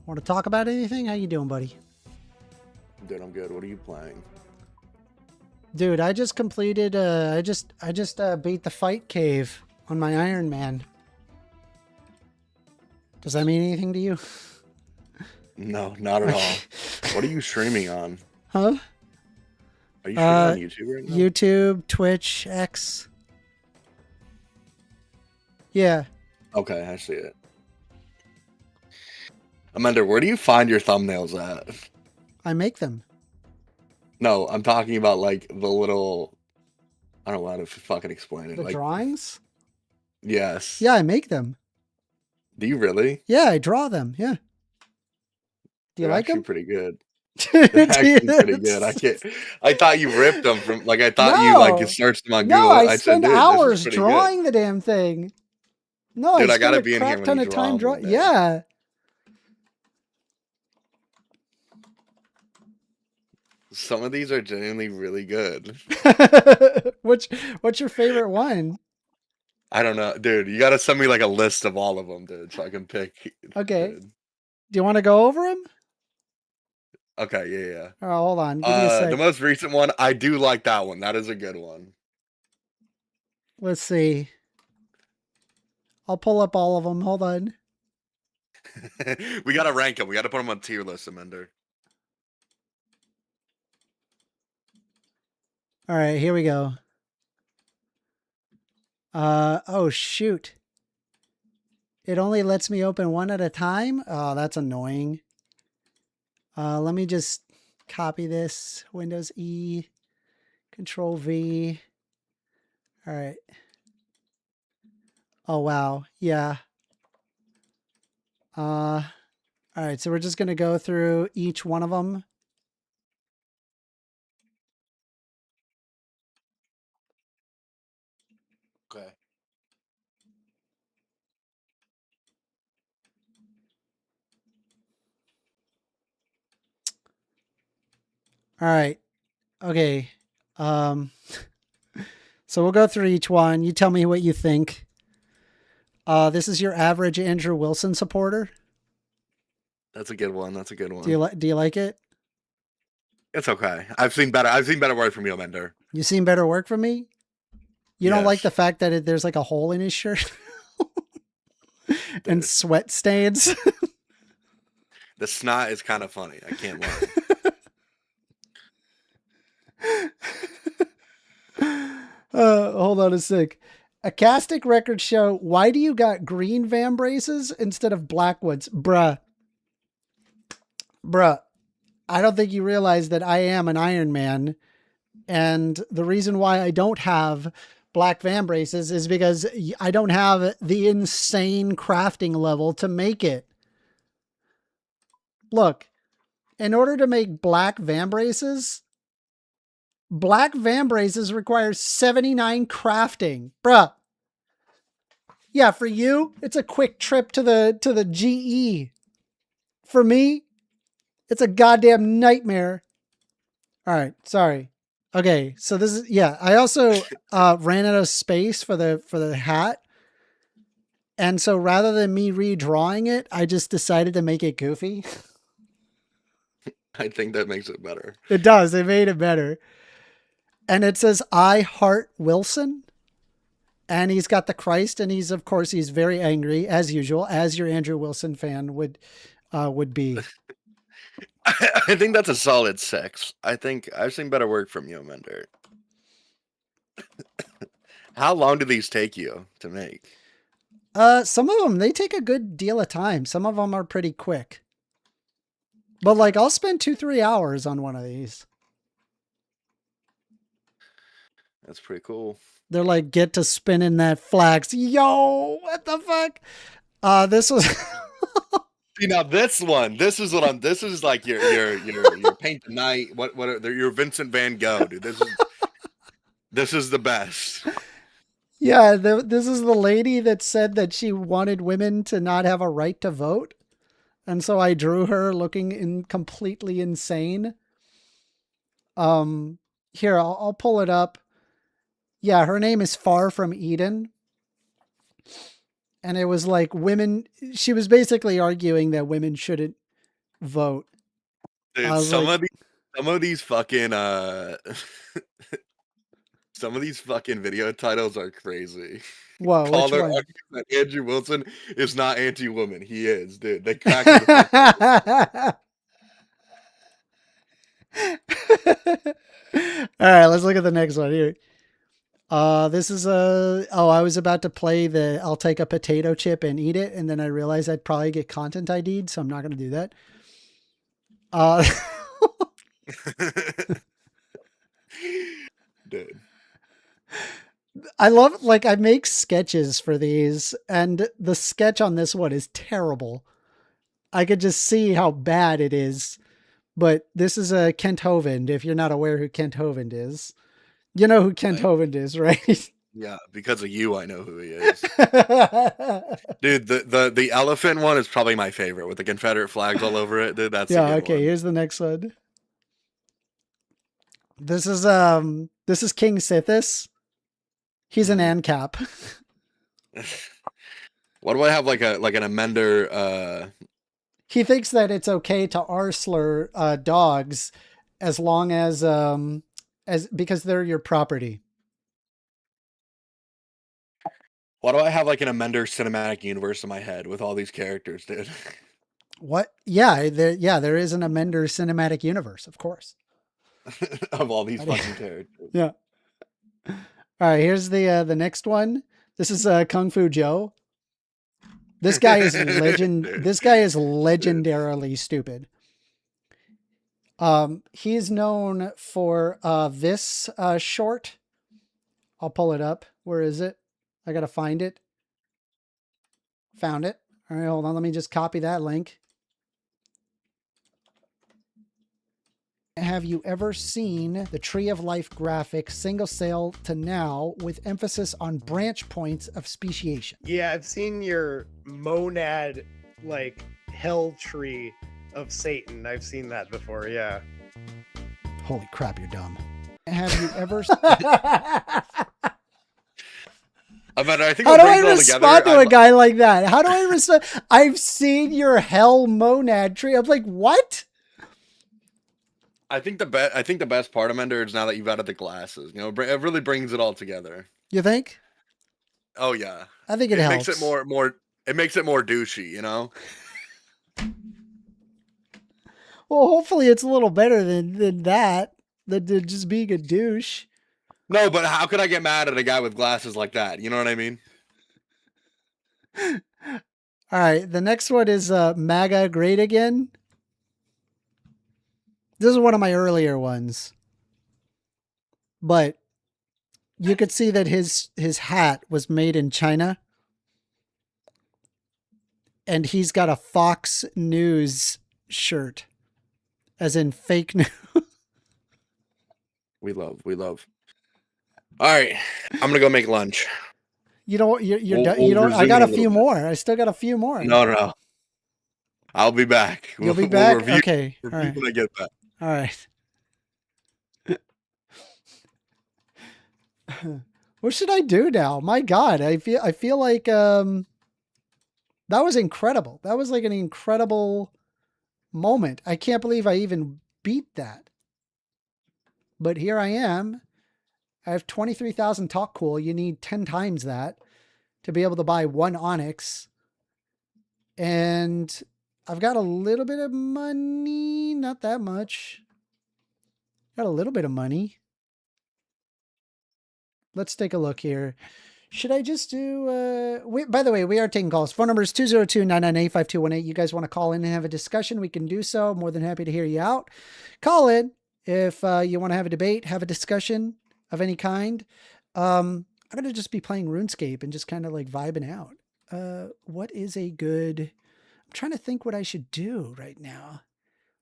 Want to talk about anything? How you doing, buddy? Dude, I'm good. What are you playing? Dude, I just completed. I just beat the fight cave on my Iron Man. Does that mean anything to you? No, not at all. What are you streaming on? Huh? Are you streaming on YouTube right now? YouTube, Twitch, X. Yeah. Okay, I see it. Amanda, where do you find your thumbnails at? I make them. No, I'm talking about like the little. I don't know how to fucking explain it. The like drawings? Yes. Yeah, I make them. Do you really? Yeah, I draw them. Yeah. Do you They're like actually them? pretty good. They're actually pretty good. I thought you ripped them from like I thought you like you searched them on Google. No, I said, spend dude, hours this is drawing the damn thing. No, Dude, I I gotta spend be a in here crap when ton you of draw time them drawing. one day. Yeah. Some of these are genuinely really good. What's your favorite one? I don't know, dude. You gotta send me like a list of all of them, dude, so I can pick. Okay. Dude. Do you want to go over them? Okay, yeah. Oh, hold on. Give me a sec. The most recent one, I do like that one. That is a good one. Let's see. I'll pull up all of them. Hold on. We gotta rank them. We gotta put them on tier list, Amender. All right, here we go. Oh shoot. It only lets me open one at a time. Oh, that's annoying. Let me just copy this. Windows E, Control V. All right. Oh, wow. Yeah. All right. So we're just going to go through each one of them. Okay. All right. Okay. So we'll go through each one. You tell me what you think. This is your average Andrew Wilson supporter. That's a good one. That's a good one. Do you like it? It's okay. I've seen better work from you, Amender. You seen better work from me? You don't like the fact that there's like a hole in his shirt and sweat stains. The snot is kind of funny. I can't lie. Hold on a sec. Acastic Records show, why do you got green van braces instead of black ones? Bruh. I don't think you realize that I am an Iron Man. And the reason why I don't have black van braces is because I don't have the insane crafting level to make it. Look, in order to make black van braces require 79 crafting. Bruh. Yeah, for you, it's a quick trip to the GE. For me, it's a goddamn nightmare. All right, sorry. Okay, so this is, yeah, I also ran out of space for the hat. And so rather than me redrawing it, I just decided to make it goofy. I think that makes it better. It does. It made it better. And it says, I heart Wilson. And he's got the Christ, and he's very angry, as usual, as your Andrew Wilson fan would be. I think that's a solid 6. I think I've seen better work from you, Amender. How long do these take you to make? Some of them, they take a good deal of time. Some of them are pretty quick. But like, I'll spend 2-3 hours on one of these. That's pretty cool. They're like, get to spinning that flax. Yo, what the fuck? This was... See, now this is like your paint the night. What are your Vincent Van Gogh, dude? This is the best. Yeah, this is the lady that said that she wanted women to not have a right to vote. And so I drew her looking completely insane. Here, I'll pull it up. Yeah, her name is Far From Eden. And it was like women, she was basically arguing that women shouldn't vote. I Dude, was some like, of these fucking some of these fucking video titles are crazy. whoa, Call which their one? argument that Andrew Wilson is not anti-woman. He is, dude. They crack me the fuck up. All right, let's look at the next one here. This is I was about to play the I'll take a potato chip and eat it, and then I realized I'd probably get content ID'd, so I'm not going to do that. Dude. I love, like, I make sketches for these, and the sketch on this one is terrible. I could just see how bad it is. But this is a Kent Hovind. If you're not aware who Kent Hovind is, you know who Kent Hovind is, right? Yeah, because of you, I know who he is. Dude, the elephant one is probably my favorite with the Confederate flags all over it. Dude, that's a Yeah. good Okay. one. Here's the next one. This is King Sithis. He's an ANCAP. Why do I have like an amender? He thinks that it's okay to R-slur dogs as long as because they're your property. Why do I have like an amender cinematic universe in my head with all these characters, dude? What? Yeah, there is an Amender cinematic universe, of course. Of all these fucking characters. Yeah. All right, here's the next one. This is Kung Fu Joe. This guy is This guy is legendarily stupid. He's known for this short. I'll pull it up. Where is it? I gotta find it. Found it. All right, hold on. Let me just copy that link. Have you ever seen the Tree of Life graphic single cell to now with emphasis on branch points of speciation? Yeah, I've seen your monad, like, hell tree of Satan. I've seen that before, yeah. Holy crap, you're dumb. Have you ever... I think How do I respond to a guy like that? How do I respond? I've seen your hell monad tree. I'm like, what? I think the best part of Mender is now that you've added the glasses. You know, it really brings it all together. You think? Oh yeah, I think it helps. Makes it more. It makes it more douchey, you know. Well, hopefully it's a little better than that. Than just being a douche. No, but how could I get mad at a guy with glasses like that? You know what I mean? All right, the next one is MAGA Great Again. This is one of my earlier ones. But you could see that his hat was made in China. And he's got a Fox News shirt. As in fake news. We love. All right, I'm gonna go make lunch. You don't. I got a few more. I still got a few more. No. I'll be back. You'll be back. Review, Okay. Review all right. when I get back. All right. What should I do now? My God, I feel like that was incredible. That was like an incredible moment. I can't believe I even beat that. But here I am. I have 23,000 talk cool. You need 10 times that to be able to buy one Onyx. And I've got a little bit of money. Not that much. Got a little bit of money. Let's take a look here. Should I just do... by the way, we are taking calls. Phone number is 202-998-5218. You guys want to call in and have a discussion, we can do so. More than happy to hear you out. Call in if you want to have a debate, have a discussion of any kind. I'm going to just be playing RuneScape and just kind of like vibing out. What is a good... I'm trying to think what I should do right now.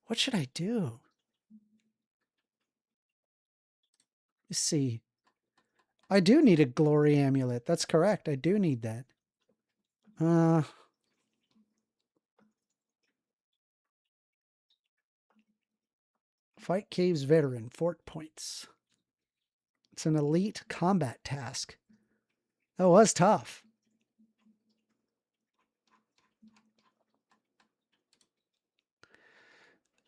What should I do? Let's see. I do need a glory amulet. That's correct. I do need that. Fight Caves Veteran, Fort Points. It's an elite combat task. That was tough.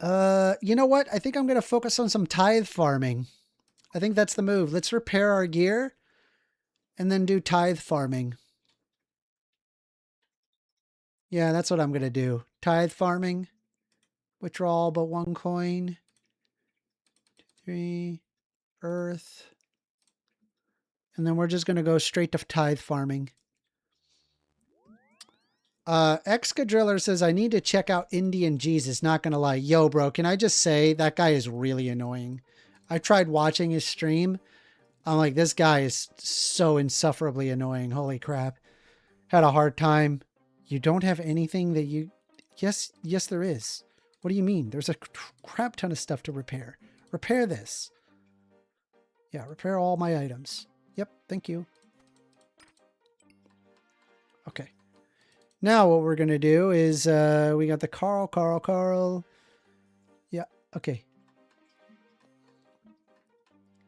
You know what? I think I'm going to focus on some tithe farming. I think that's the move. Let's repair our gear and then do tithe farming. Yeah, that's what I'm going to do. Tithe farming. Withdrawal but 1 coin. 3. Earth. And then we're just going to go straight to tithe farming. Excadriller says, I need to check out Indian Jesus. Not going to lie. Yo, bro, can I just say that guy is really annoying. I tried watching his stream. I'm like, this guy is so insufferably annoying. Holy crap. Had a hard time. You don't have anything that you... Yes, there is. What do you mean? There's a crap ton of stuff to repair. Repair this. Yeah, repair all my items. Yep, thank you. Okay. Now what we're going to do is we got the Carl. Yeah, okay.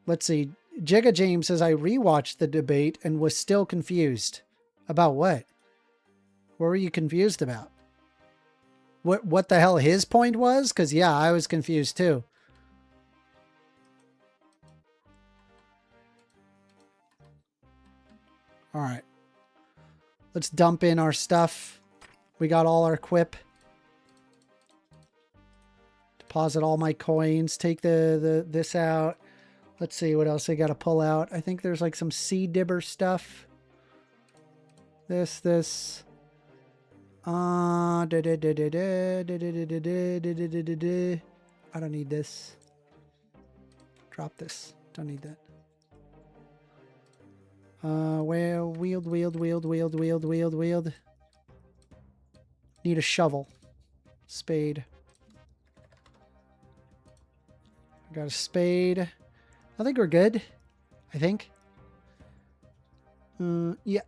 Let's see. Jigga James says, I rewatched the debate and was still confused. About what? What were you confused about? What the hell his point was? Because, yeah, I was confused too. All right. Let's dump in our stuff. We got all our quip. Deposit all my coins. Take this out. Let's see what else I got to pull out. I think there's like some seed dibber stuff. This. I don't need this. Drop this. Don't need that. Wield. Need a shovel. Spade. I got a spade. I think we're good. I think. Yeah.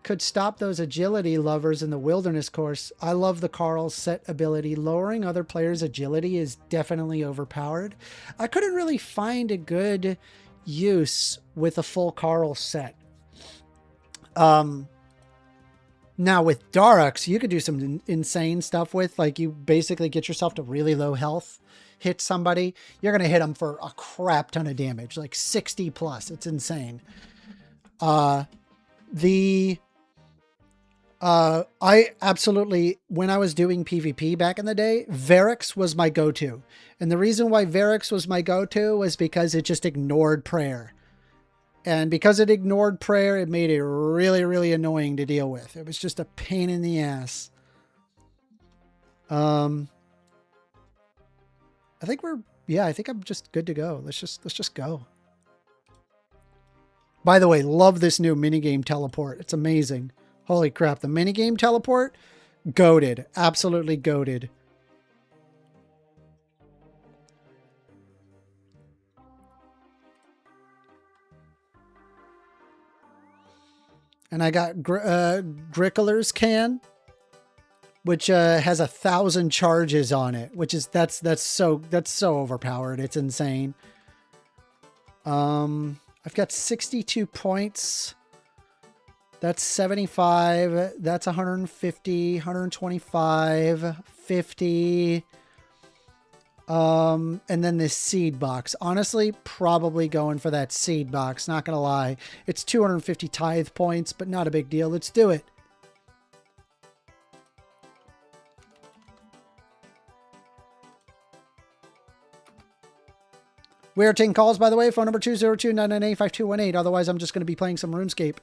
Could stop those agility lovers in the wilderness course. I love the Carl's set ability. Lowering other players' agility is definitely overpowered. I couldn't really find a good use with a full Carl set. Now with Darux, you could do some insane stuff with, like, you basically get yourself to really low health, hit somebody, you're going to hit them for a crap ton of damage, like 60 plus. It's insane. I absolutely, when I was doing PvP back in the day, Varix was my go-to. And the reason why Varix was my go-to was because it just ignored prayer. And because it ignored prayer, it made it really, really annoying to deal with. It was just a pain in the ass. I think I think I'm just good to go. Let's just go. By the way, love this new minigame teleport. It's amazing. Holy crap. The minigame teleport, goated. Absolutely goated. And I got Grickler's can, which has 1,000 charges on it, which is that's so overpowered. It's insane. I've got 62 points. That's 75. That's 150, 125, 50. And then this seed box. Honestly, probably going for that seed box. Not going to lie. It's 250 tithe points, but not a big deal. Let's do it. We are taking calls, by the way. Phone number 202-998-5218. Otherwise, I'm just going to be playing some RuneScape.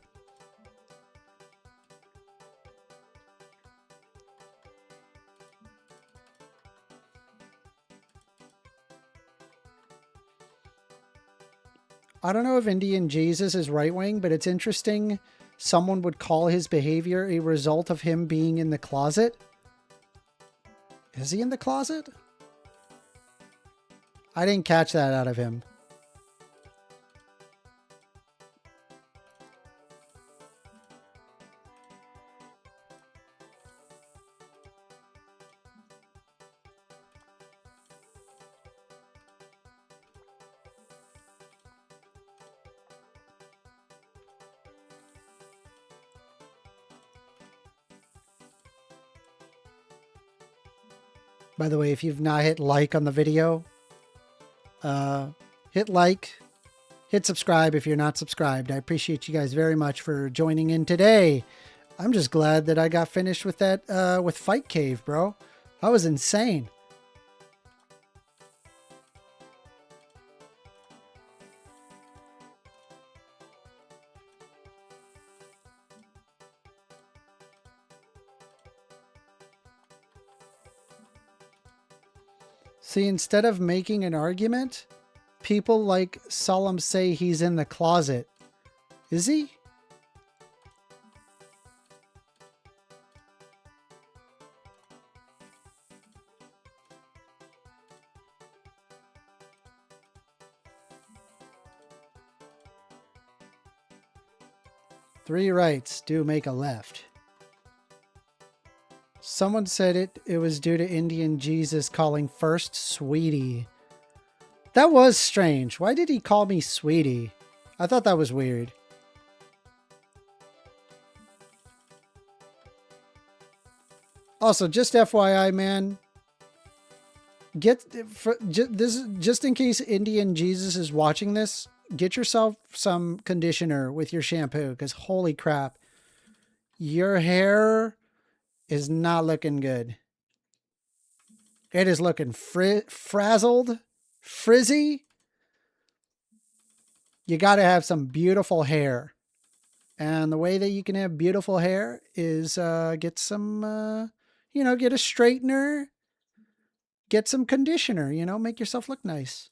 I don't know if Indian Jesus is right-wing, but it's interesting. Someone would call his behavior a result of him being in the closet. Is he in the closet? I didn't catch that out of him. By the way, if you've not hit like on the video, hit like, hit subscribe if you're not subscribed. I appreciate you guys very much for joining in today. I'm just glad that I got finished with that, with Fight Cave, bro. That was insane. See, instead of making an argument, people like Solemn say he's in the closet. Is he? Three rights do make a left. Someone said it was due to Indian Jesus calling first sweetie. That was strange. Why did he call me sweetie? I thought that was weird. Also, just FYI, man, just in case Indian Jesus is watching this, get yourself some conditioner with your shampoo, because holy crap, your hair is not looking good. It is looking frazzled, frizzy. You got to have some beautiful hair. And the way that you can have beautiful hair is get some, get a straightener, get some conditioner, make yourself look nice.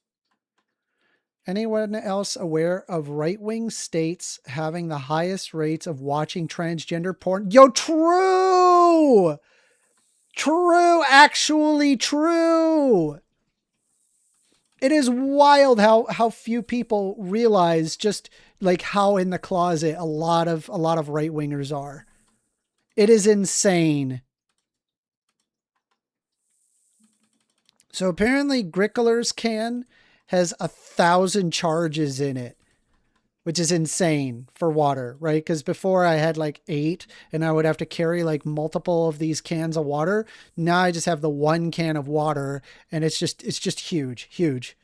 Anyone else aware of right-wing states having the highest rates of watching transgender porn? Yo, true! True, actually true. It is wild how few people realize just like how in the closet a lot of right-wingers are. It is insane. So apparently Grickler's can has 1,000 charges in it, which is insane for water, right? Because before I had like 8 and I would have to carry like multiple of these cans of water. Now I just have the one can of water and it's just huge, huge.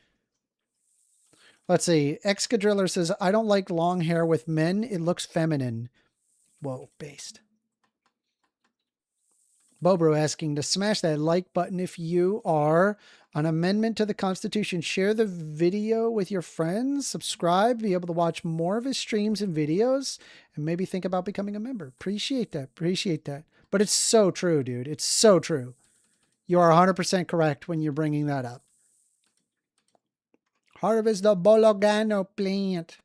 Let's see. Excadriller says, I don't like long hair with men. It looks feminine. Whoa, based. Bobro asking to smash that like button if you are an amendment to the Constitution. Share the video with your friends. Subscribe. Be able to watch more of his streams and videos. And maybe think about becoming a member. Appreciate that. Appreciate that. But it's so true, dude. It's so true. You are 100% correct when you're bringing that up. Harvest the Bologano plant.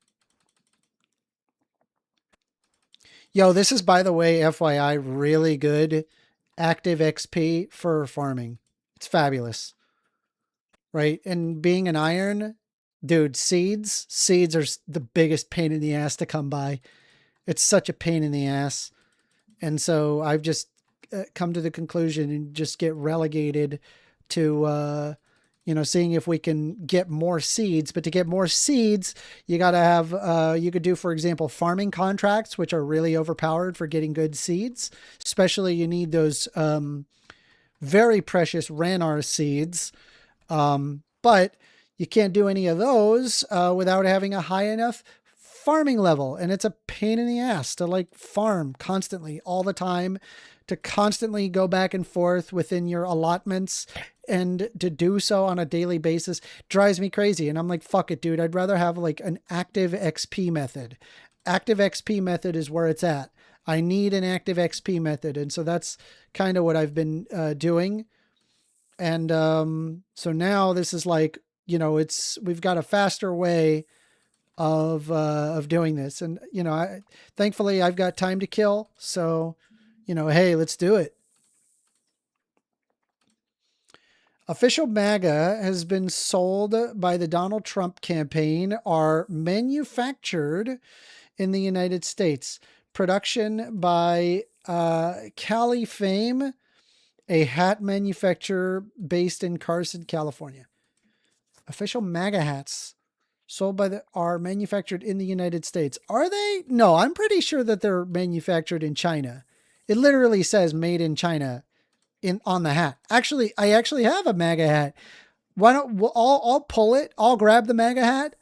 Yo, this is, by the way, FYI, really good active XP for farming. It's fabulous. Right? And being an iron, dude, seeds are the biggest pain in the ass to come by. It's such a pain in the ass. And so I've just come to the conclusion and just get relegated to, seeing if we can get more seeds. But to get more seeds, you got to have, you could do, for example, farming contracts, which are really overpowered for getting good seeds. Especially you need those very precious Ranar seeds. But you can't do any of those without having a high enough farming level. And it's a pain in the ass to like farm constantly all the time, to constantly go back and forth within your allotments, and to do so on a daily basis drives me crazy. And I'm like, fuck it, dude. I'd rather have like an active XP method. Active XP method is where it's at. I need an active XP method. And so that's kind of what I've been doing. And so now this is like, we've got a faster way of doing this. And, thankfully I've got time to kill. So, hey, let's do it. Official MAGA has been sold by the Donald Trump campaign are manufactured in the United States. Production by Cali Fame, a hat manufacturer based in Carson, California. Official MAGA hats sold are manufactured in the United States. Are they? No, I'm pretty sure that they're manufactured in China. It literally says made in China on the hat. Actually, I actually have a MAGA hat. Why don't I'll pull it. I'll grab the MAGA hat,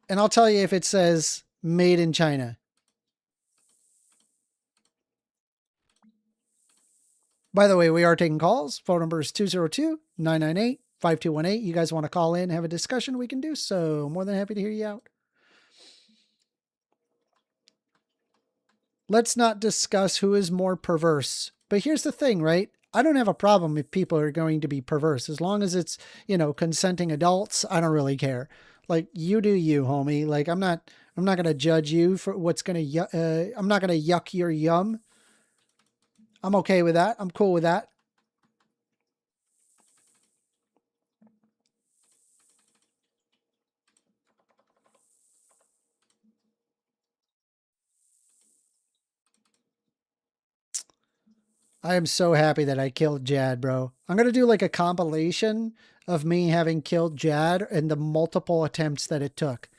and I'll tell you if it says "Made in China." By the way, we are taking calls. Phone number is 202-998-5218. You guys want to call in, have a discussion, we can do so. More than happy to hear you out. Let's not discuss who is more perverse. But here's the thing, right? I don't have a problem if people are going to be perverse. As long as it's, consenting adults, I don't really care. Like, you do you, homie. Like, I'm not going to judge you for what's going to, I'm not going to yuck your yum. I'm okay with that. I'm cool with that. I am so happy that I killed Jad, bro. I'm going to do like a compilation of me having killed Jad and the multiple attempts that it took.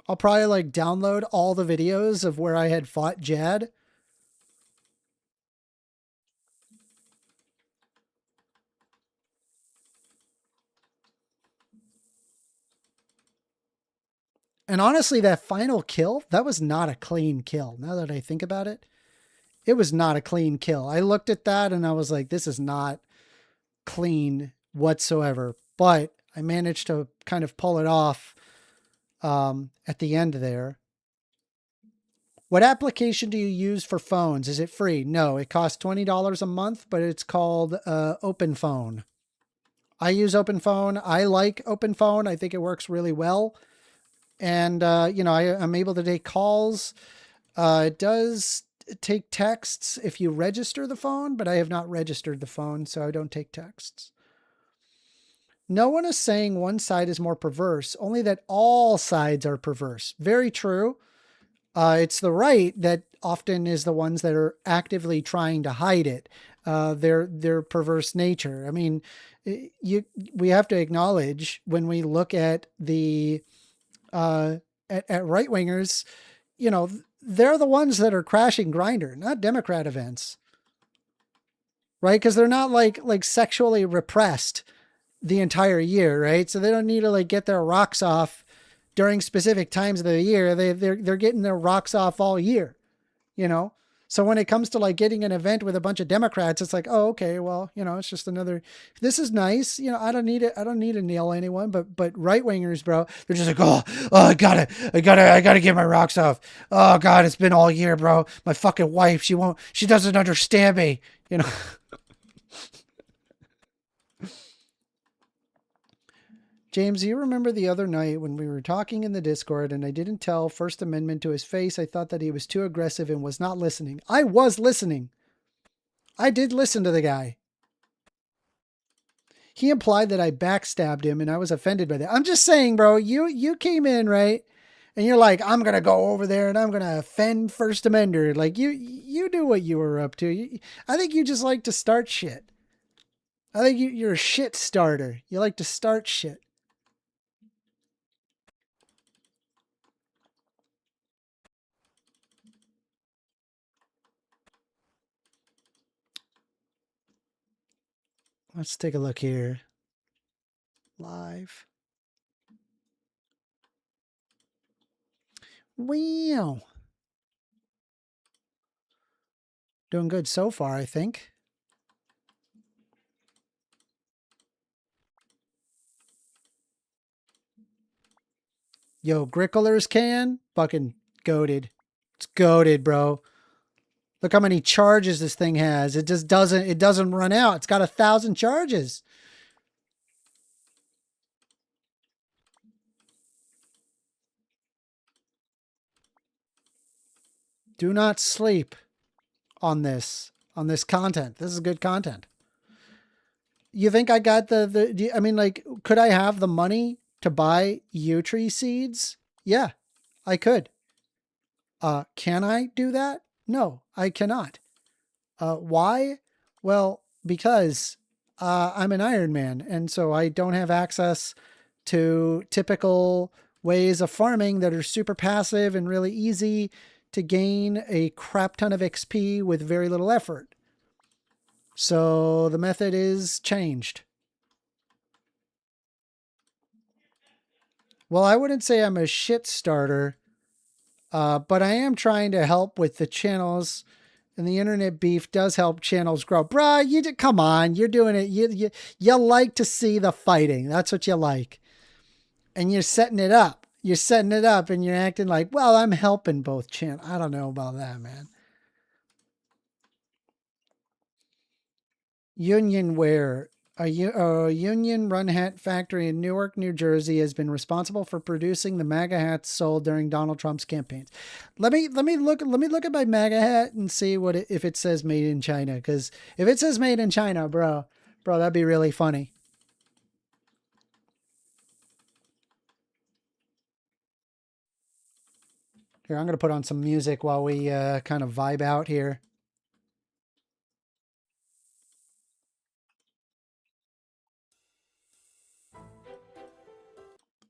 I'll probably like download all the videos of where I had fought Jad. And honestly, that final kill, that was not a clean kill. Now that I think about it, it was not a clean kill. I looked at that and I was like, this is not clean whatsoever. But I managed to kind of pull it off at the end there. What application do you use for phones? Is it free? No, it costs $20 a month, but it's called OpenPhone. I use OpenPhone. I like OpenPhone. I think it works really well. And, I'm able to take calls. It does take texts if you register the phone, but I have not registered the phone, so I don't take texts. No one is saying one side is more perverse, only that all sides are perverse. Very true. It's the right that often is the ones that are actively trying to hide it, their perverse nature. I mean, we have to acknowledge when we look at the at right wingers, they're the ones that are crashing Grindr, not Democrat events, right? Because they're not like sexually repressed the entire year, right? So they don't need to like get their rocks off during specific times of the year. They're getting their rocks off all year, So when it comes to like getting an event with a bunch of Democrats, it's like, oh, okay, well, it's just another, this is nice. I don't need it. I don't need to nail anyone, but right wingers, bro, they're just like, oh, I gotta get my rocks off. Oh God, it's been all year, bro. My fucking wife, she doesn't understand me, James, you remember the other night when we were talking in the Discord and I didn't tell First Amendment to his face. I thought that he was too aggressive and was not listening. I was listening. I did listen to the guy. He implied that I backstabbed him and I was offended by that. I'm just saying, bro, you came in, right? And you're like, I'm going to go over there and I'm going to offend First Amender. Like you knew what you were up to. I think you just like to start shit. I think you're a shit starter. You like to start shit. Let's take a look here. Live. Wow. Doing good so far, I think. Yo, Gricklers can? Fucking goated. It's goated, bro. Look how many charges this thing has. It just doesn't run out. It's got 1,000 charges. Do not sleep on this content. This is good content. You think I got I mean, like, could I have the money to buy yew tree seeds? Yeah, I could. Can I do that? No, I cannot. Why? Well, because I'm an Iron Man, and so I don't have access to typical ways of farming that are super passive and really easy to gain a crap ton of XP with very little effort. So the method is changed. Well, I wouldn't say I'm a shit starter, but I am trying to help with the channels, and the internet beef does help channels grow. Bruh, come on, you're doing it. You like to see the fighting. That's what you like. And you're setting it up. You're setting it up and you're acting like, well, I'm helping both channels. I don't know about that, man. Union Wear. A union run hat factory in Newark, New Jersey has been responsible for producing the MAGA hats sold during Donald Trump's campaigns. Let me look at my MAGA hat and see if it says made in China. Because if it says made in China, bro, that'd be really funny. Here, I'm going to put on some music while we kind of vibe out here.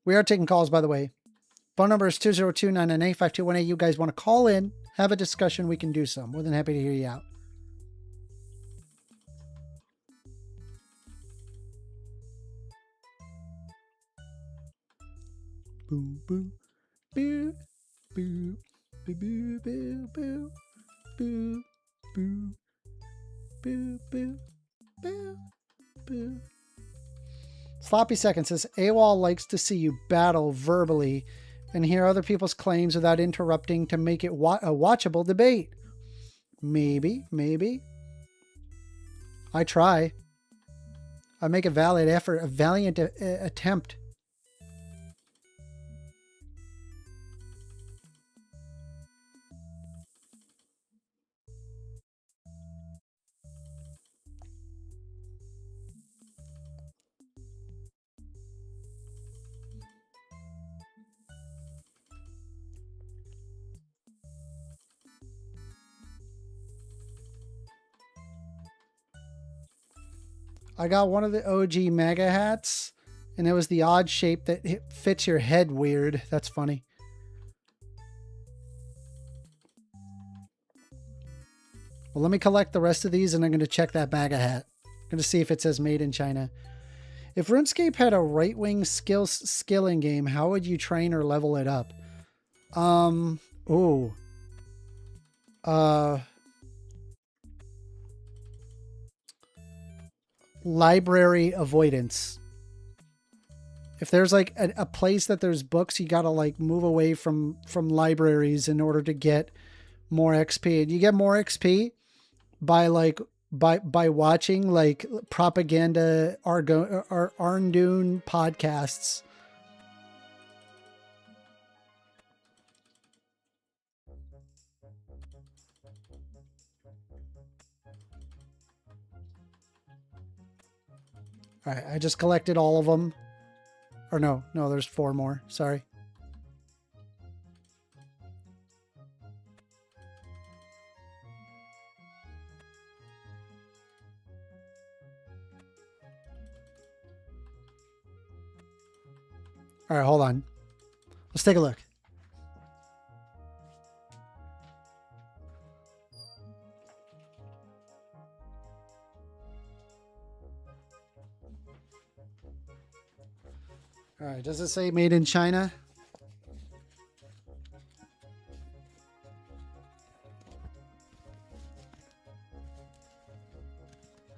We are taking calls, by the way. Phone number is 202-998-5218. You guys want to call in, have a discussion, we can do so. More than happy to hear you out. Boom, boom, boo, boo, boo, boo, boo, boo, boo, boo, boo, boo, boo, boo. Sloppy Second says, AWOL likes to see you battle verbally and hear other people's claims without interrupting to make it a watchable debate. Maybe. I try. I make a valiant effort, a valiant attempt. I got one of the OG MAGA hats, and it was the odd shape that fits your head weird. That's funny. Well, let me collect the rest of these, and I'm going to check that MAGA hat. I'm going to see if it says made in China. If RuneScape had a right-wing skilling game, how would you train or level it up? Library avoidance. If there's like a place that there's books, you gotta like move away from libraries in order to get more XP. And you get more XP by watching like propaganda Arndune podcasts. All right, I just collected all of them. Or no, there's 4 more. Sorry. All right, hold on. Let's take a look. All right, does it say made in China?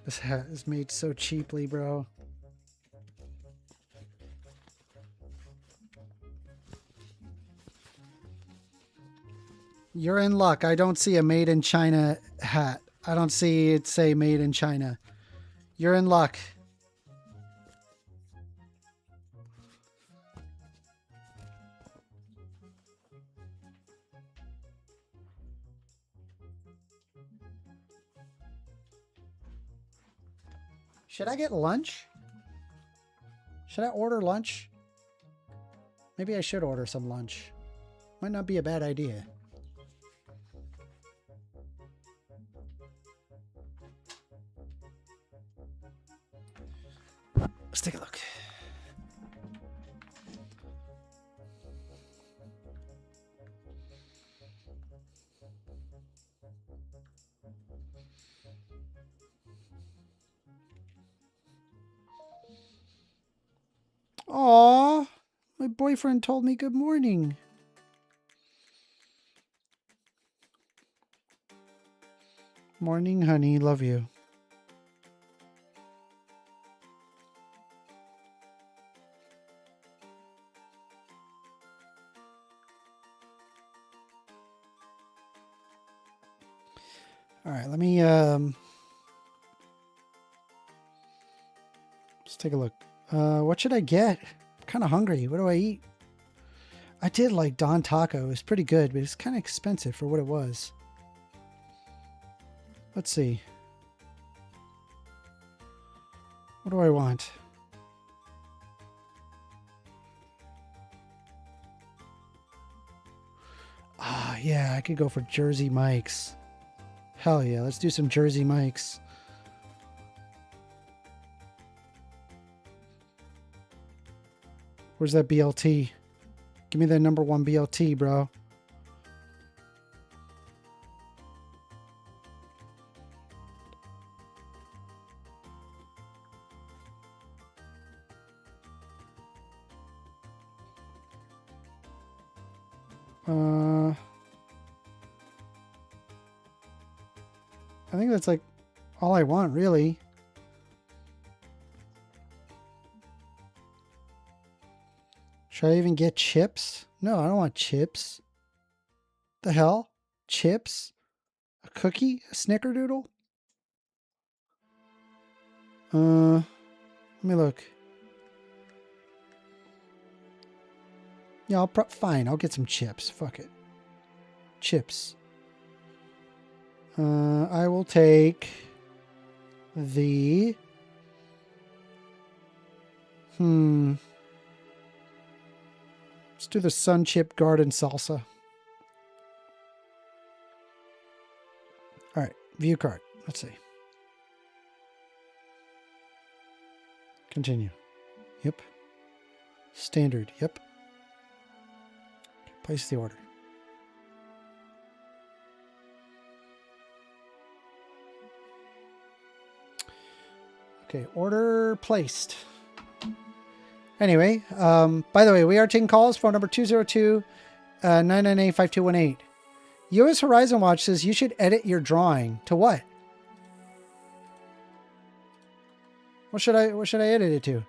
This hat is made so cheaply, bro. You're in luck. I don't see a made in China hat. I don't see it say made in China. You're in luck. Should I get lunch? Should I order lunch? Maybe I should order some lunch. Might not be a bad idea. Let's take a look. Aw, my boyfriend told me good morning. Morning, honey. Love you. All right, let me let's take a look. What should I get? I'm kind of hungry. What do I eat? I did like Don Taco. It was pretty good, but it's kind of expensive for what it was. Let's see. What do I want? Ah, yeah, I could go for Jersey Mike's. Hell yeah, let's do some Jersey Mike's. Where's that BLT? Give me the number 1 BLT, bro. I think that's like all I want, really. Should I even get chips? No, I don't want chips. The hell? Chips? A cookie? A snickerdoodle? Let me look. Yeah, fine. I'll get some chips. Fuck it. Chips. I will take the... Let's do the Sun Chip Garden Salsa. All right, view cart. Let's see. Continue. Yep. Standard. Yep. Place the order. Okay, order placed. Anyway, by the way, we are taking calls. Phone number 202-998-5218. US Horizon Watch says you should edit your drawing. To what? What should I edit it to?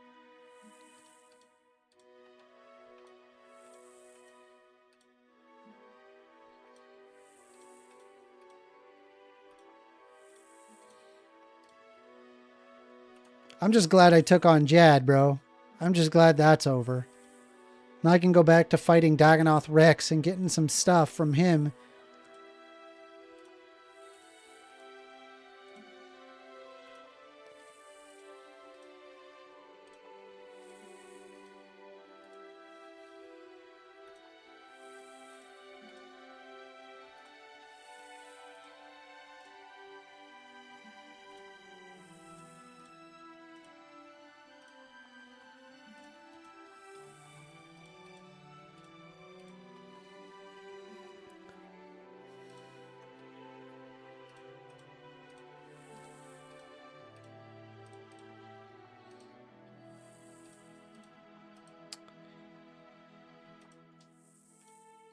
I'm just glad I took on Jad, bro. I'm just glad that's over. Now I can go back to fighting Dagonoth Rex and getting some stuff from him.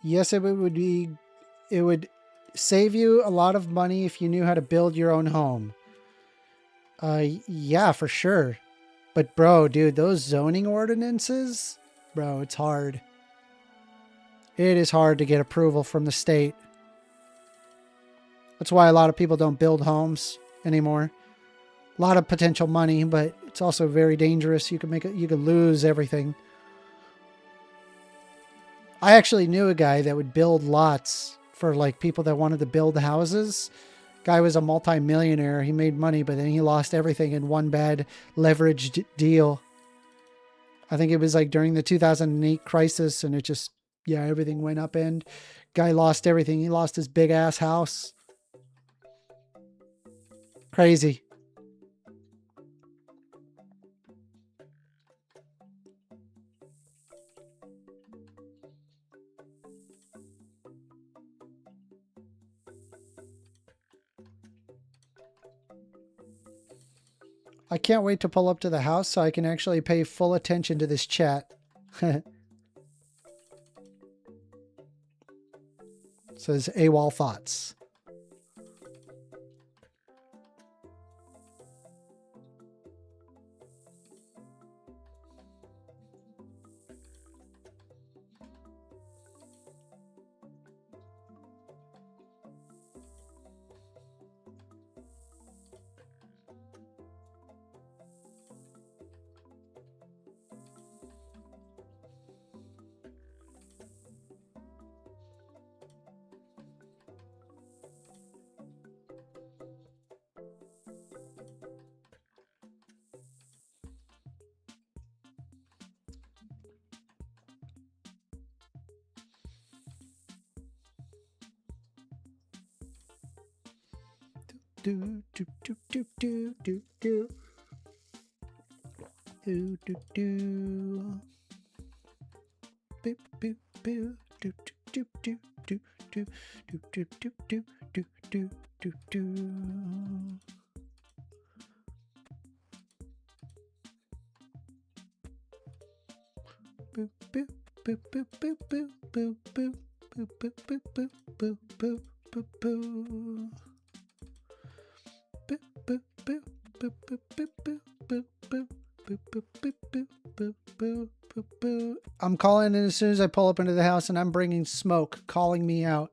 Yes, it would save you a lot of money if you knew how to build your own home. Yeah, for sure. But bro, dude, those zoning ordinances, bro, it's hard. It is hard to get approval from the state. That's why a lot of people don't build homes anymore. A lot of potential money, but it's also very dangerous. You could lose everything. I actually knew a guy that would build lots for like people that wanted to build houses. Guy was a multi-millionaire. He made money, but then he lost everything in one bad leveraged deal. I think it was like during the 2008 crisis, and it just, yeah, everything went upend. Guy lost everything. He lost his big ass house. Crazy. I can't wait to pull up to the house so I can actually pay full attention to this chat. Says AWOL thoughts. Do do do do do do do do do do. Boop boop boo. Do do do do do do do do do do do do do. Boop boop boop boop boop boop boop boop boop boop boop boop boop boop boop boop. I'm calling in as soon as I pull up into the house, and I'm bringing smoke, calling me out.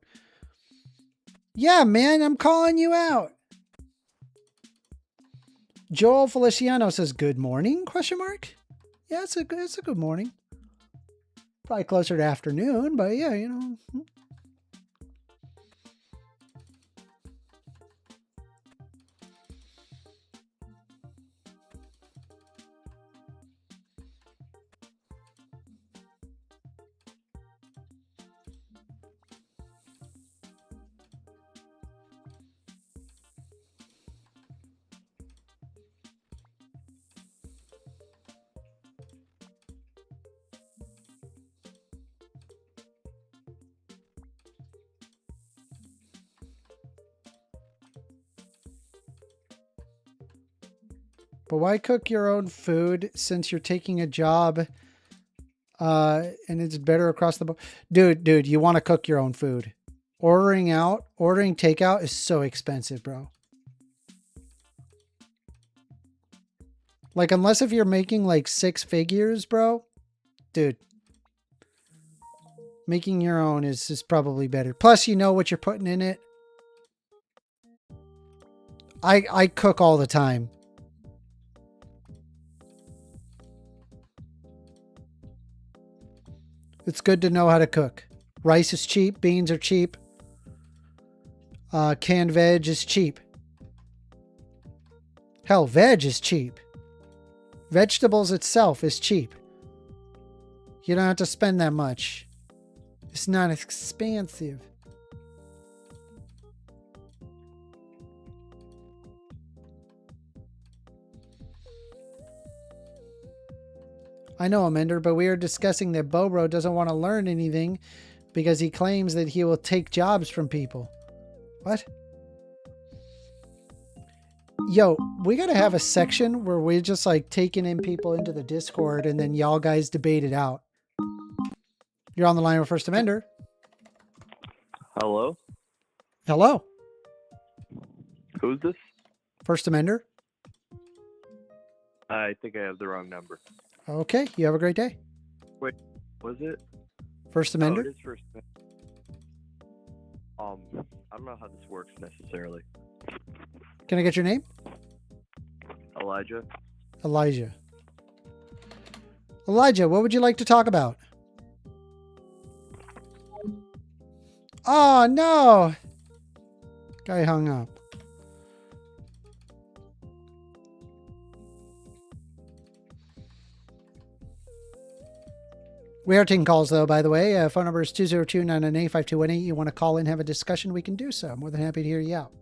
Yeah, man, I'm calling you out. Joel Feliciano says, "Good morning?" Question mark. Yeah, it's a good morning. Probably closer to afternoon, but yeah, you know. But why cook your own food since you're taking a job and it's better across the board? Dude, you want to cook your own food. Ordering takeout is so expensive, bro. Like, unless if you're making like 6 figures, bro, dude, making your own is probably better. Plus, you know what you're putting in it. I cook all the time. It's good to know how to cook. Rice is cheap. Beans are cheap. Canned veg is cheap. Hell, veg is cheap. Vegetables itself is cheap. You don't have to spend that much. It's not expensive. I know, Amender, but we are discussing that Bobro doesn't want to learn anything because he claims that he will take jobs from people. What? Yo, we got to have a section where we're just like taking in people into the Discord and then y'all guys debate it out. You're on the line with First Amender. Hello? Hello. Who's this? First Amender. I think I have the wrong number. Okay, you have a great day. Wait, was it? First Oh, Amender. it is First Amender. I don't know how this works necessarily. Can I get your name? Elijah? Elijah. Elijah, what would you like to talk about? Oh, no. Guy hung up. We are taking calls, though, by the way. Phone number is 202-998-5218. You want to call in, have a discussion, we can do so. I'm more than happy to hear you out.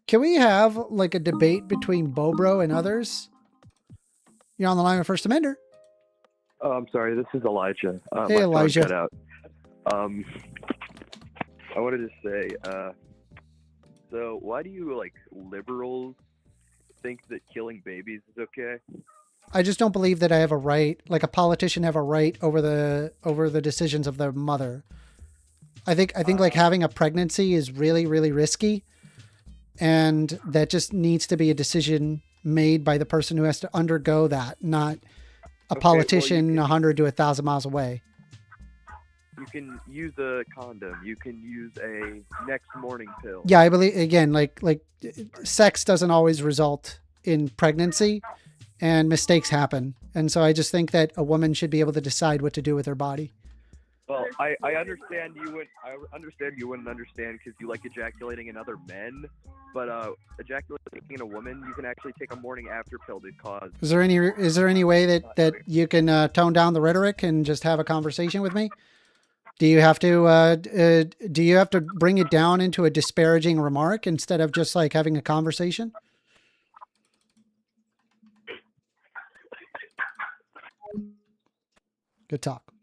Can we have like a debate between Bobro and others? You're on the line with First Amender. Oh, I'm sorry. This is Elijah. Hey, my phone Elijah. cut out. I wanted to say, so why do you liberals think that killing babies is okay? I just don't believe that I have a right, like a politician have a right over the decisions of their mother. I think like having a pregnancy is really, really risky, and that just needs to be a decision made by the person who has to undergo that, not a Okay, well, politician you can- 100 to 1,000 miles away. You can use a condom. You can use a next morning pill. Yeah, I believe again, like sex doesn't always result in pregnancy, and mistakes happen. And so I just think that a woman should be able to decide what to do with her body. Well, I understand you would. I understand you wouldn't understand because you like ejaculating in other men, but ejaculating in a woman, you can actually take a morning after pill to cause. Is there any way that you can tone down the rhetoric and just have a conversation with me? Do you have to bring it down into a disparaging remark instead of just like having a conversation? Good talk.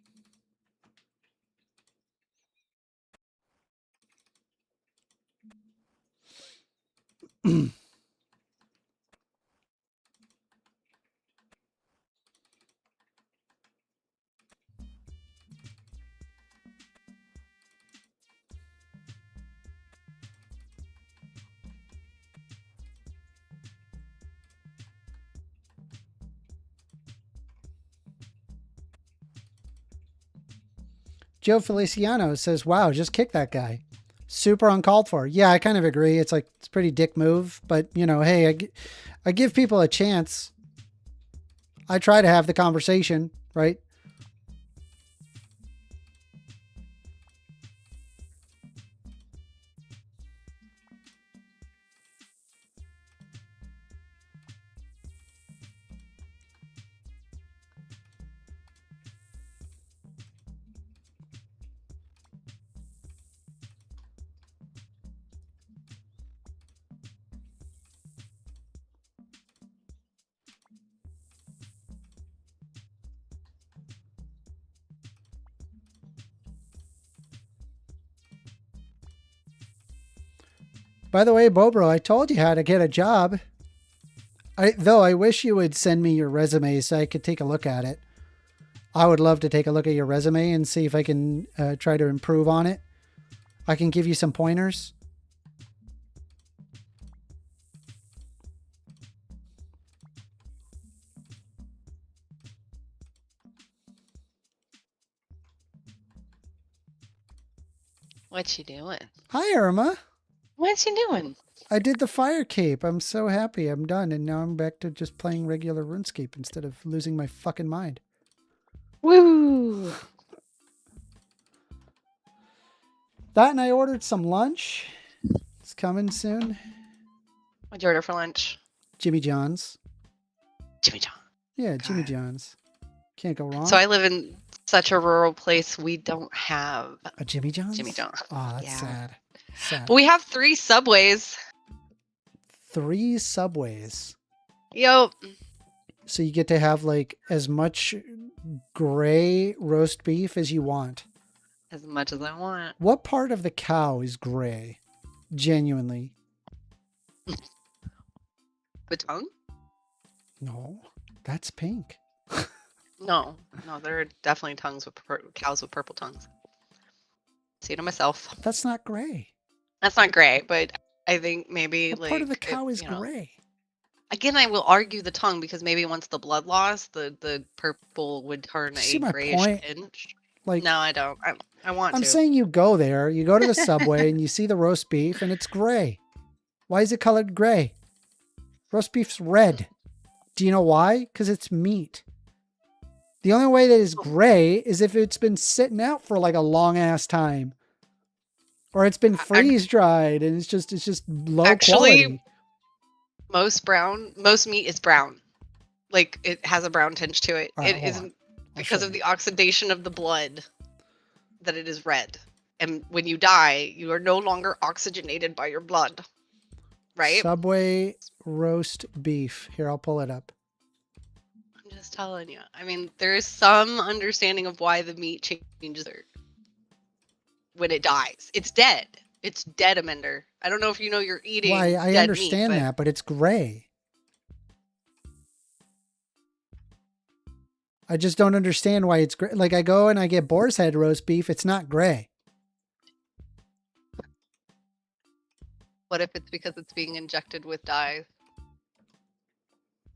Joe Feliciano says, wow, just kick that guy. Super uncalled for. Yeah, I kind of agree. It's like, it's a pretty dick move, but you know, hey, I give people a chance. I try to have the conversation, right? By the way, Bobro, I told you how to get a job. Though I wish you would send me your resume so I could take a look at it. I would love to take a look at your resume and see if I can try to improve on it. I can give you some pointers. What you doing? Hi, Irma. What you doing? I did the fire cape. I'm so happy. I'm done. And now I'm back to just playing regular RuneScape instead of losing my fucking mind. Woo! That and I ordered some lunch. It's coming soon. What'd you order for lunch? Jimmy John's. Jimmy John. Yeah, Jimmy God. John's. Can't go wrong. So I live in such a rural place. We don't have A Jimmy John's? Jimmy John. Oh, that's Yeah. sad. Sad. But we have 3 Subways. 3 Subways. Yo, So you get to have like as much gray roast beef as you want. as much as I want. What part of the cow is gray? Genuinely. The tongue? No, that's pink. No, there are definitely cows with purple tongues. See to myself. That's not gray. That's not gray, but I think maybe What like part of the if, cow is you know, gray? Again, I will argue the tongue because maybe once the blood loss, the purple would turn See a my grayish point? tinge. Like, No, I don't. I want I'm to. saying you go there, you go to the Subway and you see the roast beef and it's gray. Why is it colored gray? Roast beef's red. Do you know why? Because it's meat. The only way that is gray is if it's been sitting out for like a long ass time. Or it's been freeze dried and it's just low Actually, quality. most meat is brown. Like it has a brown tinge to it. All right, It hold on. isn't I'll because show of you. the oxidation of the blood that it is red. And when you die, you are no longer oxygenated by your blood. Right? Subway roast beef. Here, I'll pull it up. I'm just telling you. I mean, there is some understanding of why the meat changes when it dies. It's dead. It's dead, Amender. I don't know if you know you're eating Why, I dead understand meat, that, but it's gray. I just don't understand why it's gray. Like, I go and I get boar's head roast beef. It's not gray. What if it's because it's being injected with dye?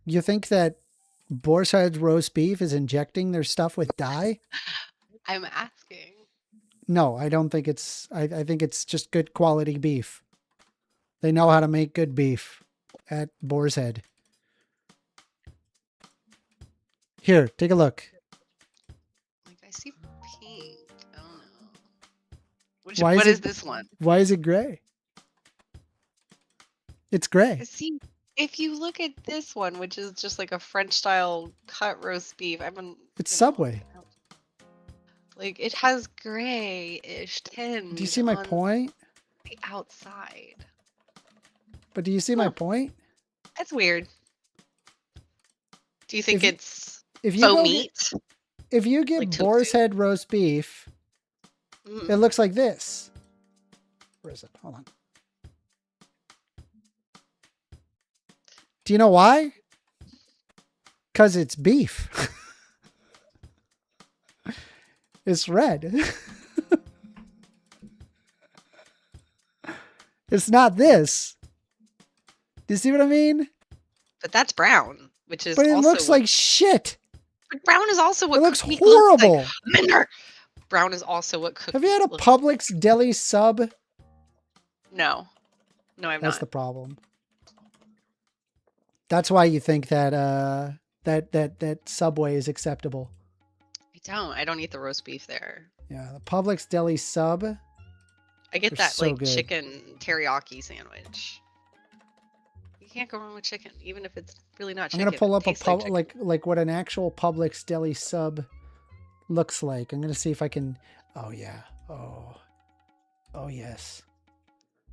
You think that boar's head roast beef is injecting their stuff with dye? I'm asking. No, I don't think it's, I think it's just good quality beef. They know how to make good beef at Boar's Head. Here, take a look. Like, I see pink. I don't know. Why What is is it- this one? Why is it gray? It's gray. See, if you look at this one, which is just like a French style cut roast beef, It's Subway. Like, it has gray-ish tinge. Do you see my on point? the outside. But do you see my Huh. point? That's weird. Do you think If- it's If you faux go meat? if you get Like Boar's tofu. Head roast beef, Mm. it looks like this. Where is it? Hold on. Do you know why? Because it's beef. It's red. It's not this. Do you see what I mean? But that's brown, which is But it also looks like shit. but brown is also what It looks cooked meat looks like. horrible. Minder! Brown is also what cooked Have you had meat a looks Publix deli sub? like. No. No, I've That's not. the problem. That's why you think that that Subway is acceptable. I don't eat the roast beef there. Yeah, the Publix deli sub. I get They're that so like good. chicken teriyaki sandwich. You can't go wrong with chicken, even if it's really not I'm chicken. gonna pull It up a tastes like chicken. like what an actual Publix deli sub looks like. I'm gonna see if I can. Oh yeah. Oh yes.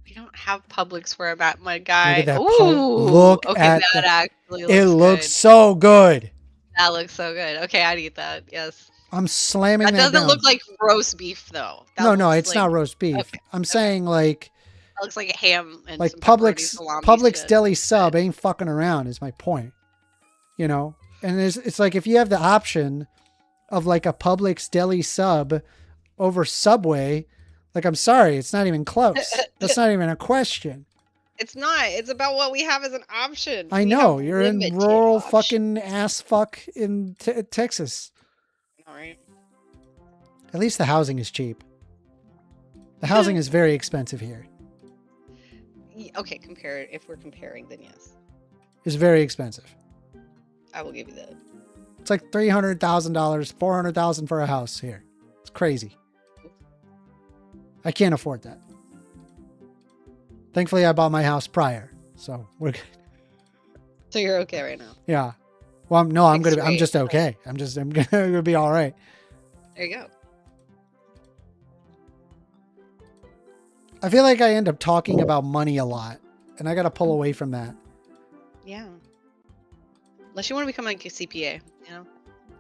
We don't have Publix where I'm at, my guy. at that Ooh, look okay, at that actually looks It looks good. so good. That looks so good. Okay, I'd eat that. Yes. I'm slamming That that doesn't down. look like roast beef though. That No, looks it's like, not roast beef. okay, I'm saying like That looks like a ham and like some pepperoni Publix salami shit. deli sub ain't fucking around is my point. You know? And it's like if you have the option of like a Publix deli sub over Subway, like I'm sorry, it's not even close. That's not even a question. It's not. It's about what we have as an option. I We know have you're in limited rural options. fucking ass fuck in Texas. All right. At least the housing is cheap. The housing is very expensive here. Okay, if we're comparing, then yes. It's very expensive. I will give you that. It's like $300,000, $400,000 for a house here. It's crazy. I can't afford that. Thankfully, I bought my house prior, so we're good. So you're okay right now. Yeah. Well, no, I'm Fixed gonna. I'm rate. just okay. I'm gonna be all right. There you go. I feel like I end up talking about money a lot, and I got to pull away from that. Yeah. Unless you want to become like a CPA, you know,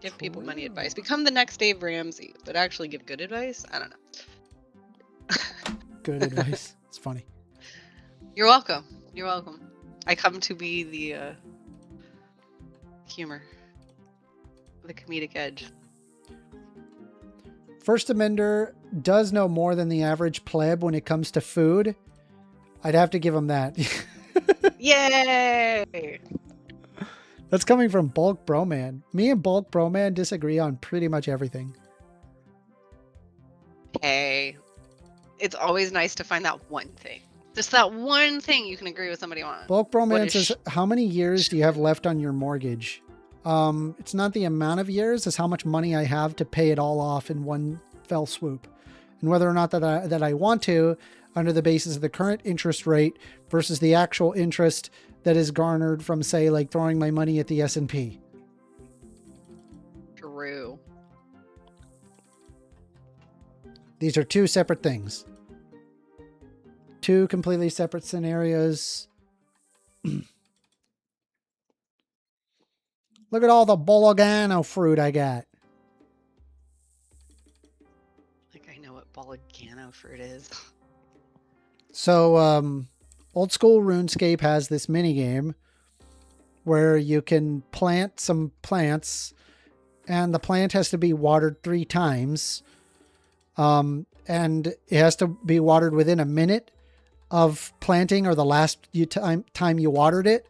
give people money advice. Become the next Dave Ramsey, but actually give good advice. I don't know. Good advice. It's funny. You're welcome. You're welcome. I come to be the humor, the comedic edge. First Amender does know more than the average pleb when it comes to food. I'd have to give him that. Yay! That's coming from Bulk Broman. Me and Bulk Broman disagree on pretty much everything. Hey, it's always nice to find that one thing. Just that one thing you can agree with somebody on. Bulk What Broman is says, how many years do you have left on your mortgage? It's not the amount of years, it's how much money I have to pay it all off in one fell swoop. And whether or not that I want to, under the basis of the current interest rate versus the actual interest that is garnered from, say, like throwing my money at the S&P. True. These are two separate things. Two completely separate scenarios. Look at all the bologano fruit I got. Like I know what bologano fruit is. So, old school RuneScape has this mini game where you can plant some plants, and the plant has to be watered 3 times. And it has to be watered within a minute of planting or the last time you watered it.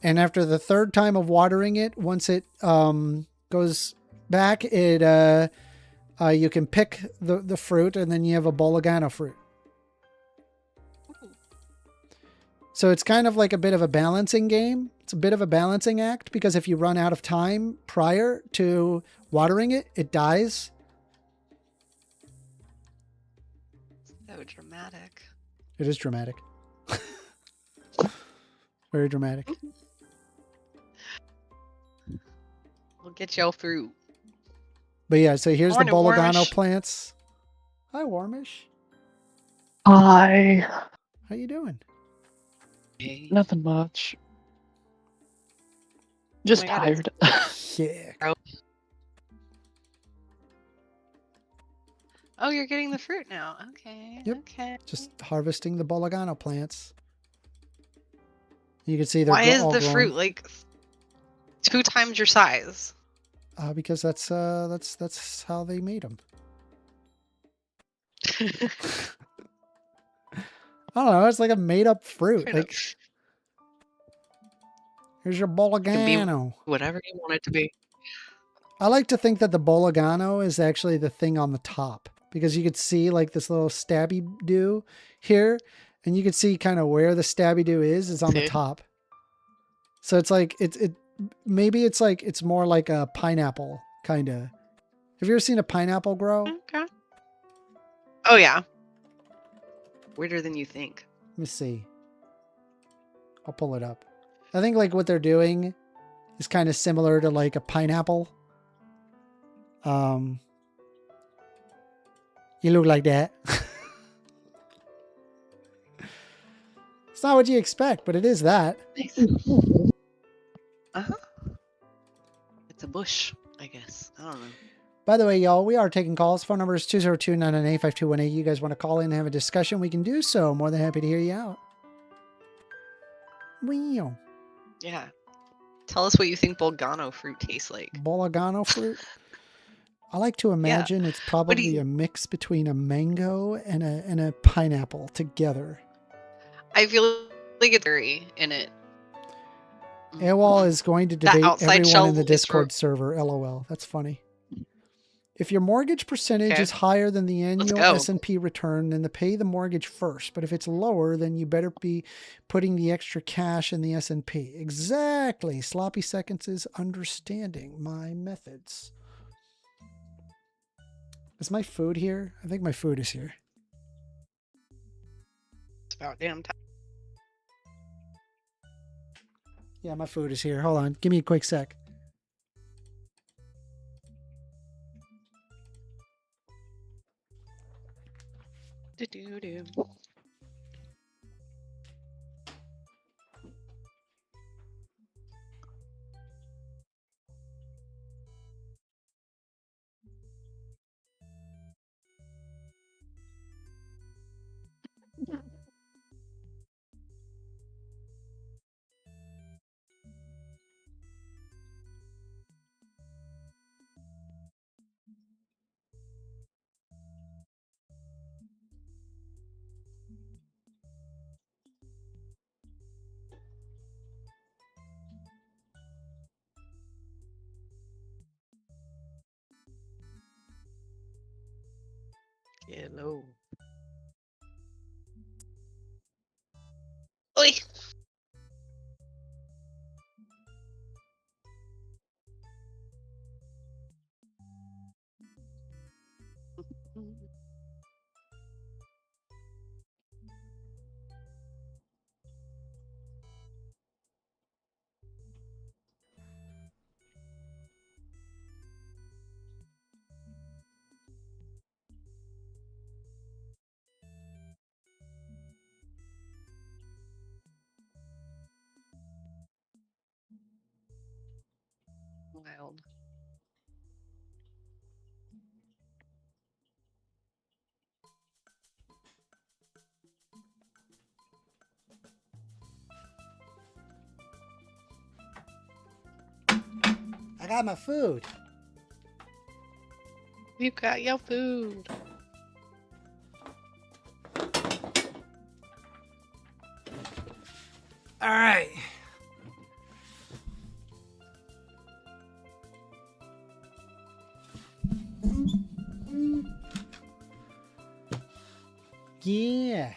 And after the 3rd time of watering it, once it goes back, you can pick the fruit, and then you have a bologano fruit. So it's kind of like a bit of a balancing game. It's a bit of a balancing act, because if you run out of time prior to watering it, it dies. So dramatic. It is dramatic. Very dramatic. We'll get y'all through. But yeah, so here's the Morning, bologano Warmish. plants. Hi, Warmish. Hi. How you doing? Hey. Nothing much. Just my God, it's- tired. Yeah. Oh, you're getting the fruit now. Okay. Yep. Okay. Just harvesting the bologano plants. You can see they're Why is all the growing. fruit like 2 times your size? Because that's how they made them. I don't know. It's like a made up fruit. Kind Like, of. here's your Can bologano. Whatever you want it to be. I like to think that the bologano is actually the thing on the top, because you could see like this little stabby do here, and you could see kind of where the stabby do is on the See? top. So it's like maybe it's like it's more like a pineapple kind of. Have you ever seen a pineapple grow? Let Okay. Oh yeah. Weirder than you think. me see. I'll pull it up. I think like what they're doing is kind of similar to like a pineapple. You look like that. It's not what you expect, but it is that. Uh-huh. It's a bush, I guess. I don't know. By the way, y'all, we are taking calls. Phone number is 202-998-5218. You guys want to call in and have a discussion, we can do so. More than happy to hear you out. Wow. Yeah. Tell us what you think bolgano fruit tastes like. Bologano fruit. I like to imagine it's probably a mix between a mango and a pineapple together. I feel like it's berry in it. AWOL is going to That debate outside everyone shell in the is Discord server. LOL. That's funny. If your mortgage percentage Okay. is higher than the annual go. S&P return, then pay the mortgage first. But if it's lower, then you better be putting the extra cash in the S&P. Exactly. Sloppy Seconds is understanding my methods. Is my food here? I think my food is here. It's about damn time. Yeah, my food is here. Hold on. Give me a quick sec. Do-do-do. Hello. Oi. Wild. I got my food. You got your food. All right. Yeah.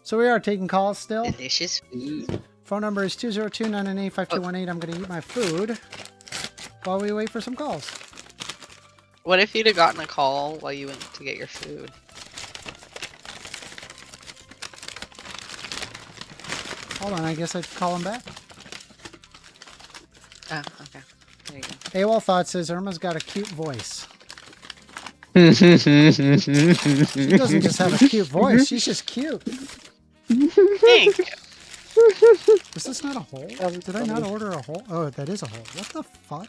So we are taking calls still. Delicious food. Phone number is 202-998-5218. I'm going to eat my food while we wait for some calls. What if you'd have gotten a call while you went to get your food? Hold on, I guess I'd call him back. Oh, okay. There you go. AWOL Thought says Irma's got a cute voice. She She doesn't just have a cute voice, she's just cute. Thank you. Is this not a hole? Did I not order a hole? Oh, that is a hole. What the fuck?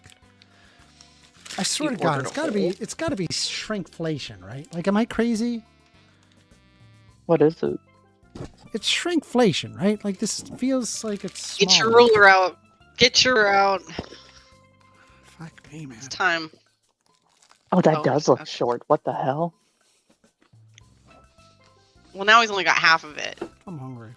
I swear You to God, ordered it's gotta be shrinkflation, right? Like, am I crazy? What is it? It's shrinkflation, right? Like, this feels like it's Get your smaller. ruler out. Get your out. Fuck me, man. It's time. Oh, that Oh, does look okay. short. What the hell? Well, now he's only got half of it. I'm hungry.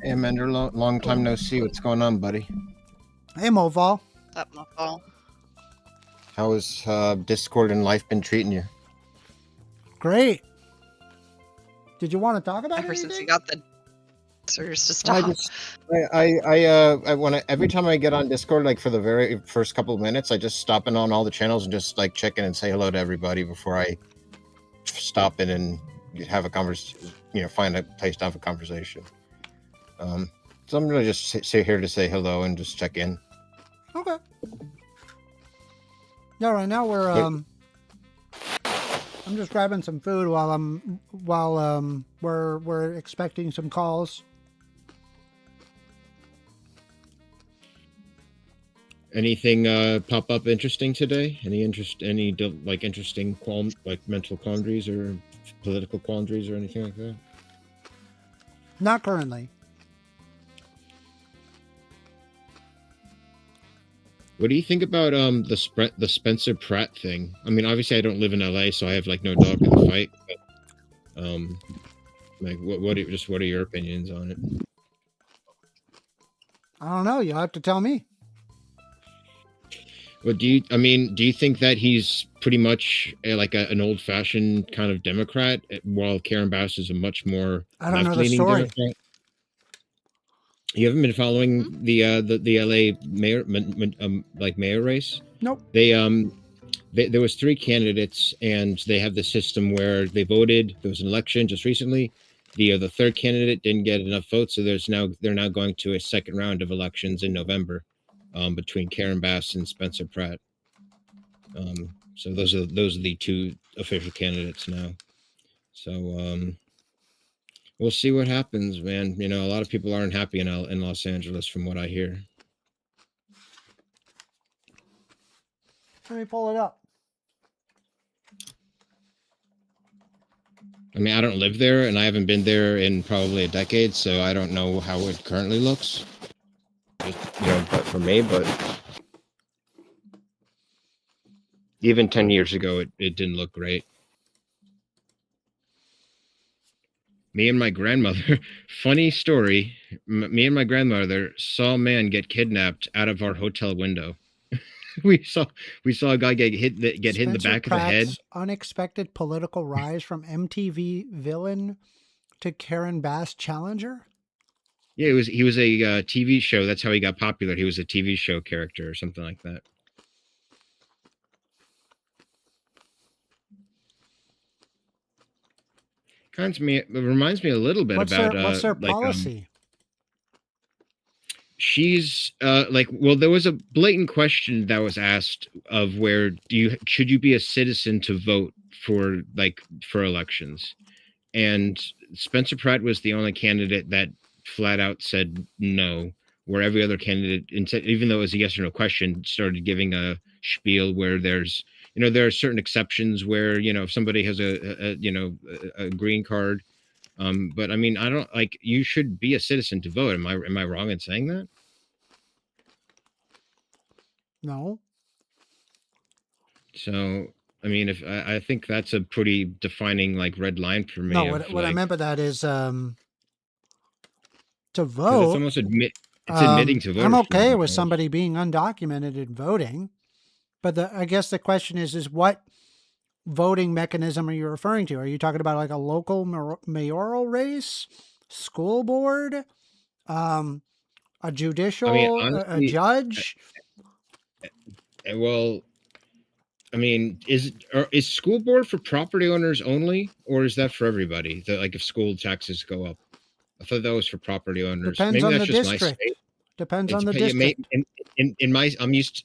Hey, Mender, long time no see. What's going on, buddy? Hey, Mofal. What's up, Mofal? How has Discord and life been treating you? Great. Did you want to talk about Ever since he anything? got the answers to I stop. just, I want to, every time I get on Discord, like for the very first couple of minutes, I just stop in on all the channels and just like check in and say hello to everybody before I stop in and have a conversation, find a place to have a conversation. So I'm gonna just sit here to say hello and just check in. Okay. Yeah, right now we're I'm just grabbing some food while we're expecting some calls. Anything pop up interesting today? Any interesting mental quandaries or political quandaries or anything like that? Not currently. What do you think about the Spencer Pratt thing? I mean, obviously I don't live in LA, so I have like no dog in the fight. But, what are your opinions on it? I don't know. You'll have to tell me. Well, do you think that he's pretty much an old-fashioned kind of Democrat, while Karen Bass is a much more I don't know the left-leaning story. Democrat? You haven't been following the LA mayor mayor race? Nope. There was 3 candidates, and they have the system where they voted. There was an election just recently. The third candidate didn't get enough votes, so they're now going to a second round of elections in November, between Karen Bass and Spencer Pratt. So those are the 2 official candidates now. So we'll see what happens, man. A lot of people aren't happy in Los Angeles, from what I hear. Let me pull it up. I mean, I don't live there, and I haven't been there in probably a decade, so I don't know how it currently looks. But for me, but even 10 years ago, it didn't look great. Me and my grandmother, funny story. Me and my grandmother saw a man get kidnapped out of our hotel window. we saw a guy get hit in the back of the head. Pratt's unexpected political rise from MTV villain to Karen Bass challenger. Yeah, he was a TV show. That's how he got popular. He was a TV show character or something like that. It reminds me a little bit What's their policy? She's there was a blatant question that was asked of should you be a citizen to vote for elections, and Spencer Pratt was the only candidate that flat out said no, where every other candidate, instead, even though it was a yes or no question, started giving a spiel where there's, there are certain exceptions where, if somebody has a green card. But I mean, I don't like, you should be a citizen to vote. Am I wrong in saying that? No. So, I mean, if I think that's a pretty defining like red line for me. No, of, what I like, meant by that is to 'cause it's vote. almost admitting to voter I'm okay fraud, with almost. somebody being undocumented and voting, but I guess the question is what voting mechanism are you referring to? Are you talking about like a local mayoral race, school board, a judicial, I mean, a honestly, judge? well, I mean, is school board for property owners only, or is that for everybody? That, like, if school taxes go up, I thought that was for property owners. Depends Maybe on that's the just my district. state. Depends It's on the pay- it may- district.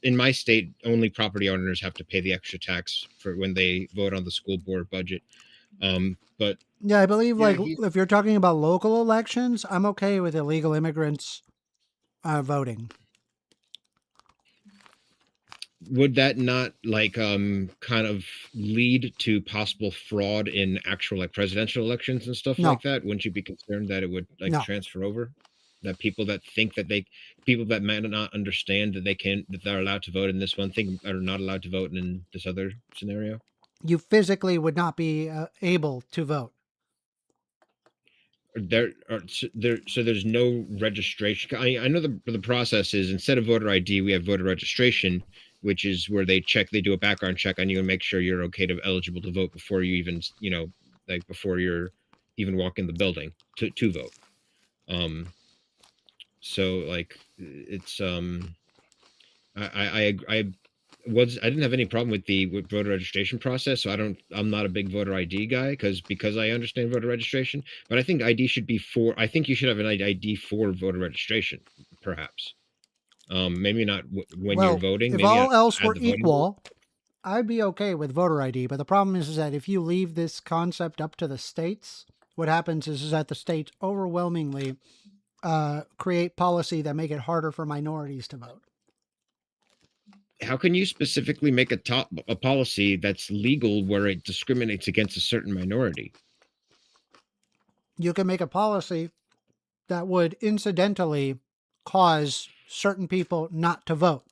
in my state, only property owners have to pay the extra tax for when they vote on the school board budget. But Yeah, I believe Yeah, like he- if you're talking about local elections, I'm okay with illegal immigrants voting. would that not like kind of lead to possible fraud in actual like presidential elections and stuff No. like that? Wouldn't you be concerned that it would like No. transfer over? That people that think that people that might not understand that they're allowed to vote in this one thing are not allowed to vote in this other scenario? You physically would not be able to vote. So there's no registration. I know the process is, instead of voter ID, we have voter registration, which is where they do a background check on you and make sure you're okay to eligible to vote before you even, like before you're even walk in the building to vote. So like it's I didn't have any problem with voter registration process, so I'm not a big voter ID guy because I understand voter registration, but I think ID should be I think you should have an ID for voter registration, perhaps. Maybe not when you're voting. If maybe all not else at were the voting equal, I'd be okay with voter ID. But the problem is that if you leave this concept up to the states, what happens is that the states overwhelmingly create policy that make it harder for minorities to vote. How can you specifically make a policy that's legal where it discriminates against a certain minority? You can make a policy that would incidentally cause certain people not to vote.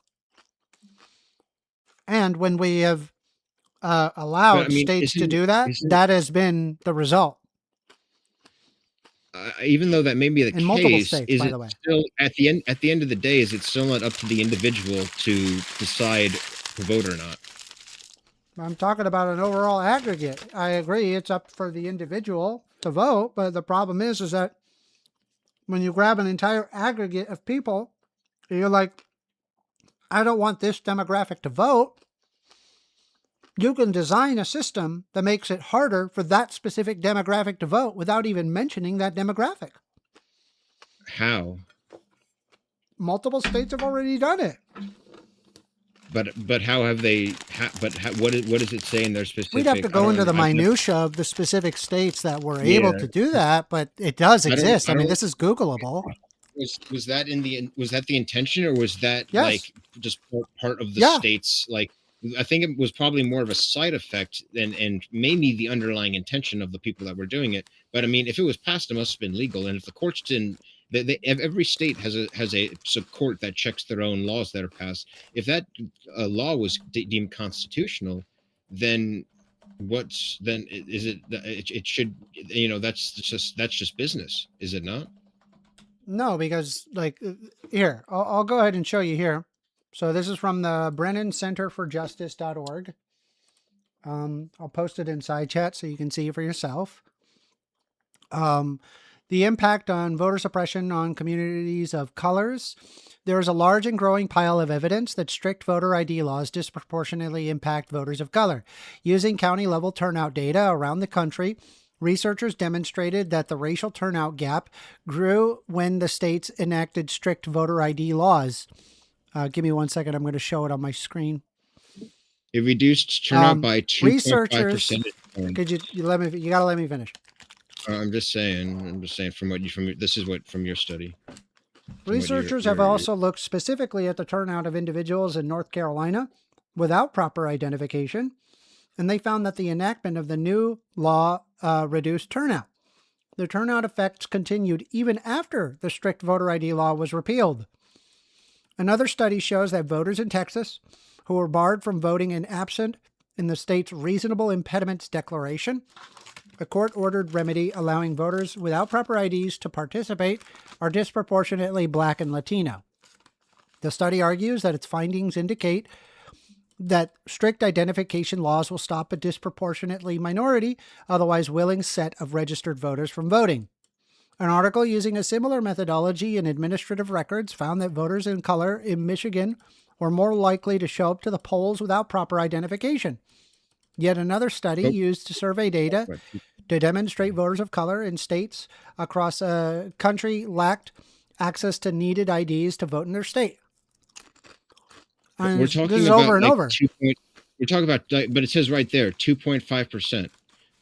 And when we have allowed states to do that, that has been the result. Even though that may be the In multiple case, states, is by it the way. still at the end of the day, is it still not up to the individual to decide to vote or not? I'm talking about an overall aggregate. I agree it's up for the individual to vote, but the problem is that when you grab an entire aggregate of people, you're like, I don't want this demographic to vote. You can design a system that makes it harder for that specific demographic to vote without even mentioning that demographic. How? Multiple states have already done it. But how have they? What does it say in their specific? We'd have to go into the minutia of the specific states that were able to do that, but it does exist. I mean, this is Googleable. Was that the intention, or was that like just part of the state's like? I think it was probably more of a side effect and maybe the underlying intention of the people that were doing it. But I mean, if it was passed, it must have been legal. And if the courts didn't, every state has a court that checks their own laws that are passed. If that law was deemed constitutional, then is it? It should, that's just business, is it not? No, because like here, I'll go ahead and show you here. So this is from the Brennan Center for Justice.org. I'll post it in side chat so you can see it for yourself. The impact on voter suppression on communities of colors. There is a large and growing pile of evidence that strict voter ID laws disproportionately impact voters of color. Using county-level turnout data around the country, researchers demonstrated that the racial turnout gap grew when the states enacted strict voter ID laws. Give me 1 second. I'm going to show it on my screen. It reduced turnout by 2.5%. Researchers, could you got to let me finish. I'm just saying from your study. Researchers have also looked specifically at the turnout of individuals in North Carolina without proper identification, and they found that the enactment of the new law reduced turnout. The turnout effects continued even after the strict voter ID law was repealed. Another study shows that voters in Texas who were barred from voting and absent in the state's reasonable impediments declaration, a court-ordered remedy allowing voters without proper IDs to participate, are disproportionately Black and Latino. The study argues that its findings indicate that strict identification laws will stop a disproportionately minority, otherwise willing set of registered voters from voting. An article using a similar methodology in administrative records found that voters in color in Michigan were more likely to show up to the polls without proper identification. Yet another study used to survey data to demonstrate voters of color in states across a country lacked access to needed IDs to vote in their state. We're talking this is about over and over. We're talking about, but it says right there, 2.5%.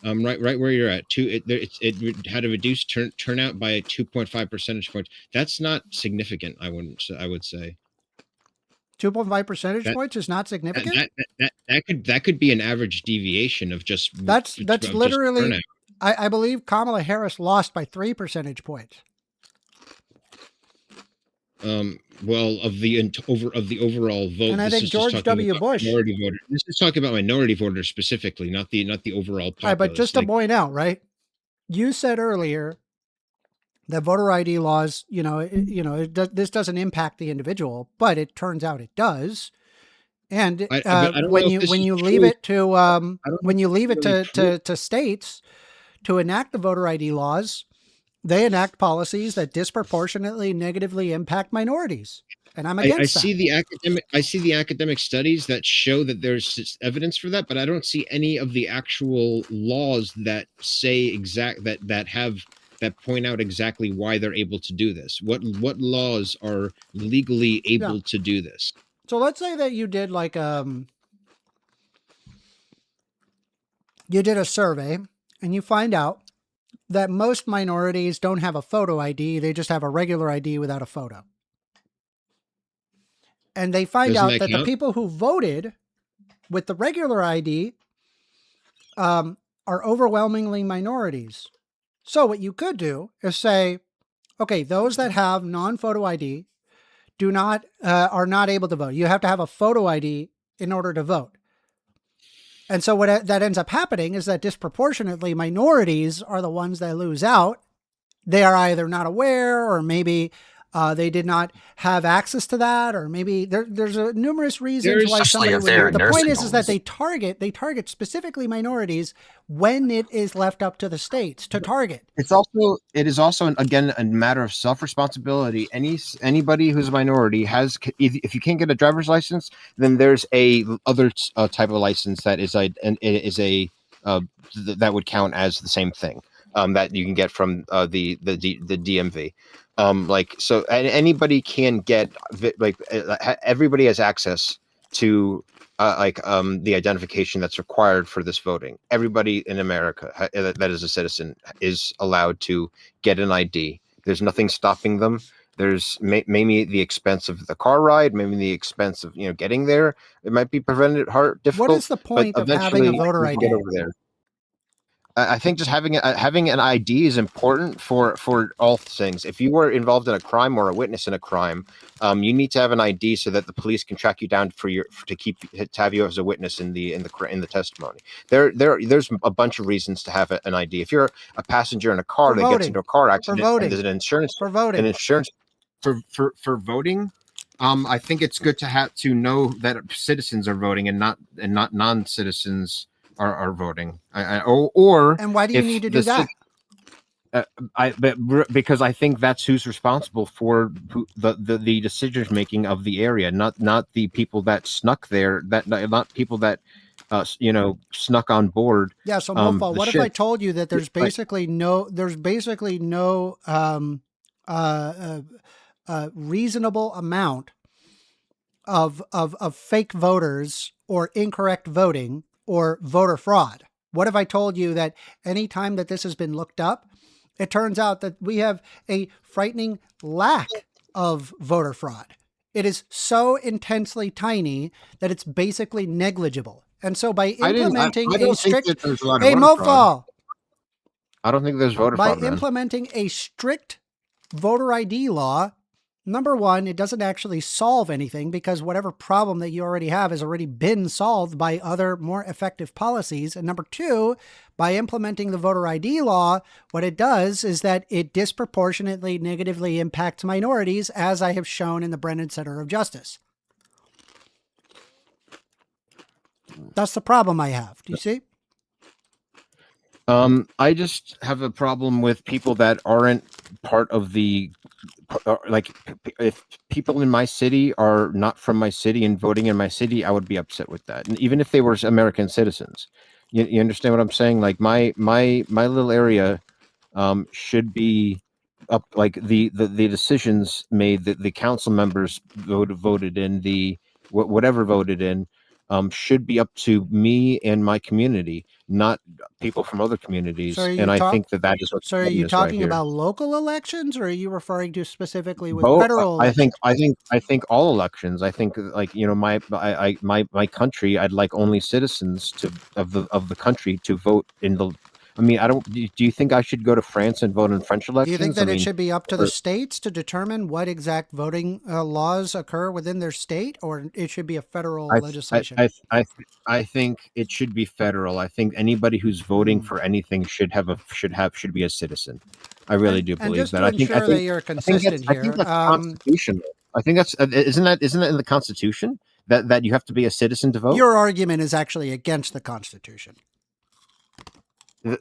Right where you're at. It had a reduced turnout by 2.5 percentage points. That's not significant. I would say 2.5 percentage points is not significant. That could be an average deviation of just that's literally. I believe Kamala Harris lost by 3 percentage points. Well, of the overall vote, and I think George W. Bush. This is talking about minority voters specifically, not the overall populace. Right, but just to point out, right? You said earlier that voter ID laws, this doesn't impact the individual, but it turns out it does. And when you leave it to states to enact the voter ID laws, they enact policies that disproportionately negatively impact minorities. And I'm against that. I see the academic studies that show that there's evidence for that, but I don't see any of the actual laws that say that point out exactly why they're able to do this. What laws are legally able to do this? So let's say that you did you did a survey and you find out that most minorities don't have a photo ID. They just have a regular ID without a photo. And they find out that the people who voted with the regular ID are overwhelmingly minorities. So what you could do is say, okay, those that have non-photo ID are not able to vote. You have to have a photo ID in order to vote. And so what that ends up happening is that disproportionately minorities are the ones that lose out. They are either not aware, or maybe they did not have access to that, or maybe there's numerous reasons why somebody would. The point is that they target specifically minorities when it is left up to the states to target. It is also again a matter of self-responsibility. Anybody who's a minority has, if you can't get a driver's license, then there's a other type of license that that would count as the same thing that you can get from the DMV. So anybody can get, everybody has access to the identification that's required for this voting. Everybody in America that is a citizen is allowed to get an ID. There's nothing stopping them. There's maybe the expense of the car ride, maybe the expense of getting there. It might be difficult. What is the point of having a voter ID? Get over there. I think just having an ID is important for all things. If you were involved in a crime or a witness in a crime, you need to have an ID so that the police can track you down to have you as a witness in the testimony. There's a bunch of reasons to have an ID. If you're a passenger in a car that gets into a car accident, and there's an insurance for voting. For voting. I think it's good to know that citizens are voting and not non-citizens are voting. And why do you need to do that? Because I think that's who's responsible for the decision making of the area, not the people that snuck there, not people that snuck on board. Yeah. So Mofal, what if I told you that there's basically no reasonable amount of fake voters or incorrect voting or voter fraud? What if I told you that any time that this has been looked up, it turns out that we have a frightening lack of voter fraud. It is so intensely tiny that it's basically negligible. And so by implementing I don't a think strict, that there's a lot of hey, voter fraud. Mofal, I don't think there's voter by fraud, man. implementing a strict voter ID law, number one, it doesn't actually solve anything because whatever problem that you already have has already been solved by other more effective policies. And number two, by implementing the voter ID law, what it does is that it disproportionately negatively impacts minorities, as I have shown in the Brennan Center of Justice. That's the problem I have. Do you see? I just have a problem with people that aren't part of the, like, if people in my city are not from my city and voting in my city, I would be upset with that. And even if they were American citizens, you understand what I'm saying? Like my little area, should be up, like the decisions made that the council members voted in, the whatever voted in, should be up to me and my community, not people from other communities. So are you And I talk- think that is what. So are you talking about local elections, or are you referring to specifically with both? federal I elections? think all elections. I think, like, you know, my country, I'd like only citizens of the country to vote in the. I mean, I don't. Do you think I should go to France and vote in French elections? Do you think that I it mean, should be up to the states to determine what exact voting laws occur within their state, or it should be a federal legislation? I think it should be federal. I think anybody who's voting for anything should be a citizen. I really do believe just that. to I think ensure that you're consistent I think here, that's constitutional. I think that's isn't that in the Constitution that you have to be a citizen to vote? your argument is actually against the Constitution.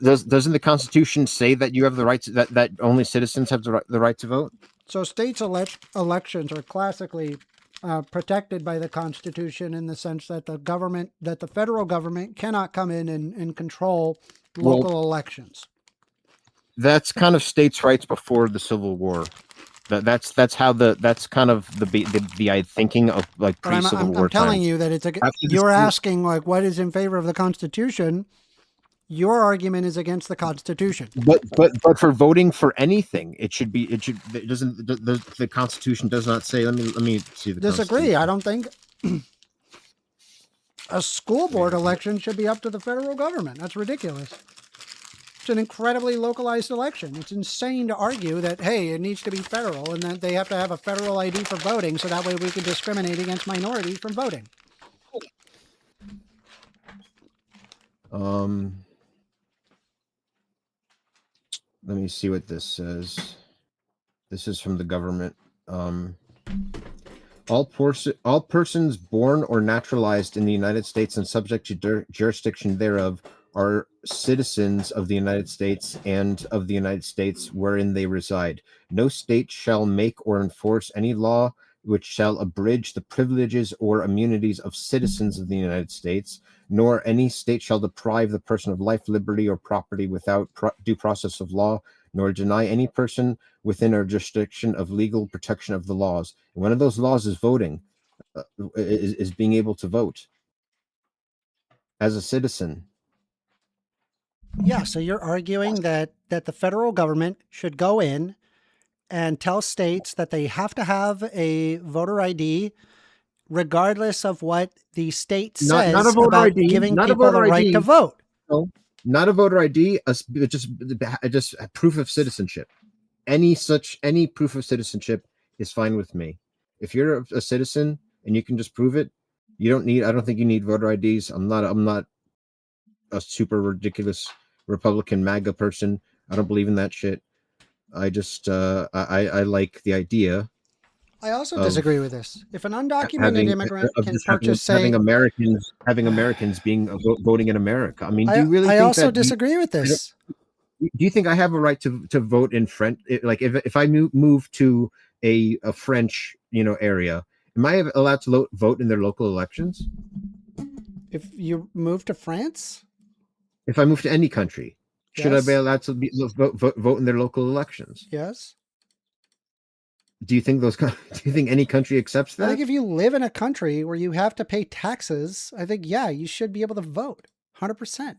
Doesn't the Constitution say that you have the right to, that only citizens have the right to vote? So states' elections are classically protected by the Constitution in the sense that the federal government cannot come in and control local elections. That's kind of states' rights before the Civil War. That's kind of the thinking of, like, pre-Civil War. I'm telling you that you're asking, like, what is in favor of the Constitution. Your argument is against the Constitution. But for voting for anything, it doesn't the Constitution does not say. Let me see the Disagree. I don't think a school board election should be up to the federal government. That's ridiculous. It's an incredibly localized election. It's insane to argue that, hey, it needs to be federal and that they have to have a federal ID for voting so that way we can discriminate against minorities from voting. Let me see what this says. This is from the government. All persons born or naturalized in the United States and subject to jurisdiction thereof are citizens of the United States and of the United States wherein they reside. No state shall make or enforce any law which shall abridge the privileges or immunities of citizens of the United States, nor any state shall deprive the person of life, liberty, or property without due process of law, nor deny any person within our jurisdiction of legal protection of the laws. And one of those laws is voting, is being able to vote as a citizen. Yeah, so you're arguing that the federal government should go in and tell states that they have to have a voter ID regardless of what the state says not a voter about ID, giving not a people the voter right ID. to vote. No, not a voter ID, just a proof of citizenship. Any proof of citizenship is fine with me. If you're a citizen and you can just prove it, I don't think you need voter IDs. I'm not a super ridiculous Republican MAGA person. I don't believe in that shit. I just I like the idea. I also disagree with this. If an undocumented immigrant can purchase, having Americans being voting in America. I mean, do you really? I also disagree with this. Do you think I have a right to vote in French? Like, if I move to a French area, am I allowed to vote in their local elections? If you move to France, if I move to any country, should I yes. be allowed to vote in their local elections? Yes. Do you think any country accepts that? I think if you live in a country where you have to pay taxes, I think, yeah, you should be able to vote 100%.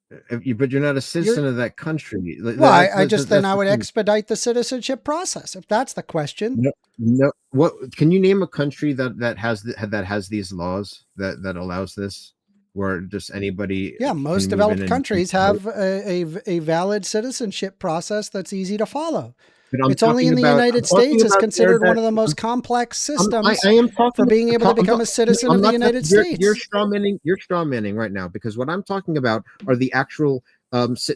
But you're not a citizen of that country. Well, I just then I would expedite the citizenship process if that's the question. No. What can you name a country that has these laws that allows this, where just anybody? Yeah, most developed countries have a valid citizenship process that's easy to follow. It's only in the United States is considered one of the most complex systems for being able to become a citizen of the United States. You're strawmanning right now, because what I'm talking about are the actual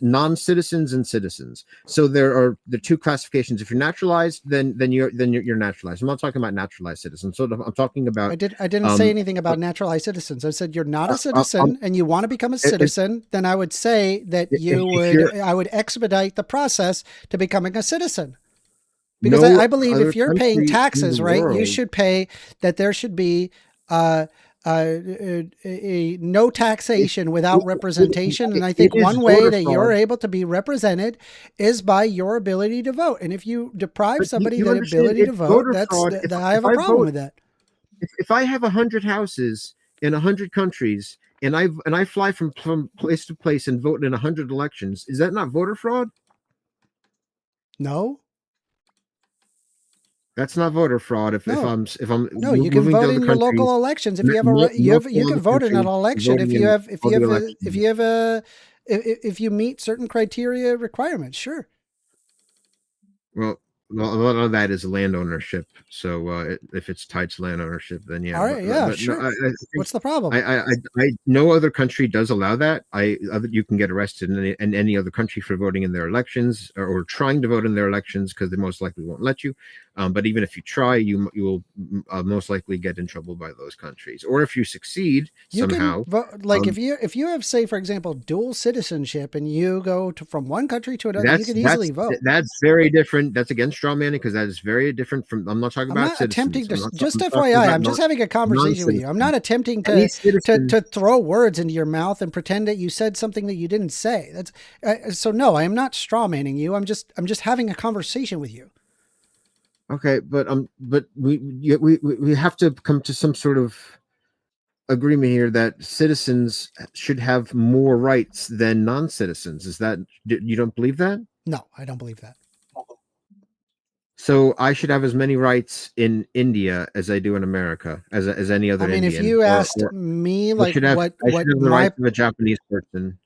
non-citizens and citizens. So there are the two classifications. If you're naturalized, then you're naturalized. I'm not talking about naturalized citizens. So I'm talking about. I didn't say anything about naturalized citizens. I said you're not a citizen and you want to become a citizen. Then I would say that I would expedite the process to becoming a citizen. Because I believe if you're paying taxes, right, you should pay that there should be no taxation without representation. And I think one way that you're able to be represented is by your ability to vote. And if you deprive somebody the ability to vote, I have a problem with that. If I have 100 houses in 100 countries and I fly from place to place and vote in 100 elections, is that not voter fraud? No. That's not voter fraud. If I'm no, you can vote in your local elections if you have you can vote in an election if you meet certain criteria requirements. Sure. Well, a lot of that is land ownership. So if it's tied to land ownership, then yeah. All right, sure. No, what's the problem? I no other country does allow that. You can get arrested in any other country for voting in their elections or trying to vote in their elections, because they most likely won't let you. But even if you try, you will most likely get in trouble by those countries. Or if you succeed somehow, if you have, say, for example, dual citizenship and you go from one country to another, you can easily vote. That's very different. That's against straw manning, because that is very different from. I'm not talking about attempting to just FYI. I'm just having a conversation with you. I'm not attempting to throw words into your mouth and pretend that you said something that you didn't say. That's so no, I am not straw manning you. I'm just having a conversation with you. Okay, but we have to come to some sort of agreement here that citizens should have more rights than non-citizens. Is that, you don't believe that? No, I don't believe that. So I should have as many rights in India as I do in America, as any other Indian. If you asked me, like, I should have the rights of a Japanese person.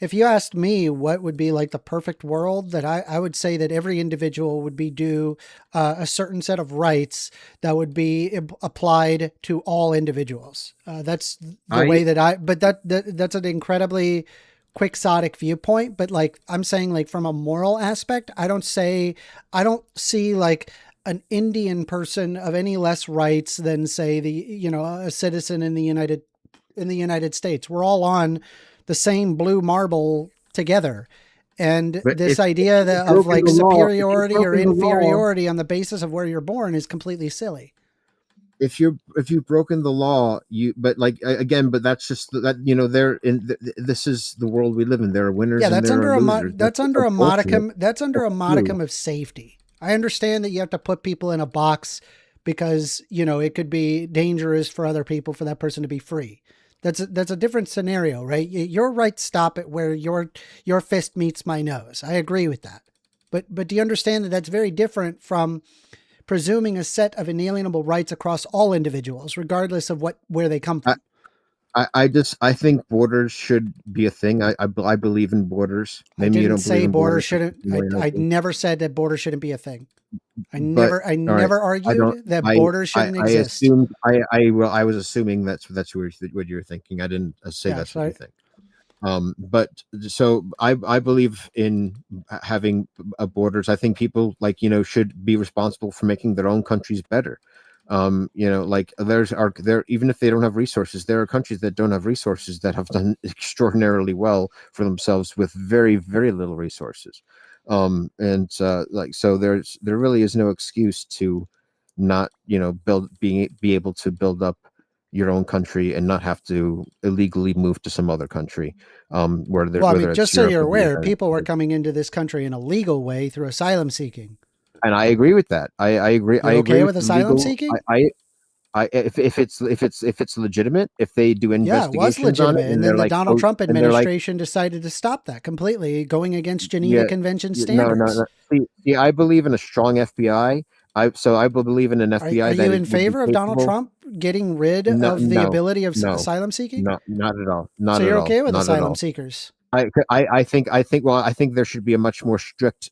If you asked me what would be like the perfect world, that I would say that every individual would be due a certain set of rights that would be applied to all individuals. That's the way that but that's an incredibly quixotic viewpoint. But like, I'm saying, like, from a moral aspect, I don't see like an Indian person of any less rights than, say, a citizen in the United States. We're all on the same blue marble together. And this idea of like superiority or inferiority on the basis of where you're born is completely silly. If you've broken the law, but that's just that, this is the world we live in. There are winners. Yeah, that's and there under are losers. That's under a modicum. That's under a modicum of safety. I understand that you have to put people in a box because, it could be dangerous for other people, for that person to be free. That's a different scenario, right? Your rights stop at where your fist meets my nose. I agree with that. But do you understand that that's very different from presuming a set of inalienable rights across all individuals, regardless of where they come from? I think borders should be a thing. I believe in borders. Maybe you don't say borders shouldn't. I never said that borders shouldn't be a thing. I never argued that borders shouldn't exist. I was assuming that's what you were thinking. I didn't say that's what you think. But so I believe in having borders. I think people should be responsible for making their own countries better. Even if they don't have resources, there are countries that don't have resources that have done extraordinarily well for themselves with very, very little resources. So there really is no excuse to not, be able to build up your own country and not have to illegally move to some other country. Just so you're aware, people were coming into this country in a legal way through asylum seeking. And I agree with that. I agree. You're okay with asylum seeking? if it's legitimate, if they do Yeah, it was investigations on it, legitimate. And then they're the like, Donald oh, Trump and they're like, administration decided to stop that completely, going against Geneva yeah, Convention no, standards. no. See, I believe in a strong FBI. I believe in an FBI Are that you it in would be favor of Donald capable. Trump getting rid No, of the no, ability of no, asylum seeking? not at all, So not at you're all, okay with not at asylum all. seekers? I think there should be a much more strict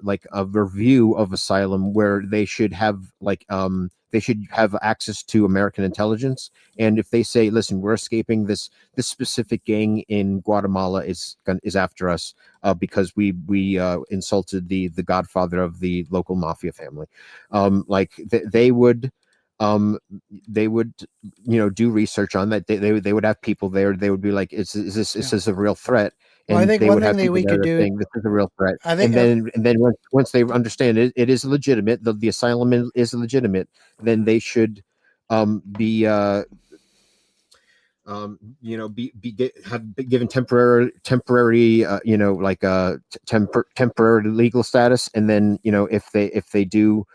like a review of asylum where they should have access to American intelligence, and if they say, listen, we're escaping, this specific gang in Guatemala is after us because we insulted the godfather of the local mafia family, like they would do research on that. They would have people there. They would be like, is this a real threat? Well, And I think they one would thing have that people we there could do, saying this is a real threat. I think, And then once they understand it is legitimate, the asylum is legitimate, then they should be have been given temporary temporary legal status, and then if they do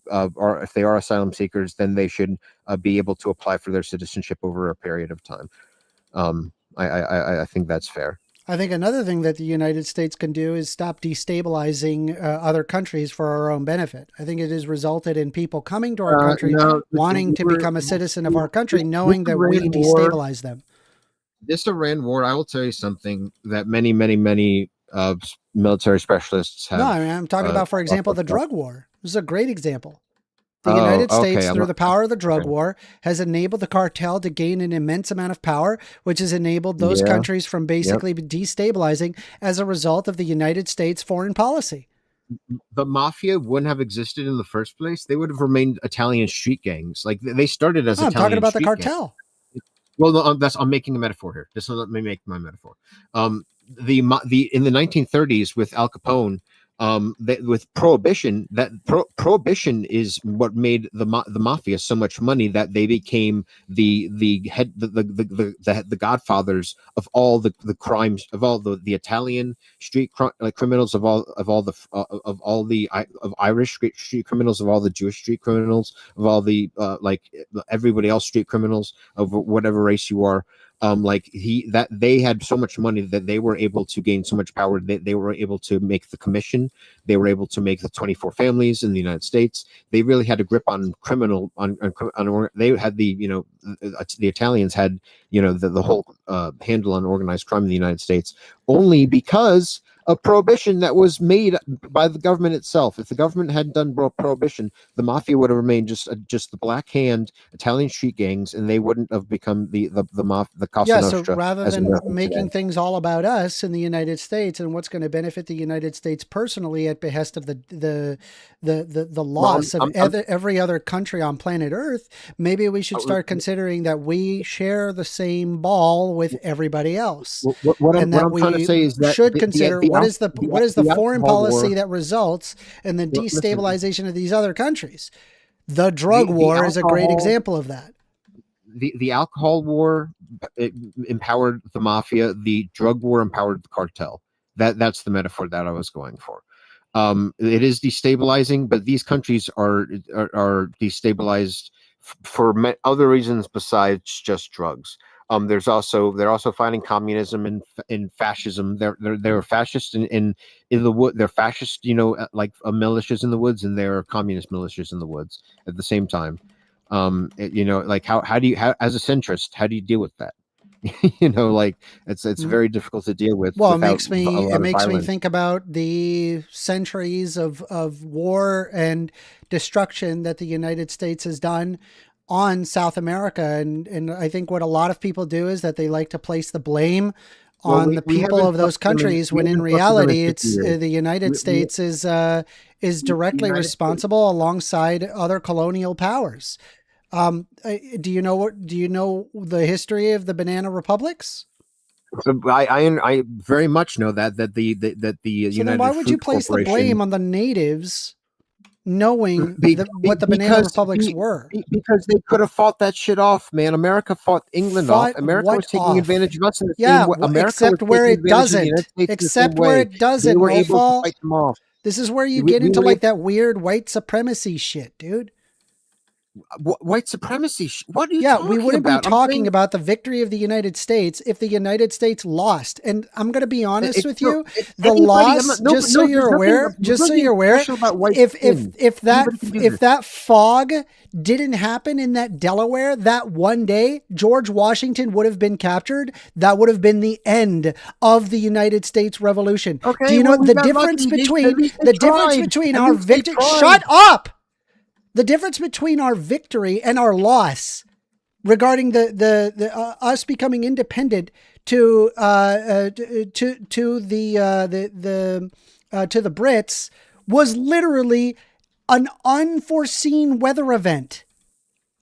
or if they are asylum seekers, then they should be able to apply for their citizenship over a period of time. I think that's fair. I think another thing that the United States can do is stop destabilizing other countries for our own benefit. I think it has resulted in people coming to our country wanting to become a citizen of our country, knowing that we destabilize them. This Iran war, I will tell you something that many military specialists have. No, I mean, I'm talking about, for example, the drug war. This is a great example. The United States, through the power of the drug war, has enabled the cartel to gain an immense amount of power, which has enabled those countries from basically destabilizing as a result of the United States foreign policy. The mafia wouldn't have existed in the first place. They would have remained Italian street gangs. Like they started as Italian. I'm talking about the cartel. Well, no, I'm making a metaphor here. Just let me make my metaphor. In the 1930s with Al Capone, with prohibition, prohibition is what made the mafia so much money that they became the godfathers of all the crimes, of all the Italian street criminals, of all the Irish street criminals, of all the Jewish street criminals, of all the everybody else street criminals of whatever race you are. They had so much money that they were able to gain so much power that they were able to make the commission. They were able to make the 24 families in the United States. They really had a grip on criminal. They had the Italians had the whole handle on organized crime in the United States, only because of prohibition that was made by the government itself. If the government hadn't done prohibition, the mafia would have remained just the black hand Italian street gangs, and they wouldn't have become the Cosa Nostra. So rather than making things all about us in the United States and what's going to benefit the United States personally at behest of the loss of every other country on planet Earth, maybe we should start considering that we share the same ball with everybody else. What I'm trying to say is that should consider what is the foreign policy that results in the destabilization of these other countries. The drug war is a great example of that. The alcohol war empowered the mafia. The drug war empowered the cartel. That's the metaphor that I was going for. It is destabilizing, but these countries are destabilized for other reasons besides just drugs. They're also fighting communism and fascism. They're fascist in the wood. They're fascist, like militias in the woods, and they're communist militias in the woods at the same time. Like how do you, as a centrist, how do you deal with that? It's very difficult to deal with. Well, it makes me think about the centuries of war and destruction that the United States has done on South America. And I think what a lot of people do is that they like to place the blame on the people of those countries, when in reality, it's the United States is directly responsible alongside other colonial powers. Do you know the history of the banana republics? So I very much know that the United. So then why would you place the blame on the natives, knowing what the banana republics were? Because they could have fought that shit off, man. America fought England off. America was taking advantage of us in the same way. America except where it doesn't. Except where it doesn't. They were able to fight them off. This is where you get into like that weird white supremacy shit, dude. white supremacy. What are you Yeah, talking we wouldn't about? be talking about the victory of the United States if the United States lost. And I'm going to be honest with you, the loss, just so you're aware, if that fog didn't happen in that Delaware that one day, George Washington would have been captured. That would have been the end of the United States Revolution. Okay, do you know the difference between our victory? Shut up! The difference between our victory and our loss regarding the us becoming independent to the Brits was literally an unforeseen weather event.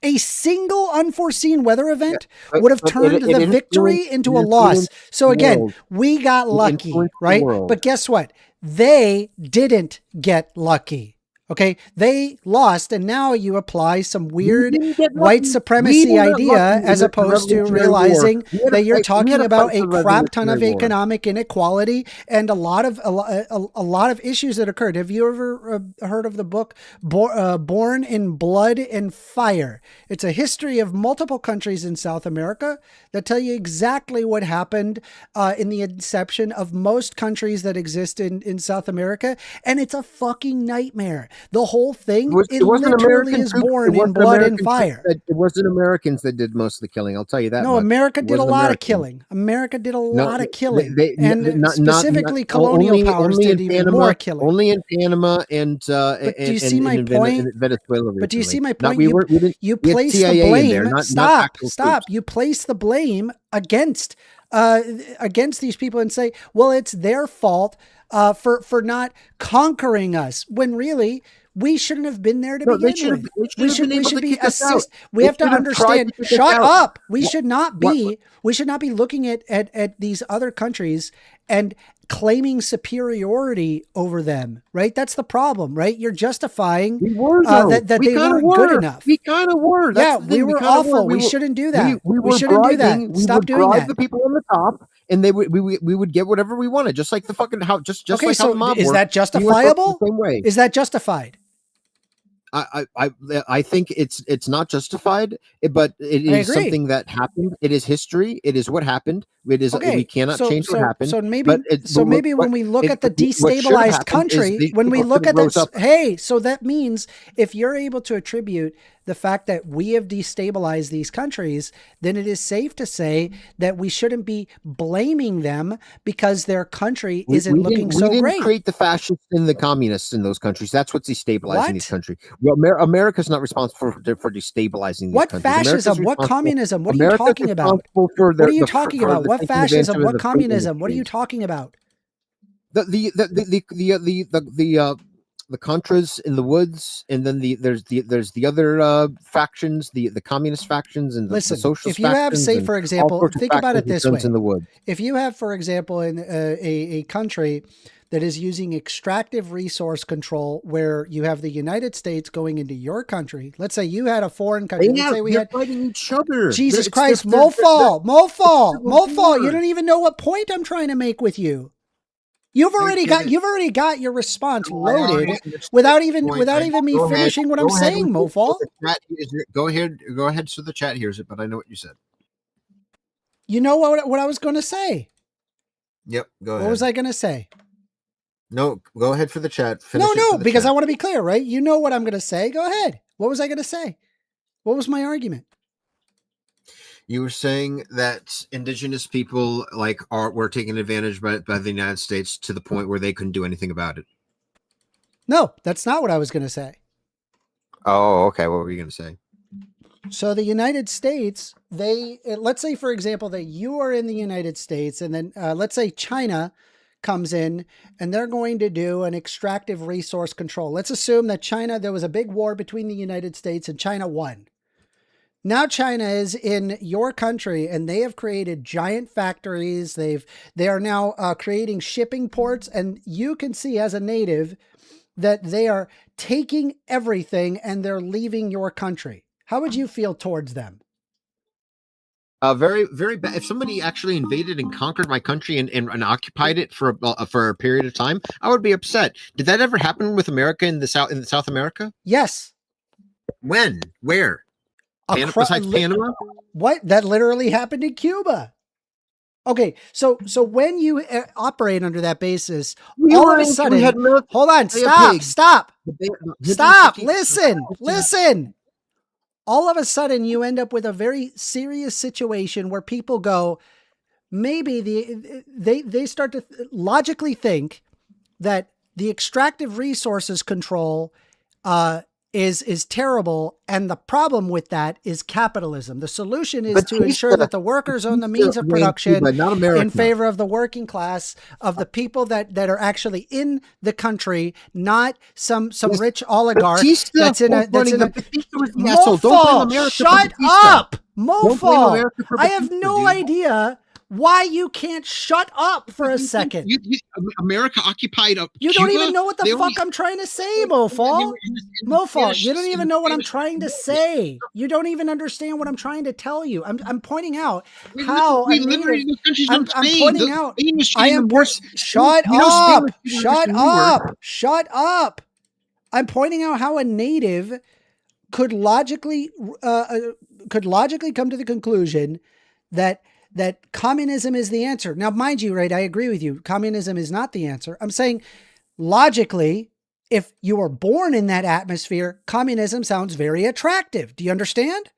A single unforeseen weather event would have turned the victory into a loss. So again, we got lucky, right? But guess what? They didn't get lucky. Okay, they lost, and now you apply some weird white supremacy idea as opposed to realizing that you're talking about a crap ton of economic inequality and a lot of issues that occurred. Have you ever heard of the book Born in Blood and Fire? It's a history of multiple countries in South America that tell you exactly what happened in the inception of most countries that exist in South America, and it's a fucking nightmare. The whole thing, it literally is born in blood and fire. It wasn't Americans that did most of the killing. I'll tell you that. No, America did a lot of killing. America did a lot of killing. And specifically colonial powers did even more killing. Only in Panama and do you see my point? Venezuela. But do you see my point? You we place the CIA blame. there, Stop. You place the blame against these people and say, well, it's their fault for not conquering us, when really we shouldn't have been there to begin with. We should be assist. We have to understand. Shut up. We should not be looking at these other countries and claiming superiority over them, right? That's the problem, right? You're justifying that they weren't good enough. We kind of were. We were awful. We shouldn't do that. We shouldn't do that. Stop doing that. The people on the top, and we would get whatever we wanted, just like the fucking how just okay, like so how the mob is that justifiable? The same way. Is that justified? I think it's not justified, but it is something that happened. It is history. It is what happened. It is we cannot change what happened. So maybe when we look at the destabilized country, when we look at this, hey, so that means if you're able to attribute the fact that we have destabilized these countries, then it is safe to say that we shouldn't be blaming them because their country isn't looking so great. We didn't create the fascists and the communists in those countries. That's what's destabilizing these countries. Well, America's not responsible for destabilizing these countries. What fascism? What communism? What are you talking about? What are you talking about? What fascism? What communism? What are you talking about? The Contras in the woods, and then there's the other factions, the communist factions, and the socialist. If you have, say, for example, think about it this way: in the wood. If you have, for example, in a country that is using extractive resource control, where you have the United States going into your country. Let's say you had a foreign country. Let's say we had fighting each other. Jesus Christ, Mofal. You don't even know what point I'm trying to make with you. You've already got your response loaded without even me finishing what I'm saying, Mofal. Go ahead so the chat hears it, but I know what you said. You know what I was going to say? Yep, go ahead. What was I going to say? No, go ahead for the chat. Because I want to be clear, right? You know what I'm going to say. Go ahead. What was I going to say? What was my argument? You were saying that indigenous people were taken advantage by the United States to the point where they couldn't do anything about it. No, that's not what I was going to say. Oh, okay. What were you going to say? So the United States, let's say, for example, that you are in the United States, and then let's say China comes in and they're going to do an extractive resource control. Let's assume that there was a big war between the United States and China won. Now China is in your country and they have created giant factories. They are now creating shipping ports, and you can see as a native that they are taking everything and they're leaving your country. How would you feel towards them? Very, very bad. If somebody actually invaded and conquered my country and occupied it for a period of time, I would be upset. Did that ever happen with America in South America? Yes. When? Where? Besides Panama? What? That literally happened in Cuba. Okay, so when you operate under that basis, all of a sudden, hold on, stop. Listen. All of a sudden, you end up with a very serious situation where people go, maybe they start to logically think that the extractive resources control is terrible, and the problem with that is capitalism. The solution is to ensure that the workers own the means of production in favor of the working class, of the people that are actually in the country, not some rich oligarch that's in a Mofal, shut up, Mofal. I have no idea why you can't shut up for a second. America occupied You don't even know what the fuck I'm trying to say, Mofal. Mofal, you don't even know what I'm trying to say. You don't even understand what I'm trying to tell you. I'm pointing out how I'm pointing out. I am shut up. I'm pointing out how a native could logically come to the conclusion that communism is the answer. Now, mind you, right, I agree with you. Communism is not the answer. I'm saying logically, if you were born in that atmosphere, communism sounds very attractive. Do you understand?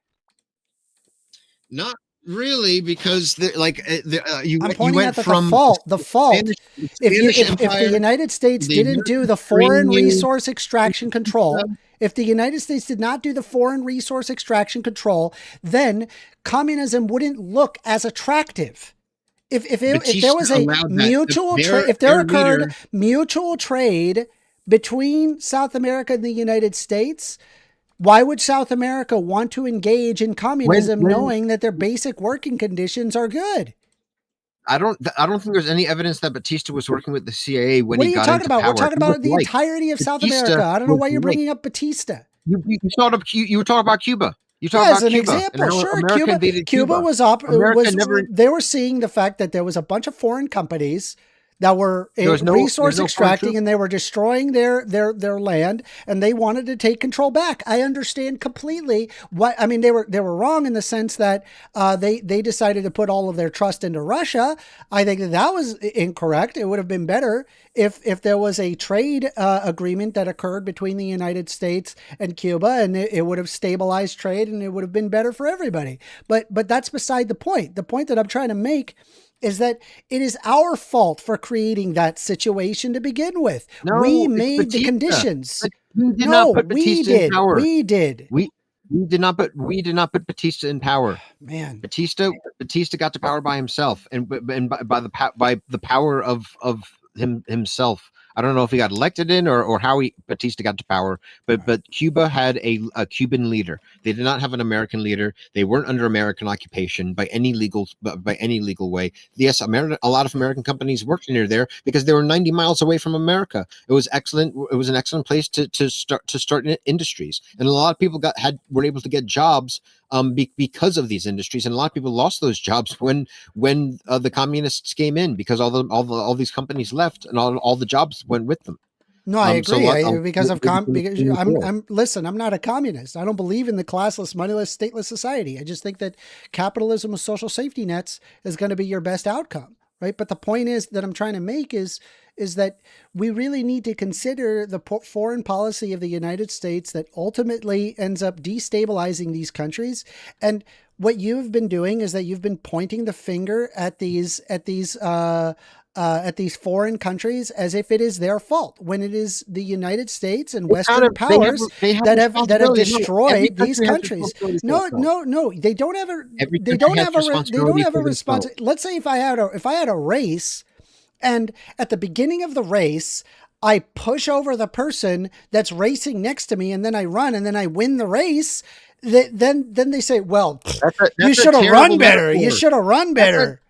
Not really, because I'm pointing out that the fault. If the United States didn't do the foreign resource extraction control, if the United States did not do the foreign resource extraction control, then communism wouldn't look as attractive. If there was a mutual trade, if there occurred mutual trade between South America and the United States, why would South America want to engage in communism knowing that their basic working conditions are good? I don't think there's any evidence that Batista was working with the CIA when he got into power. What are you talking about? We're talking about the entirety of South America. I don't know why you're bringing up Batista. You were talking about Cuba. You talk about Cuba. As an example, sure. Cuba they were seeing the fact that there was a bunch of foreign companies that were resource extracting, and they were destroying their land, and they wanted to take control back. I understand completely what I mean. They were wrong in the sense that they decided to put all of their trust into Russia. I think that was incorrect. It would have been better if there was a trade agreement that occurred between the United States and Cuba, and it would have stabilized trade, and it would have been better for everybody. But that's beside the point. The point that I'm trying to make is that it is our fault for creating that situation to begin with. No, we made the conditions. We did not put Batista in power. We did. We did not put Batista in power. Man, Batista got to power by himself, and by the power of himself. I don't know if he got elected in or how Batista got to power, but Cuba had a Cuban leader. They did not have an American leader. They weren't under American occupation by any legal way. Yes, a lot of American companies worked near there because they were 90 miles away from America. It was excellent. It was an excellent place to start industries, and a lot of people were able to get jobs because of these industries, and a lot of people lost those jobs when the communists came in, because all these companies left and all the jobs went with them. No, I agree. Listen, I'm not a communist. I don't believe in the classless, moneyless, stateless society. I just think that capitalism with social safety nets is going to be your best outcome, right? But the point is that I'm trying to make is that we really need to consider the foreign policy of the United States that ultimately ends up destabilizing these countries. And what you've been doing is that you've been pointing the finger at these foreign countries as if it is their fault, when it is the United States and Western powers that have destroyed these countries. No, they don't have a response. Let's say if I had a race, and at the beginning of the race, I push over the person that's racing next to me, and then I run, and then I win the race. Then they say, "Well, you should have run better. You should have run better."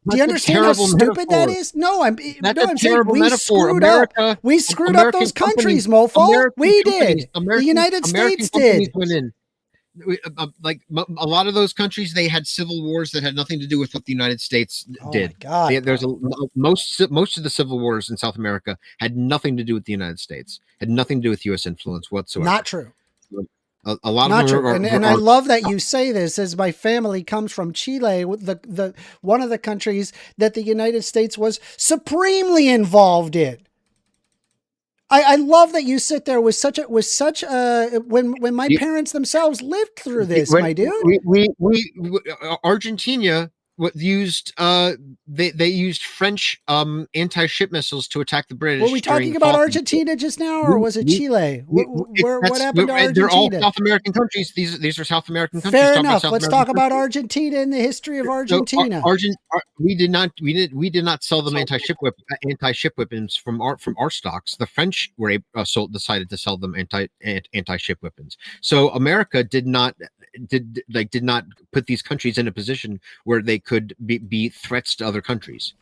Do you understand how stupid that is? No, I'm saying we screwed up. We screwed up those countries, Mofal. We did. The United States did. Like a lot of those countries, they had civil wars that had nothing to do with what the United States did. My God. Most of the civil wars in South America had nothing to do with the United States. Had nothing to do with U.S. influence whatsoever. Not true. A lot Not of them true. And I love that you say this, as my family comes from Chile, the one of the countries that the United States was supremely involved in. I love that you sit there with such a when my parents themselves lived through this, my dude. Argentina used they used French anti-ship missiles to attack the British. Were we talking about Argentina just now, or was it Chile? What happened to Argentina? They're all South American countries. These are South American countries. Fair enough. Let's talk about Argentina and the history of Argentina. We did not sell them anti-ship weapons from our stocks. The French were decided to sell them anti-ship weapons. So America did not put these countries in a position where they could be threats to other countries.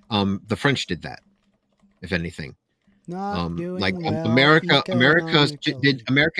The French did that, if anything. America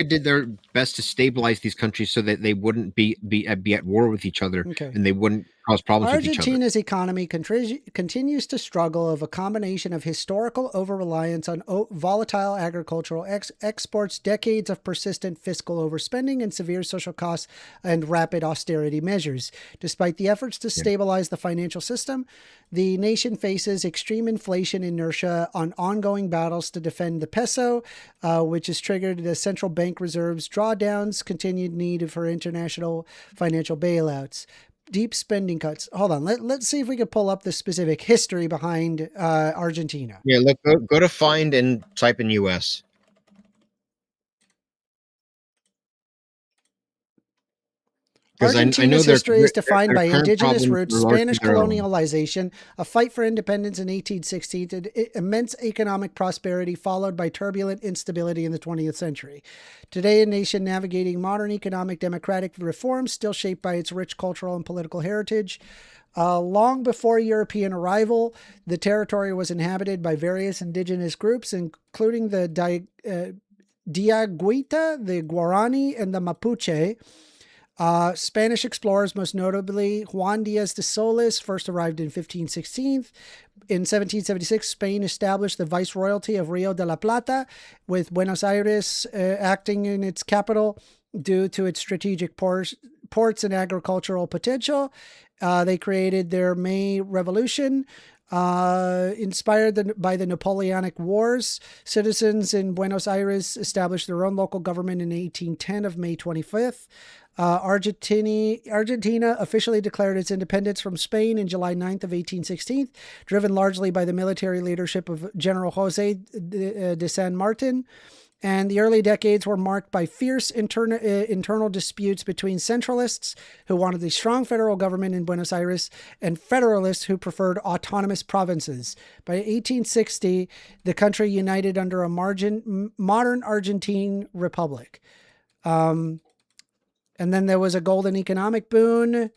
did their best to stabilize these countries so that they wouldn't be at war with each other, and they wouldn't cause problems with each other. Argentina's economy continues to struggle of a combination of historical over-reliance on volatile agricultural exports, decades of persistent fiscal overspending, and severe social costs and rapid austerity measures. Despite the efforts to stabilize the financial system, the nation faces extreme inflation inertia on ongoing battles to defend the peso, which has triggered the central bank reserves drawdowns, continued need for international financial bailouts, deep spending cuts. Hold on. Let's see if we can pull up the specific history behind Argentina. Yeah, look, go to find and type in U.S. Argentina's history is defined by indigenous roots, Spanish colonialization, a fight for independence in 1860, to immense economic prosperity followed by turbulent instability in the 20th century. Today, a nation navigating modern economic democratic reforms, still shaped by its rich cultural and political heritage. Long before European arrival, the territory was inhabited by various indigenous groups, including the Diaguita, the Guarani, and the Mapuche. Spanish explorers, most notably Juan Diaz de Solis, first arrived in 1516. In 1776, Spain established the Viceroyalty of Rio de la Plata, with Buenos Aires acting in its capital due to its strategic ports and agricultural potential. They created their May Revolution. Inspired by the Napoleonic Wars, citizens in Buenos Aires established their own local government in 1810 of May 25th. Argentina officially declared its independence from Spain in July 9th of 1816, driven largely by the military leadership of General Jose de San Martin. And the early decades were marked by fierce internal disputes between centralists who wanted a strong federal government in Buenos Aires and federalists who preferred autonomous provinces. By 1860, the country united under a modern Argentine republic. And then there was a golden economic boon.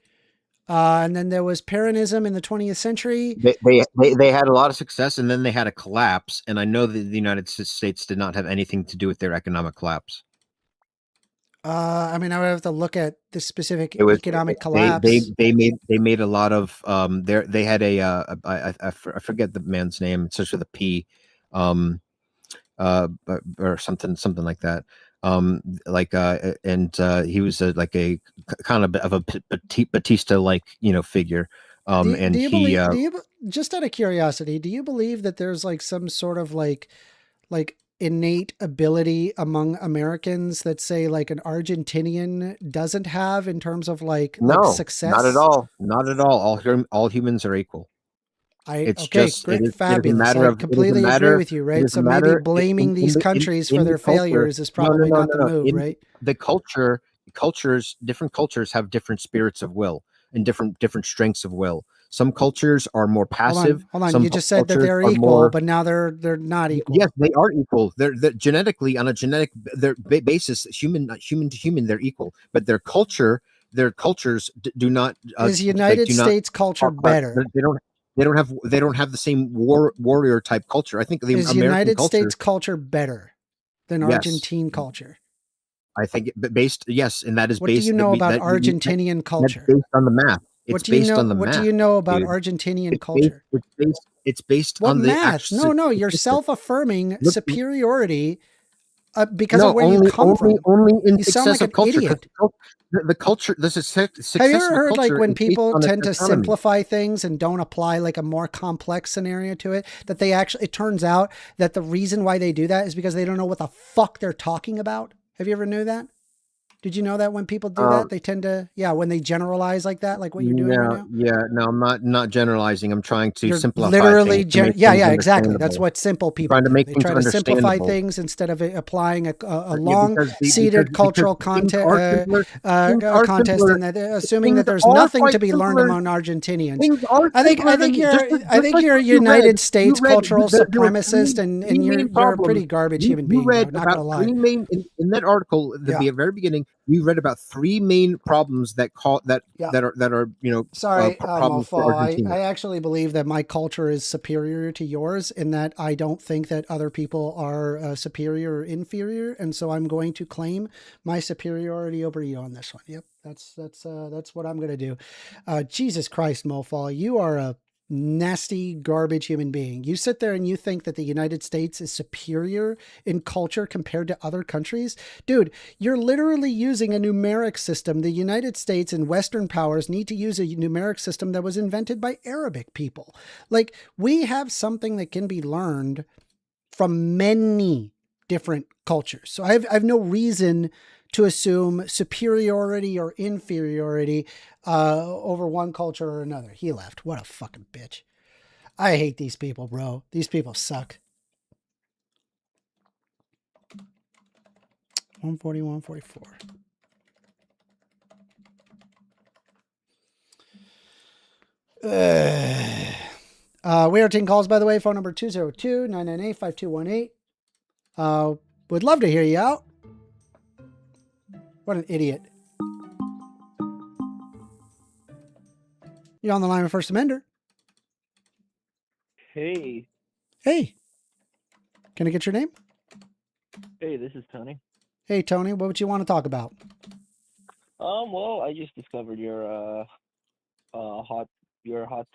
And then there was Peronism in the 20th century. They had a lot of success, and then they had a collapse. And I know that the United States did not have anything to do with their economic collapse. I mean, I would have to look at the specific economic collapse. They made a lot of they had I forget the man's name. It starts with a P, or something like that. He was like a kind of a Batista like figure. Just out of curiosity, do you believe that there's like some sort of like innate ability among Americans that say like an Argentinian doesn't have in terms of like success? Not at all. Not at all. All humans are equal. Fabulous. I completely agree with you, right? So maybe blaming these countries for their failures is probably not the move, right? Different cultures have different spirits of will and different strengths of will. Some cultures are more passive. Hold on. You just said that they're equal, but now they're not equal. Yes, they are equal. They're genetically, on a genetic basis, human to human, they're equal. But their cultures do not. Is United States culture better? They don't have the same warrior type culture. I think the Is American United culture, States culture better than Argentine culture? I think yes, and that is what based. What do you know about Argentinian culture? That's based on the math. What do you know about Argentinian culture? It's based what on math? the No, you're self-affirming superiority because of where you come from. Only in You sound like successive an culture. 'cause idiot. The culture, this is Have successive you ever heard like culture when is based people on its tend to autonomy. simplify things and don't apply like a more complex scenario to it, that they actually, it turns out that the reason why they do that is because they don't know what the fuck they're talking about? Have you ever knew that? Did you know that when people do that, they tend to, when they generalize like that, like what you're doing right now? No, I'm not generalizing. I'm trying to You're simplify literally, things. To make things exactly. That's understandable. what simple people trying to do. make They things try to simplify understandable. things instead of applying a Yeah, long-seated cultural things are simpler. Things are contest, simpler. and that assuming that Things there's are nothing quite to be learned simpler. among Argentinians. Things are I think simpler than- you're just like you're a you United read- States you read cultural there were supremacist, and three you're main a problems. pretty garbage human You being. read Though, not about gonna lie. three main in that article at the very beginning. You read about three main problems that are Sorry, problems for Mofal. Argentina. I actually believe that my culture is superior to yours in that I don't think that other people are superior or inferior, and so I'm going to claim my superiority over you on this one. Yep, that's what I'm going to do. Jesus Christ, Mofal, you are a nasty garbage human being. You sit there and you think that the United States is superior in culture compared to other countries. Dude, you're literally using a numeric system. The United States and Western powers need to use a numeric system that was invented by Arabic people. Like, we have something that can be learned from many different cultures. So I have no reason to assume superiority or inferiority over one culture or another. He left. What a fucking bitch. I hate these people, bro. These people suck. 141, 44. We are taking calls, by the way. Phone number 202-998-5218. Would love to hear you out. What an idiot. You're on the line with First Amender. Hey. Hey. Can I get your name? Hey, this is Tony. Hey, Tony. What would you want to talk about? Well, I just discovered your hot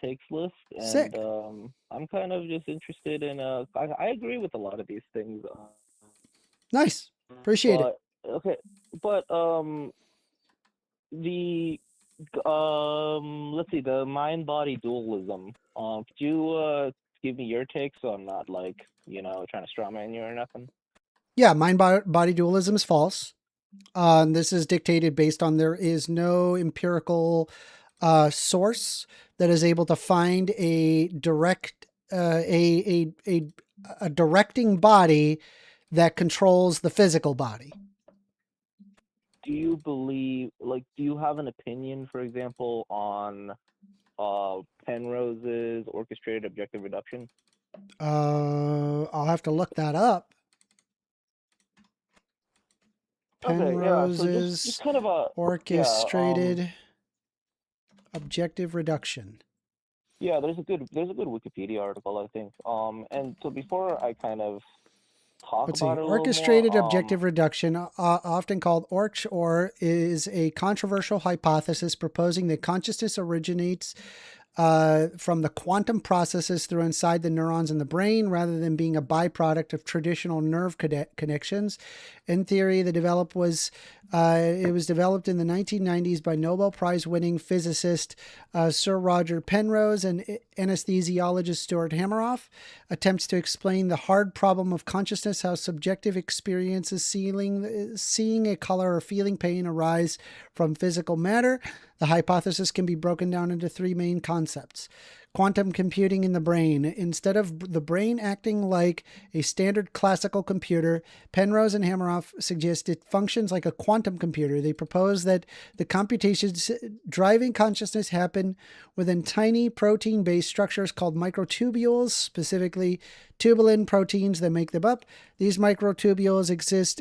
takes list, and Sick. I'm kind of just interested in I agree with a lot of these things. Nice. Appreciate it. Okay, but the let's see, the mind-body dualism. Could you give me your take so I'm not like trying to strawman you or nothing? Yeah, mind-body dualism is false. This is dictated based on there is no empirical source that is able to find a direct a directing body that controls the physical body. Do you believe, do you have an opinion, for example, on Penrose's orchestrated objective reduction? I'll have to look that up. Penrose's just kind of orchestrated objective reduction. Yeah, there's a good Wikipedia article, I think. And so before I kind of talk about it a little orchestrated more, objective reduction, often called ORCH, is a controversial hypothesis proposing that consciousness originates from the quantum processes through inside the neurons in the brain rather than being a byproduct of traditional nerve connections. In theory, it was developed in the 1990s by Nobel Prize winning physicist Sir Roger Penrose and anesthesiologist Stuart Hameroff. Attempts to explain the hard problem of consciousness, how subjective experiences seeing a color or feeling pain arise from physical matter. The hypothesis can be broken down into three main concepts. Quantum computing in the brain. Instead of the brain acting like a standard classical computer, Penrose and Hameroff suggest it functions like a quantum computer. They propose that the computations driving consciousness happen within tiny protein-based structures called microtubules, specifically tubulin proteins that make them up. These microtubules exist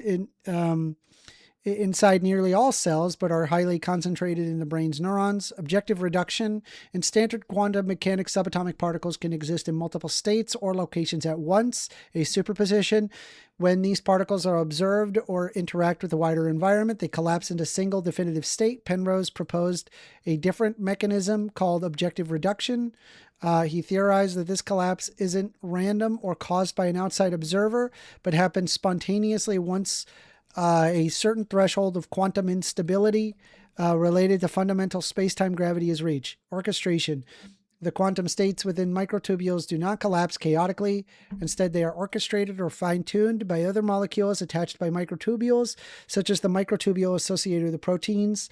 inside nearly all cells, but are highly concentrated in the brain's neurons. Objective reduction in standard quantum mechanics, subatomic particles can exist in multiple states or locations at once. A superposition. When these particles are observed or interact with the wider environment, they collapse into a single definitive state. Penrose proposed a different mechanism called objective reduction. He theorized that this collapse isn't random or caused by an outside observer, but happens spontaneously once a certain threshold of quantum instability related to fundamental space-time gravity is reached. Orchestration. The quantum states within microtubules do not collapse chaotically. Instead, they are orchestrated or fine-tuned by other molecules attached by microtubules, such as the microtubule associated with the proteins.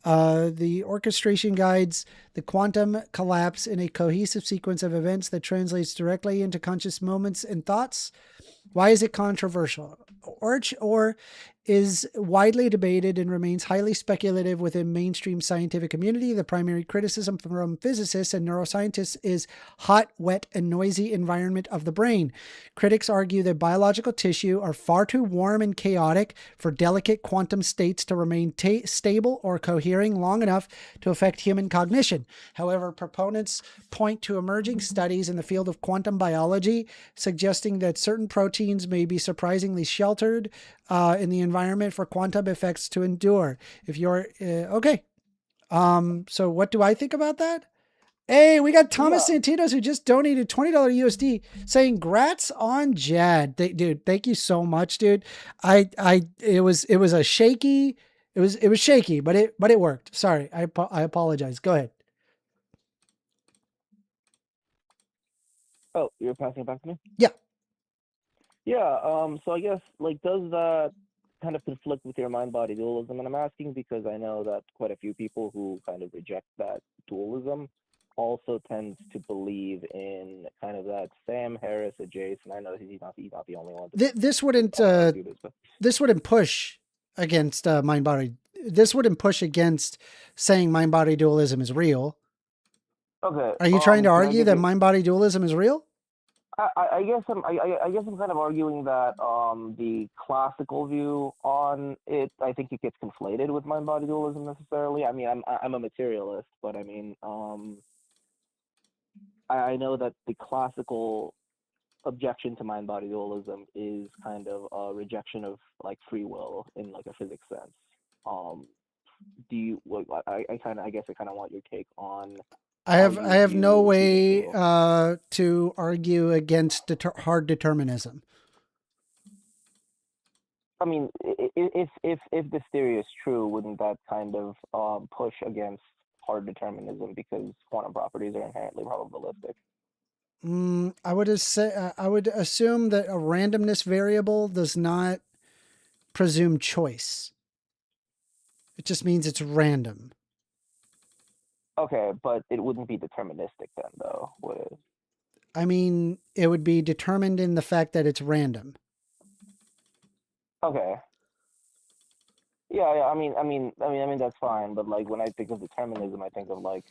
The orchestration guides the quantum collapse in a cohesive sequence of events that translates directly into conscious moments and thoughts. Why is it controversial? Or is widely debated and remains highly speculative within mainstream scientific community. The primary criticism from physicists and neuroscientists is hot, wet, and noisy environment of the brain. Critics argue that biological tissue are far too warm and chaotic for delicate quantum states to remain stable or cohering long enough to affect human cognition. However, proponents point to emerging studies in the field of quantum biology suggesting that certain proteins may be surprisingly sheltered in the environment for quantum effects to endure. If you're okay. So what do I think about that? Hey, we got Thomas Santinos who just donated $20 USD saying grats on Jad. Dude, thank you so much, dude. It was a shaky, it was shaky, but it worked. Sorry. I apologize. Go ahead. Oh, you're passing it back to me? Yeah. Yeah, so I guess, like, does that kind of conflict with your mind-body dualism? And I'm asking because I know that quite a few people who kind of reject that dualism also tends to believe in kind of that Sam Harris adjacent. I know he's not the only one. This wouldn't push against mind-body. This wouldn't push against saying mind-body dualism is real. Okay. Are you trying to argue that mind-body dualism is real? I guess I'm kind of arguing that the classical view on it, I think it gets conflated with mind-body dualism necessarily. I mean, I'm a materialist, but I mean, I know that the classical objection to mind-body dualism is kind of a rejection of like free will in like a physics sense. Do you? I guess I kind of want your take on. I have no way to argue against hard determinism. I mean, if this theory is true, wouldn't that kind of push against hard determinism because quantum properties are inherently probabilistic? I would assume that a randomness variable does not presume choice. It just means it's random. Okay, but it wouldn't be deterministic then, though, would it? I mean, it would be determined in the fact that it's random. Okay. Yeah. I mean, that's fine. But like, when I think of determinism, I think of like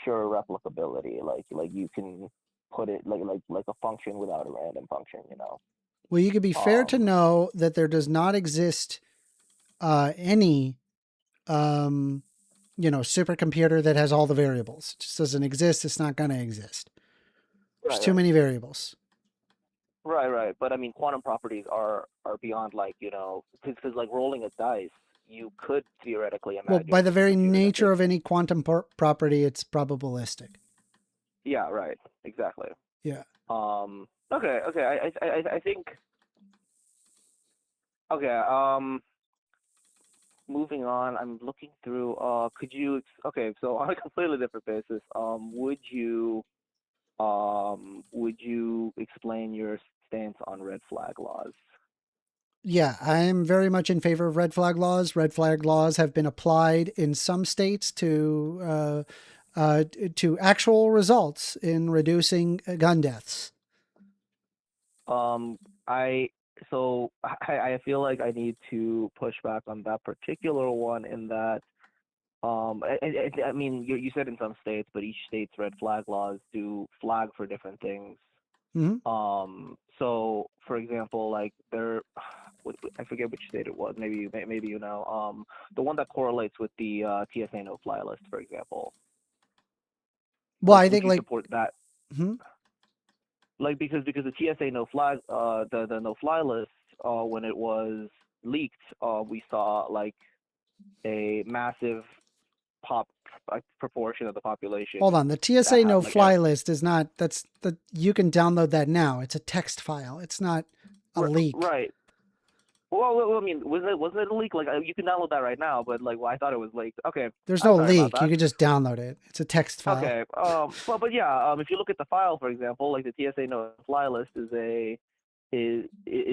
pure replicability. Like you can put it like a function without a random function. You know. Well, you could be fair to know that there does not exist any supercomputer that has all the variables. It just doesn't exist. It's not going to exist. There's too many variables. Right. But I mean, quantum properties are beyond like, because like rolling a dice, you could theoretically imagine. Well, by the very nature of any quantum property, it's probabilistic. Yeah, right. Exactly. Yeah. Okay. I think. Okay. Moving on, I'm looking through. Could you? Okay, so on a completely different basis, would you explain your stance on red flag laws? Yeah, I am very much in favor of red flag laws. Red flag laws have been applied in some states to actual results in reducing gun deaths. I feel like I need to push back on that particular one in that, I mean, you said in some states, but each state's red flag laws do flag for different things. Mm-hmm. So, for example, like I forget which state it was. Maybe you know. The one that correlates with the TSA no-fly list, for example. Well, I Would think you like support that? hmm? Like because the TSA no-fly the no-fly list when it was leaked, we saw like a massive proportion of the population. Hold on. The that TSA had, no like, fly list is not, that's the, you can download that now. It's a text file. It's not a leak. Right. Well, I mean, wasn't it a leak? Like you can download that right now, but like, well, I thought it was leaked. Okay. There's I'm no sorry about leak. You that. can just download it. It's a text file. Okay. But yeah. If you look at the file, for example, like the TSA no fly list is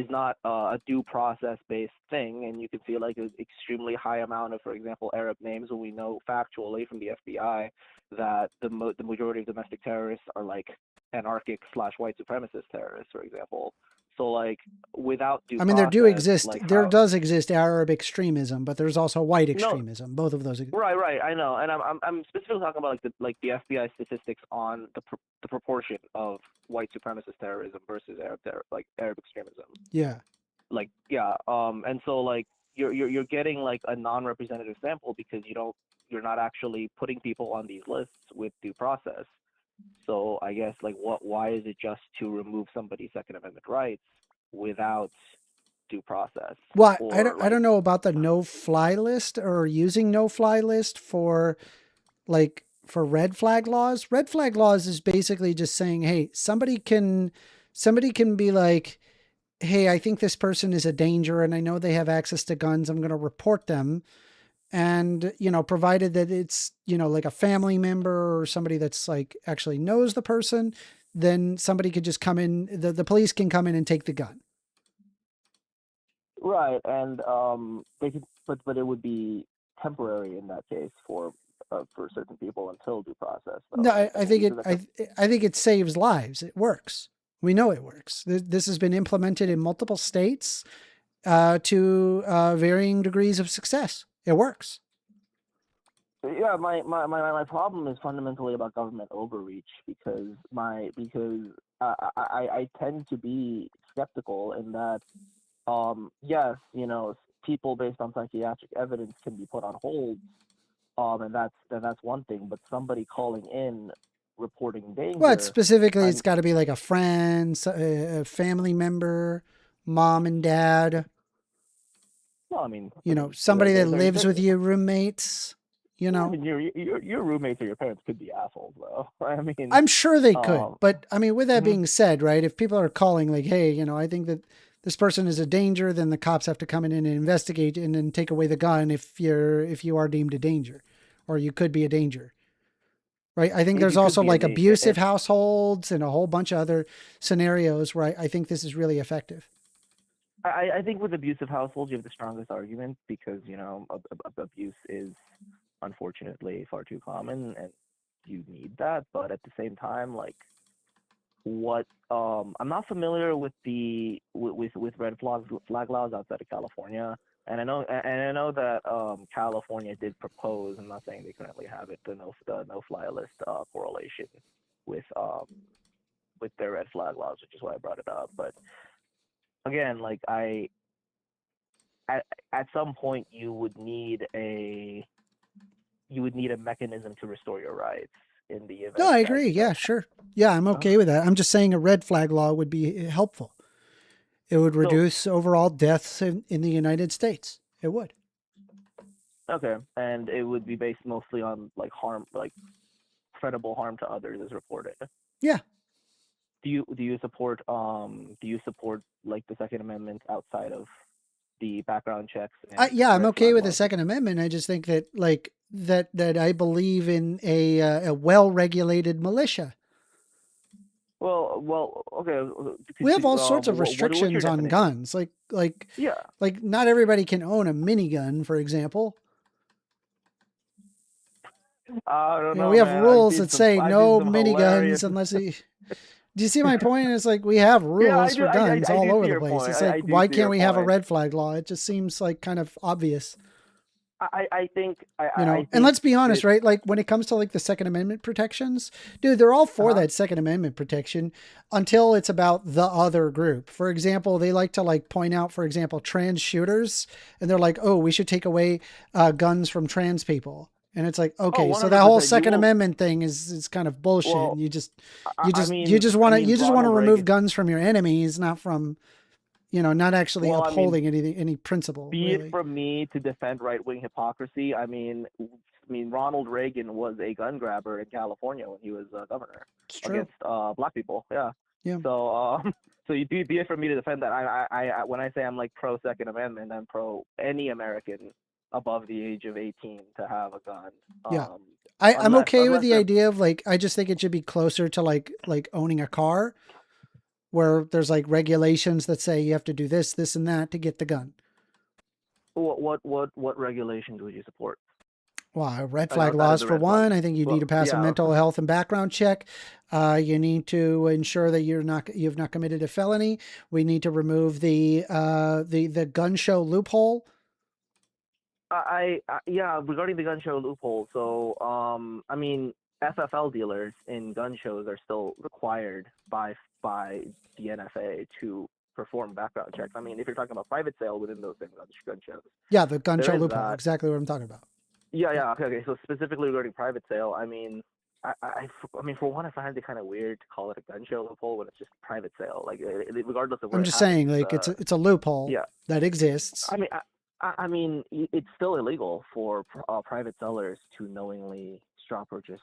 not a due process based thing, and you can see like an extremely high amount of, for example, Arab names, when we know factually from the FBI that the majority of domestic terrorists are like anarchic / white supremacist terrorists, for example. So like without due I mean, there do process, exist, like there how- does exist Arab extremism, but there's also white No. extremism. Both of those. Right. I know, and I'm specifically talking about like the FBI statistics on the proportion of white supremacist terrorism versus Arab extremism. Yeah. Like yeah, and so like you're getting like a non-representative sample because you're not actually putting people on these lists with due process. So I guess like why is it just to remove somebody's Second Amendment rights without due process? Well, I Or, don't know about the no fly list or using no fly list for like for red flag laws. Red flag laws is basically just saying, hey, somebody can be like, hey, I think this person is a danger and I know they have access to guns. I'm going to report them. And, you know, provided that it's, you know, like a family member or somebody that's like actually knows the person, then somebody could just come in, the police can come in and take the gun. Right, and they could, but it would be temporary in that case for certain people until due process. Though. No, I think Because I think it saves lives. It works. We know it works. This has been implemented in multiple states to varying degrees of success. It works. Yeah, my problem is fundamentally about government overreach because I tend to be skeptical in that yes, you know, people based on psychiatric evidence can be put on hold, and that's one thing, but somebody calling in reporting danger. Well, it's got to be like a friend, a family member, mom and dad. Well, I mean, You know, somebody that lives with you, roommates. You know, I mean, your roommates or your parents could be assholes, though. I mean, I'm sure they could, but I mean, with that mhm. being said, right? If people are calling like, hey, you know, I think that this person is a danger, then the cops have to come in and investigate and then take away the gun if you are deemed a danger, or you could be a danger. Right. I think there's also like abusive households and a whole bunch of other scenarios where I think this is really effective. I think with abusive households, you have the strongest argument because, you know, abuse is unfortunately far too common and you need that. But at the same time, like I'm not familiar with with red flag laws outside of California. And I know that California did propose. I'm not saying they currently have it. The no fly list correlation with their red flag laws, which is why I brought it up. But again, like at some point you would need a mechanism to restore your rights in the event. No, I agree. Yeah, sure. Yeah, I'm okay with that. I'm just saying a red flag law would be helpful. It would reduce overall deaths in the United States. It would. Okay, and it would be based mostly on like harm, like credible harm to others as reported. Yeah. Do you support like the Second Amendment outside of the background checks? Yeah, I'm okay with the Second Amendment. I just think that like that I believe in a well-regulated militia. Well, okay. We have all sorts of restrictions on guns. Like not everybody can own a minigun, for example. I don't know. We have rules that say no miniguns unless he. Do you see my point? It's like we have rules for guns all over the place. It's like, why can't we have a red flag law? It just seems like kind of obvious. I think You know, I and think let's be honest, it, right? Like when it comes to like the Second Amendment protections, dude, they're all for uh-huh. that Second Amendment protection until it's about the other group. For example, they like to like point out, for example, trans shooters, and they're like, oh, we should take away guns from trans people. And it's like, Oh, okay, so that whole 100%. You Second will. Amendment thing is kind of bullshit. Well, And you just I want mean, to Ronald remove Reagan. guns from your enemies, not from, you know, not actually Well, I mean, upholding any principle, be it really. from me to defend right wing hypocrisy. I mean, Ronald Reagan was a gun grabber in California when he was governor It's true. against black people. Yeah. Yeah. So so you be it for me to defend that. I when I say I'm like pro Second Amendment, I'm pro any American above the age of 18 to have a gun. Yeah. I'm okay with the they're- idea of like, I just think it should be closer to like owning a car, where there's like regulations that say you have to do this, this, and that to get the gun. What regulations would you support? Well, red Like flag outside of laws the for red flag. one. I think you need to pass a Yeah. mental health and background check. You need to ensure that you've not committed a felony. We need to remove the gun show loophole. Yeah, regarding the gun show loophole. So I mean, FFL dealers in gun shows are still required by the NFA to perform background checks. I mean, if you're talking about private sale within those same gun shows. Yeah, the gun There show is loophole. that. Exactly what I'm talking about. Yeah. Okay. So specifically regarding private sale, I mean, I mean, for one, I find it kind of weird to call it a gun show loophole when it's just private sale. Like, regardless of where I'm it just happens, saying, like it's a loophole yeah. that exists. I mean, it's still illegal for private sellers to knowingly straw purchase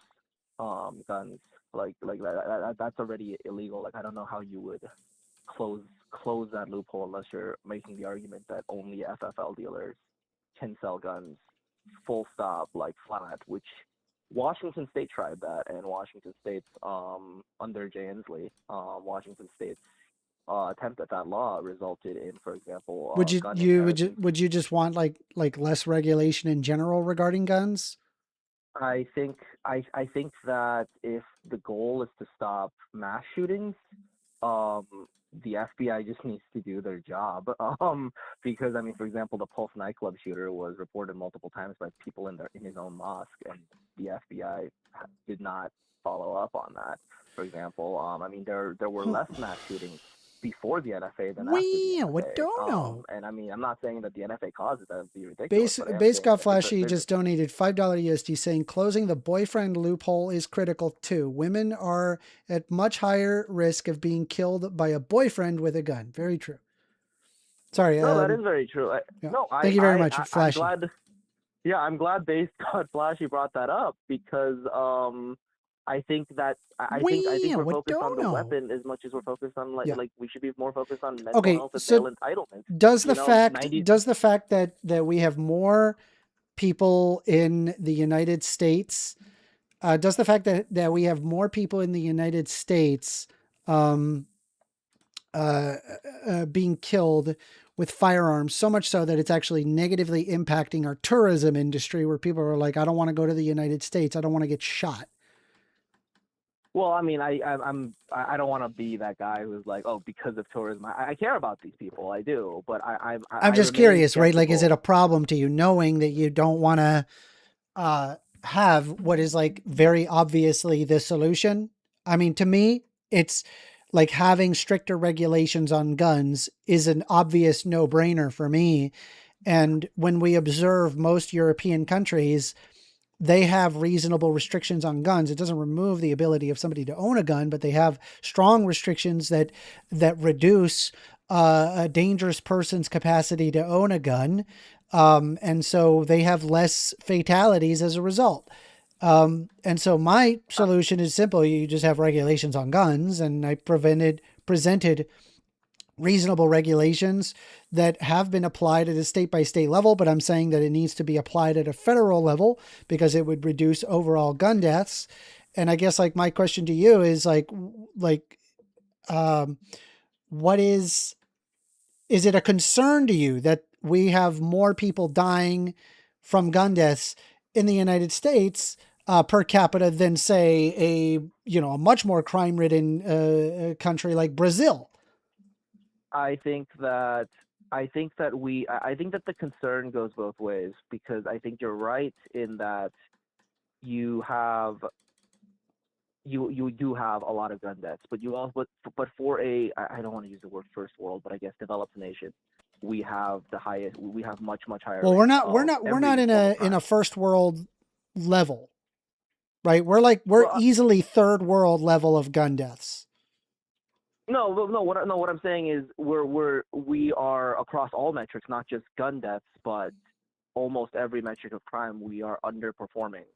guns. Like that's already illegal. Like, I don't know how you would close that loophole unless you're making the argument that only FFL dealers can sell guns, full stop, like flat. Which Washington State tried that, and Washington State's under Jay Inslee, Washington State's attempt at that law resulted in, for example, Would you gun would you just want like less regulation in general regarding guns? I think that if the goal is to stop mass shootings, the FBI just needs to do their job. Because I mean, for example, the Pulse nightclub shooter was reported multiple times by people in his own mosque, and the FBI did not follow up on that. For example, I mean, there were less mass shootings before the NFA than after the NFA. What don't know? And I mean, I'm not saying that the NFA caused it. That would be ridiculous. Base Got Flashy just donated $5 USD saying closing the boyfriend loophole is critical too. Women are at much higher risk of being killed by a boyfriend with a gun. Very true. Sorry. No, that is very true. Yeah. No, Thank you very much, Flashy. I'm glad Base God Flashy brought that up, because I think that I think we're focused on the weapon as much as we're focused on like we should be more focused on mental health and male entitlement. Does the fact that we have more people in the United States, does the fact that we have more people in the United States being killed with firearms, so much so that it's actually negatively impacting our tourism industry, where people are like, I don't want to go to the United States, I don't want to get shot? Well, I mean, I don't want to be that guy who's like, oh, because of tourism. I care about these people, I do, but I'm just curious, right? Like, is it a problem to you knowing that you don't want to have what is like very obviously the solution? I mean, to me, it's like having stricter regulations on guns is an obvious no-brainer for me. And when we observe most European countries, they have reasonable restrictions on guns. It doesn't remove the ability of somebody to own a gun, but they have strong restrictions that reduce a dangerous person's capacity to own a gun. And so they have less fatalities as a result. And so my solution is simple. You just have regulations on guns, and I presented reasonable regulations that have been applied at a state by state level, but I'm saying that it needs to be applied at a federal level because it would reduce overall gun deaths. And I guess like my question to you is what is it a concern to you that we have more people dying from gun deaths in the United States per capita than say a much more crime ridden country like Brazil? I think that I think that I think that the concern goes both ways, because I think you're right in that you have you do have a lot of gun deaths, but you also but for I don't want to use the word first world, but I guess developed nation, we have much higher Well, rates we're of not every in form of a crime. first world level, right? We're Well, easily third world level of gun deaths. no, what I'm saying is we are across all metrics, not just gun deaths, but almost every metric of crime we are underperforming.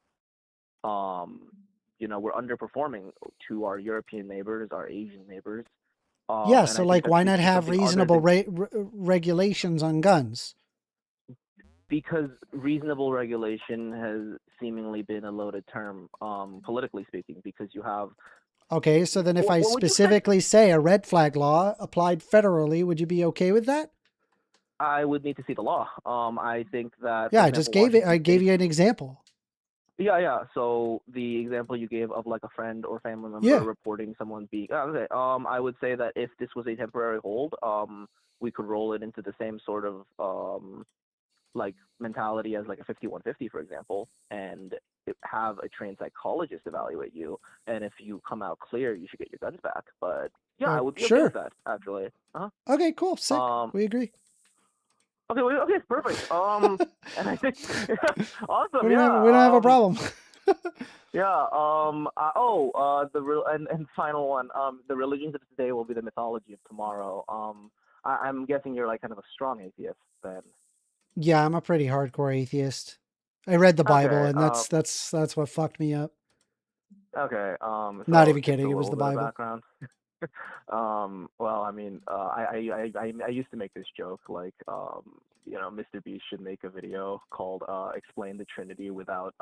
We're underperforming to our European neighbors, our Asian neighbors. Yeah, And so I think like, that's why due not to have something other reasonable than regulations on guns? because reasonable regulation has seemingly been a loaded term, politically speaking, because you have. Okay, so then if I What would you say? specifically say a red flag law applied federally, would you be okay with that? I would need to see the law. I think that, Yeah, for I just example, gave it. I Washington gave State. you an example. Yeah. So the example you gave of like a friend or family member Yeah. reporting someone being. Okay. I would say that if this was a temporary hold, we could roll it into the same sort of like mentality as like a 5150, for example, and have a trained psychologist evaluate you. And if you come out clear, you should get your guns back. But yeah, I would be okay with Sure. that, actually. Okay, cool. Sick. We agree. Okay, perfect. And I think awesome. We don't Yeah. have a problem. Yeah. And final one. The religions of today will be the mythology of tomorrow. I'm guessing you're like kind of a strong atheist then. Yeah, I'm a pretty hardcore atheist. I read the Bible, Okay. and that's what fucked me up. Okay. Not So even just a kidding. It was little the bit of Bible. background. Well, I mean, I used to make this joke, like, Mr. Beast should make a video called "Explain the Trinity Without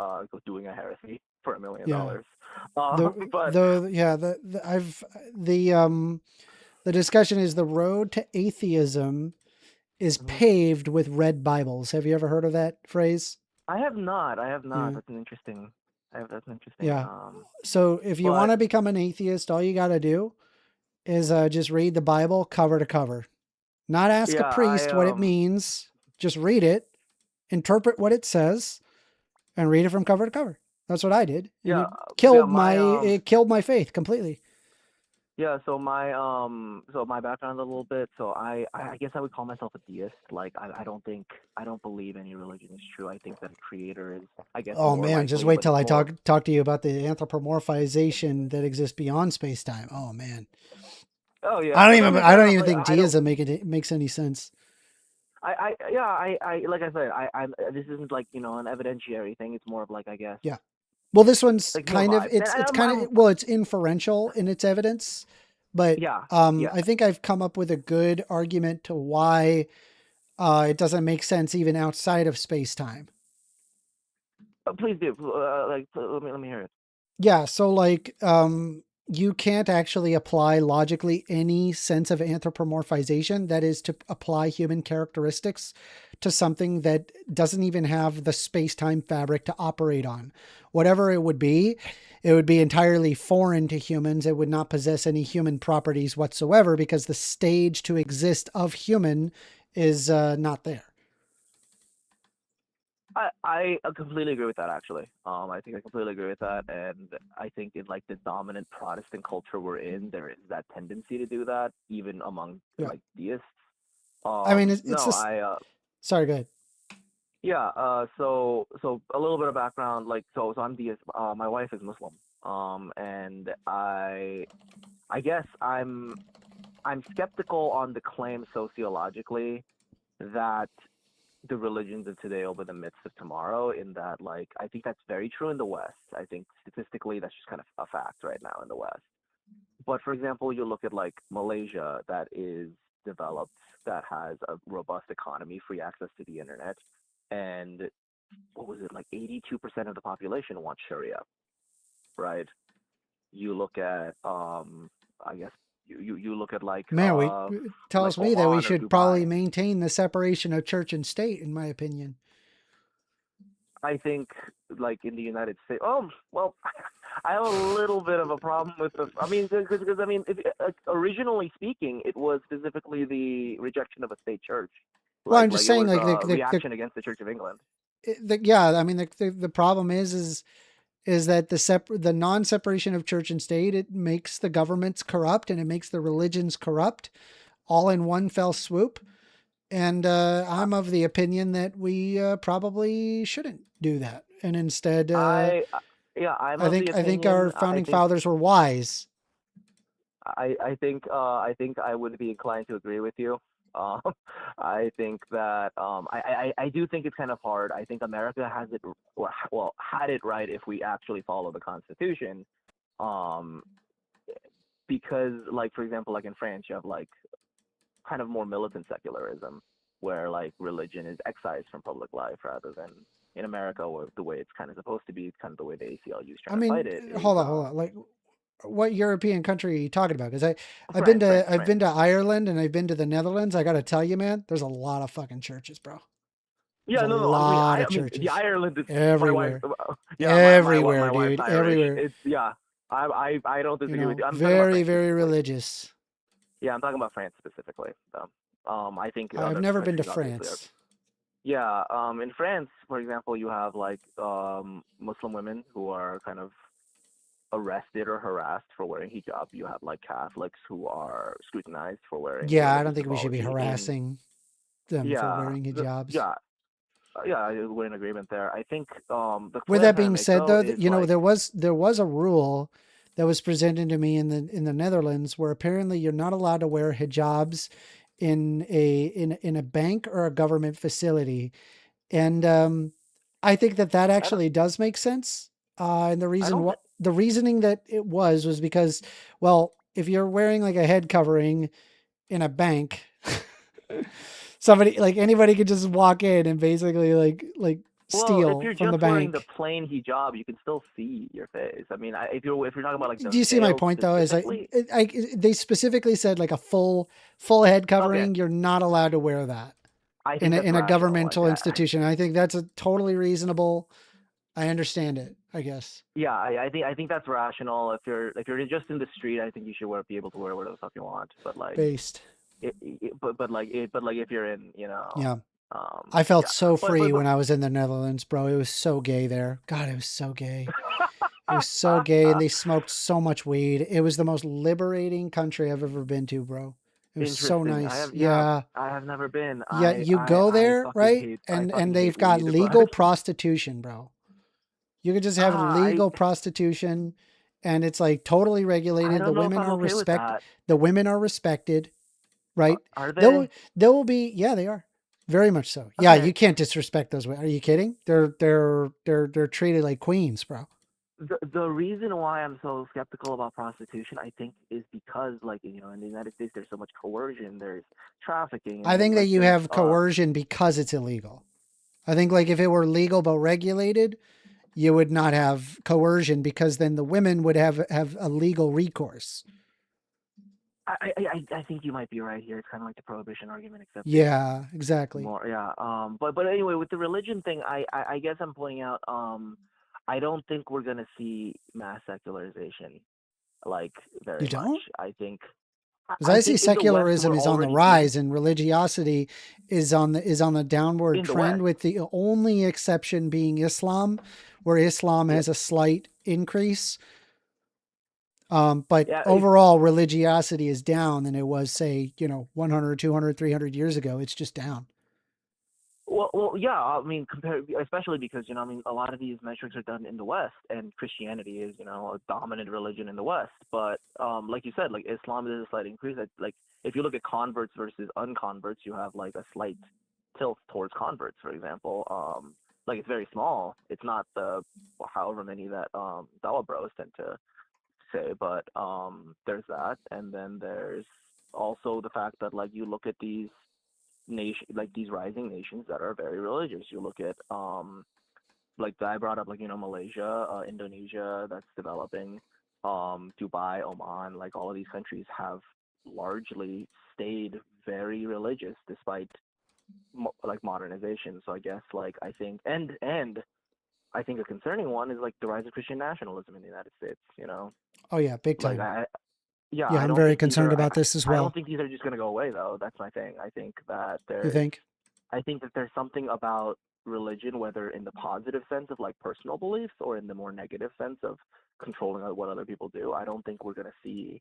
Doing a Heresy" for $1 million. The discussion is the road to atheism is paved with red Bibles. Have you ever heard of that phrase? I have not. Yeah. That's an interesting. That's interesting. Yeah. So if you want to become an atheist, all you got to do is just read the Bible cover to cover. Not ask a priest what it means. Just read it, interpret what it says, and read it from cover to cover. That's what I did. And it killed my faith completely. Yeah, so my background a little bit. So I guess I would call myself a deist. Like I don't believe any religion is true. I think that a creator is, I guess. Oh man, just wait till I talk to you about the anthropomorphization that exists beyond space time. Oh man. Oh yeah. I don't even think deism makes any sense. I like I said, this isn't like, an evidentiary thing. It's more of like, I guess. Yeah. Well, this one's like kind of, it's inferential in its evidence, but I think I've come up with a good argument to why it doesn't make sense even outside of space time. Please do. Let me hear it. Yeah. So like, you can't actually apply logically any sense of anthropomorphization, that is to apply human characteristics to something that doesn't even have the space-time fabric to operate on. Whatever it would be entirely foreign to humans. It would not possess any human properties whatsoever because the stage to exist of human is not there. I completely agree with that, actually. I think I completely agree with that, and I think in like the dominant Protestant culture we're in, there is that tendency to do that, even among like deists. I mean, sorry, go ahead. Yeah. So a little bit of background, like so I'm deist. My wife is Muslim. And I guess I'm skeptical on the claim sociologically that the religions of today will be the myths of tomorrow, in that, like, I think that's very true in the West. I think statistically that's just kind of a fact right now in the West. But for example, you look at like Malaysia, that is developed, that has a robust economy, free access to the internet, and what was it, like 82% of the population wants Sharia, right? You look at I guess you look at like tells me that we should probably maintain the separation of church and state, in my opinion. I think like in the United States, I have a little bit of a problem with the. I mean, because I mean, originally speaking, it was specifically the rejection of a state church. Well, I'm just It saying, was like a reaction against the Church of England. yeah, I mean, the problem is that the non-separation of church and state, it makes the governments corrupt and it makes the religions corrupt, all in one fell swoop. And I'm of the opinion that we probably shouldn't do that, and instead, I'm I of the think our opinion. founding fathers were wise. I think I would be inclined to agree with you. Um, I think that I do think it's kind of hard. I think America has it well had it right if we actually follow the Constitution, because like for example like in France you have like kind of more militant secularism where like religion is excised from public life rather than in America where the way it's kind of supposed to be, kind of the way the ACLU is I trying to mean, fight it. hold on. Like, what European country are you talking about? Because I've France, been to Ireland and I've been to the Netherlands. I got to tell you, man, there's a lot of fucking churches, bro. Yeah, There's a no. lot of I mean, churches. the Ireland is Everywhere. My wife, yeah, Everywhere, my wife's dude. Irish. Everywhere. It's I don't disagree with you. I'm talking about very, France very specifically. religious. Yeah, I'm talking about France specifically. I think I've other never been to countries obviously France. Yeah, in France, for example, you have like Muslim women who are kind of arrested or harassed for wearing hijab. You have like Catholics who are scrutinized for wearing. Yeah, I religious don't think we should be symbology in- harassing them for wearing hijabs. We're in agreement there. I think the With point that I'm trying to being make, said, though, is, you know, like, there was a rule that was presented to me in the Netherlands where apparently you're not allowed to wear hijabs in a bank or a government facility, and I think that actually does make sense. And the reasoning that it was because, well, if you're wearing like a head covering in a bank, anybody could just walk in and basically steal if you're from the just wearing bank. the plain hijab, you can still see your face. I mean, if you're talking about like the Do you see my veil point though? Is specifically, they specifically said like a full head covering, you're not allowed to wear that I think in a that's governmental rational. institution. I think that's a totally reasonable. I understand it, I guess. Yeah, I think that's rational. If you're just in the street, I think you should be able to wear whatever the fuck you want. But like, Based. but like if you're in, Yeah. I felt so free when I was in the Netherlands, bro. It was so gay there. God, it was so gay. It was so gay, and they smoked so much weed. It was the most liberating country I've ever been to, bro. It was so nice. I have never been. Yeah, you go there, right? And they've got legal prostitution, bro. You can just have legal prostitution, and it's like totally regulated. The women are The women are respected, right? Are they? There will be. Yeah, they are. Very much so. Yeah, you can't disrespect those women. Are you kidding? They're treated like queens, bro. The reason why I'm so skeptical about prostitution, I think, is because, like, in the United States, there's so much coercion, there's trafficking. I think that you have coercion because it's illegal. I think, like, if it were legal but regulated, you would not have coercion because then the women would have a legal recourse. I think you might be right here. It's kind of like the prohibition argument, except yeah, exactly. But anyway, with the religion thing, I guess I'm pointing out. I don't think we're gonna see mass secularization, like very You don't? much. I think. Because I see secularism is on the rise and religiosity is on the downward trend, with the only exception being Islam, where Islam has a slight increase. But overall religiosity is down than it was, say, 100, 200, 300 years ago. It's just down. Well, yeah. I mean, especially because a lot of these metrics are done in the West, and Christianity is a dominant religion in the West. But like you said, like Islam is a slight increase. Like if you look at converts versus unconverts, you have like a slight tilt towards converts, for example. Like it's very small. It's not the however many that Dawa Bros tend to say, but there's that, and then there's also the fact that like you look at these these rising nations that are very religious. You look at like I brought up, like Malaysia, Indonesia, that's developing, Dubai, Oman, like all of these countries have largely stayed very religious despite like modernization. So I guess like I think and I think a concerning one is like the rise of Christian nationalism in the United States. You know, Oh yeah, big time. like Yeah, I I'm don't very think these concerned are- about this as I well. don't think these are just going to go away, though. That's my thing. I think that You think? I think that there's something about religion, whether in the positive sense of like personal beliefs or in the more negative sense of controlling what other people do. I don't think we're going to see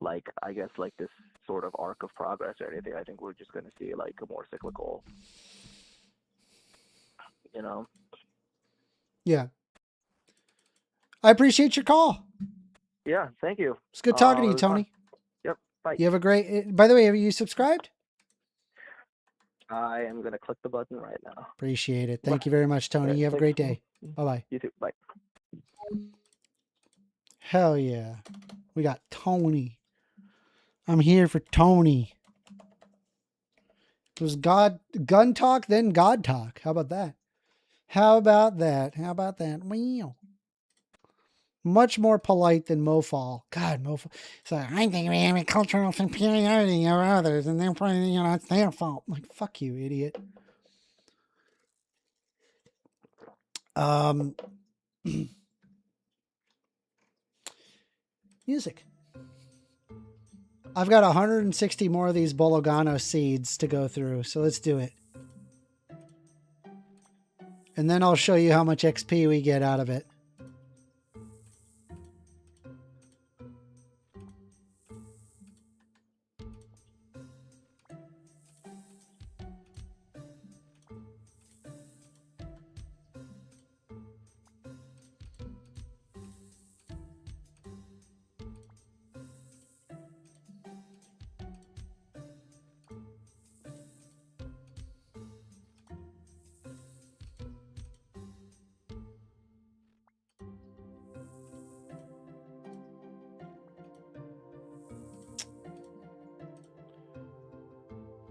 like, I guess, like this sort of arc of progress or anything. I think we're just going to see like a more cyclical, you know? Yeah. I appreciate your call. Yeah, thank you. It's good talking to it you, was fun. Tony. Yep, bye. You have a great. By the way, have you subscribed? I am going to click the button right now. Appreciate it. Thank you very much, Tony. Alright, You have a thanks. great day. Bye bye. You too. Bye. Hell yeah. We got Tony. I'm here for Tony. It was gun talk, then God talk. How about that? How about that? How about that? Wow. Much more polite than Mofal. God, Mofal. So I think we have a cultural superiority over others, and therefore, it's their fault. Like, fuck you, idiot. Music. I've got 160 more of these Bologano seeds to go through, so let's do it. And then I'll show you how much XP we get out of it.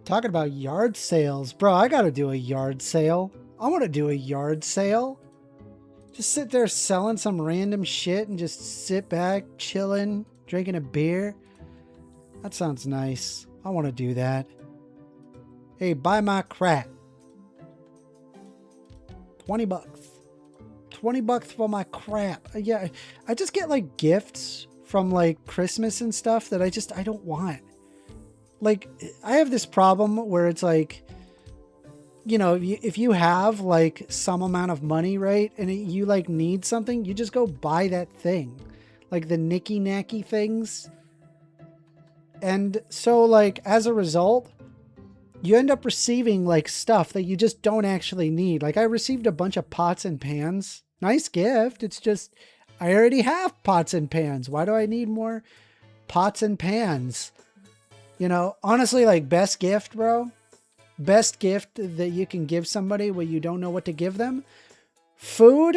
Talking about yard sales. Bro, I gotta do a yard sale. I want to do a yard sale. Just sit there selling some random shit and just sit back, chilling, drinking a beer. That sounds nice. I want to do that. Hey, buy my crap. 20 bucks. 20 bucks for my crap. Yeah, I just get like gifts from like Christmas and stuff that I don't want. Like, I have this problem where it's like, if you have like some amount of money, right, and you like need something, you just go buy that thing, like the nicky nacky things. And so like, as a result, you end up receiving like stuff that you just don't actually need. Like I received a bunch of pots and pans. Nice gift. It's just, I already have pots and pans. Why do I need more pots and pans? Honestly, like best gift, bro. Best gift that you can give somebody when you don't know what to give them. Food.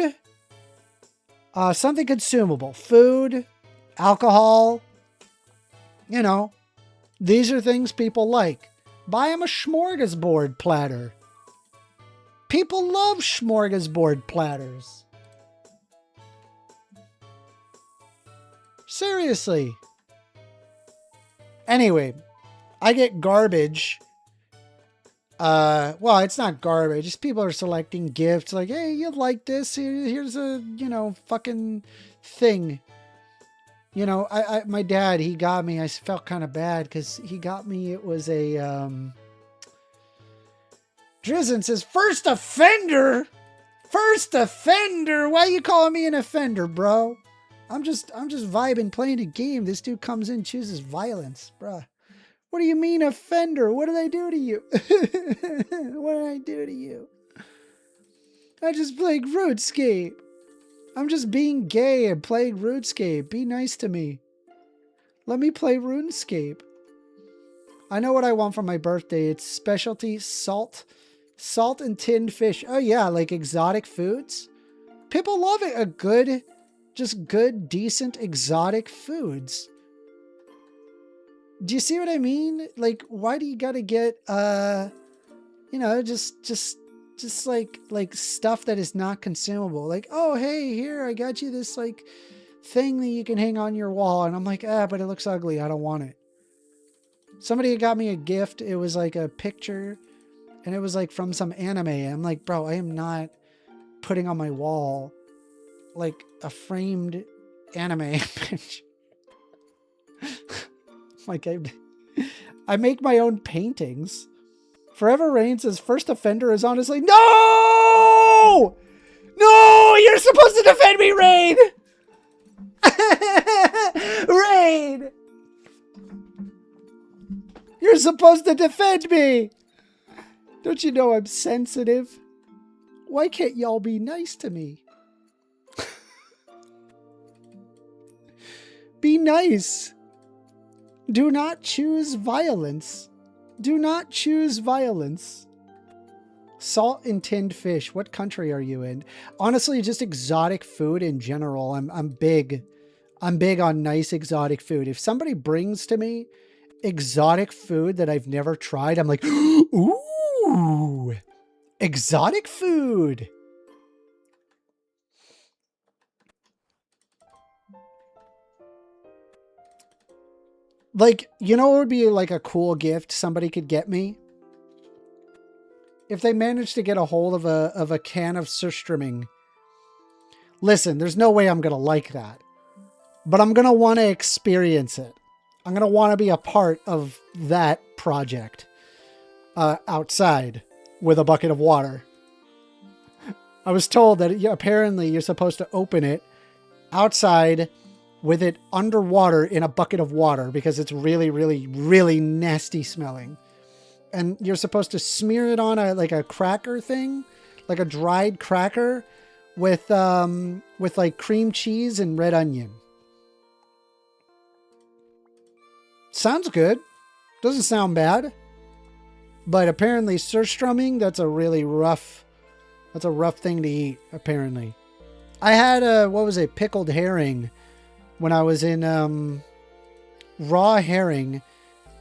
Something consumable. Food. Alcohol. These are things people like. Buy them a smorgasbord platter. People love smorgasbord platters. Seriously. Anyway, I get garbage. Well, it's not garbage. Just people are selecting gifts like, hey, you like this? Here's a, fucking thing. My dad, he got me, I felt kind of bad because he got me, it was a, Drizzen says, first offender? First offender? Why you calling me an offender, bro? I'm just vibing, playing a game. This dude comes in, chooses violence, bruh. What do you mean offender? What did I do to you? What did I do to you? I just played RuneScape. I'm just being gay and playing RuneScape. Be nice to me. Let me play RuneScape. I know what I want for my birthday. It's specialty salt and tinned fish. Oh yeah, like exotic foods. People love it. Just good, decent, exotic foods. Do you see what I mean? Like, why do you gotta get, just like stuff that is not consumable? Like, oh, hey, here, I got you this, like, thing that you can hang on your wall. And I'm like, but it looks ugly. I don't want it. Somebody got me a gift. It was like a picture and it was like from some anime. I'm like, bro, I am not putting on my wall like a framed anime image. Like I make my own paintings. Forever Rain says first offender is honestly no! No! You're supposed to defend me, Rain! Rain! You're supposed to defend me! Don't you know I'm sensitive? Why can't y'all be nice to me? Be nice. Do not choose violence. Do not choose violence. Salt and tinned fish. What country are you in? Honestly, just exotic food in general. I'm big. I'm big on nice exotic food. If somebody brings to me exotic food that I've never tried, I'm like, ooh, exotic food. Like, you know what would be like a cool gift somebody could get me? If they managed to get a hold of a can of surströmming. Listen, there's no way I'm going to like that. But I'm going to want to experience it. I'm going to want to be a part of that project. Outside with a bucket of water. I was told that apparently you're supposed to open it outside with it underwater in a bucket of water because it's really, really, really nasty smelling. And you're supposed to smear it on a cracker thing, like a dried cracker with like cream cheese and red onion. Sounds good. Doesn't sound bad. But apparently surströmming, that's a rough thing to eat, apparently. I had pickled herring when I was in raw herring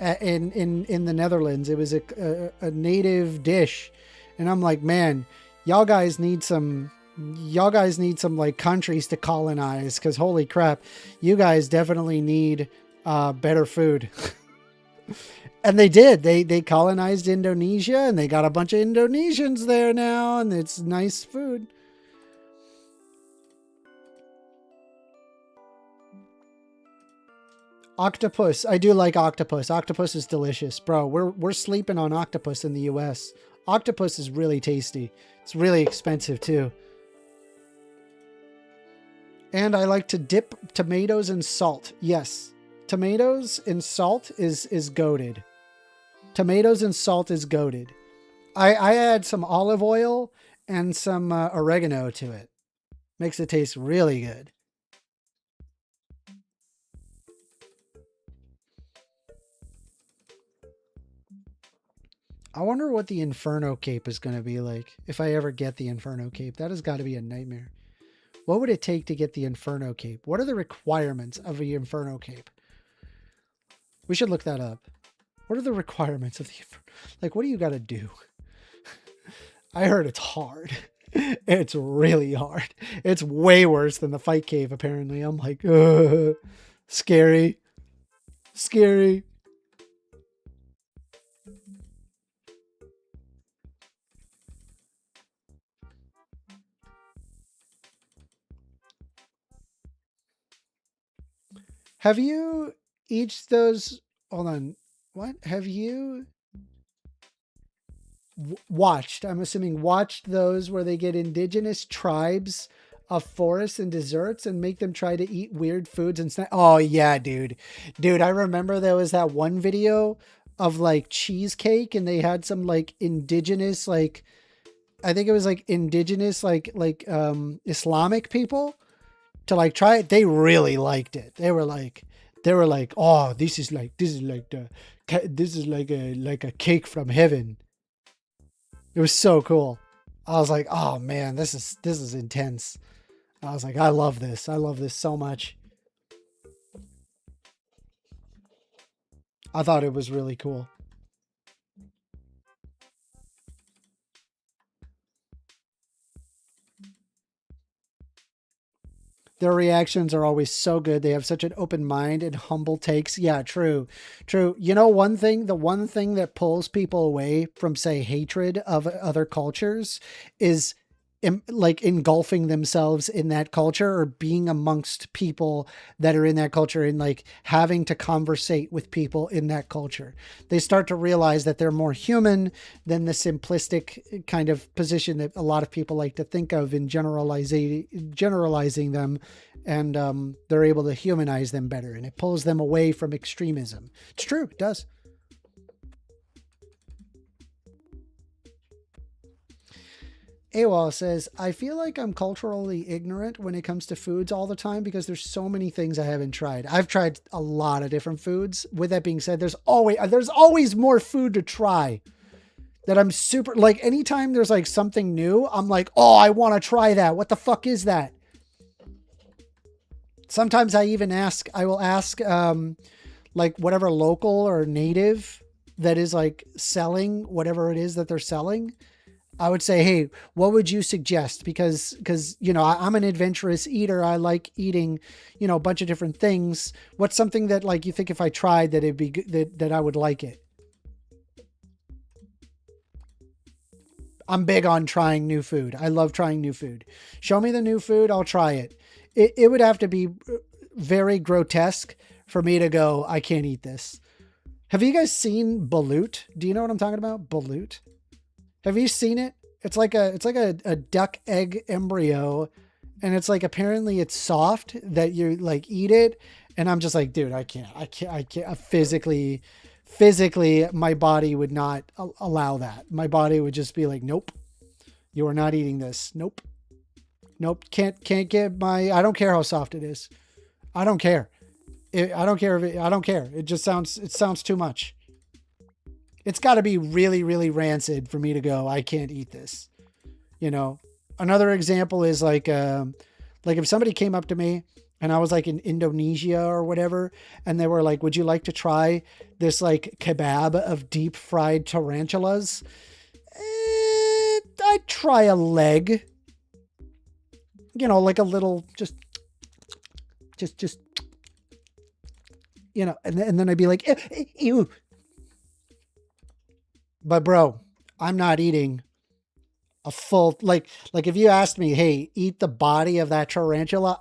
in the Netherlands. It was a native dish, and I'm like, man, y'all guys need some like countries to colonize, because holy crap, you guys definitely need better food. And they did. They colonized Indonesia, and they got a bunch of Indonesians there now, and it's nice food. Octopus. I do like octopus. Octopus is delicious. Bro, we're sleeping on octopus in the US. Octopus is really tasty. It's really expensive too. And I like to dip tomatoes in salt. Yes. Tomatoes in salt is goated. Tomatoes and salt is goated. I add some olive oil and some oregano to it. Makes it taste really good. I wonder what the Inferno Cape is going to be like if I ever get the Inferno Cape. That has got to be a nightmare. What would it take to get the Inferno Cape? What are the requirements of the Inferno Cape? We should look that up. What are the requirements of the Inferno? Like, what do you got to do? I heard it's hard. It's really hard. It's way worse than the Fight Cave, apparently. I'm like, scary. Scary. Have you each those? Hold on. What have you watched? I'm assuming watched those where they get indigenous tribes of forests and deserts and make them try to eat weird foods and stuff. Oh yeah, dude. I remember there was that one video of like cheesecake, and they had some like indigenous, like I think it was like indigenous, like Islamic people to like try it. They really liked it. They were like, oh, this is like a cake from heaven. It was so cool. I was like, oh man, this is intense. I was like, I love this. I love this so much. I thought it was really cool. Their reactions are always so good. They have such an open mind and humble takes. Yeah, true. You know, the one thing that pulls people away from, say, hatred of other cultures is like engulfing themselves in that culture or being amongst people that are in that culture and like having to conversate with people in that culture. They start to realize that they're more human than the simplistic kind of position that a lot of people like to think of in generalizing them. And they're able to humanize them better, and it pulls them away from extremism. It's true. It does. AWOL says, I feel like I'm culturally ignorant when it comes to foods all the time because there's so many things I haven't tried. I've tried a lot of different foods. With that being said, there's always more food to try that I'm super, like anytime there's like something new, I'm like, oh, I want to try that. What the fuck is that? Sometimes I will ask like whatever local or native that is like selling whatever it is that they're selling. I would say, hey, what would you suggest? Because, you know, I'm an adventurous eater. I like eating, you know, a bunch of different things. What's something that like you think if I tried that it'd be good, that I would like it? I'm big on trying new food. I love trying new food. Show me the new food. I'll try it. It would have to be very grotesque for me to go, I can't eat this. Have you guys seen balut? Do you know what I'm talking about? Balut? Have you seen it? It's like a duck egg embryo, and it's like apparently it's soft that you like eat it, and I'm just like, dude, I can't physically my body would not allow that. My body would just be like, nope, you are not eating this. Nope, can't get my. I don't care how soft it is. I don't care. I don't care. It just sounds too much. It's got to be really, really rancid for me to go, I can't eat this. You know, another example is like if somebody came up to me and I was like in Indonesia or whatever, and they were like, would you like to try this like kebab of deep fried tarantulas? I'd try a leg, you know, like a little, just, you know, and then I'd be like, ew. But bro, I'm not eating a full, like if you asked me, hey, eat the body of that tarantula,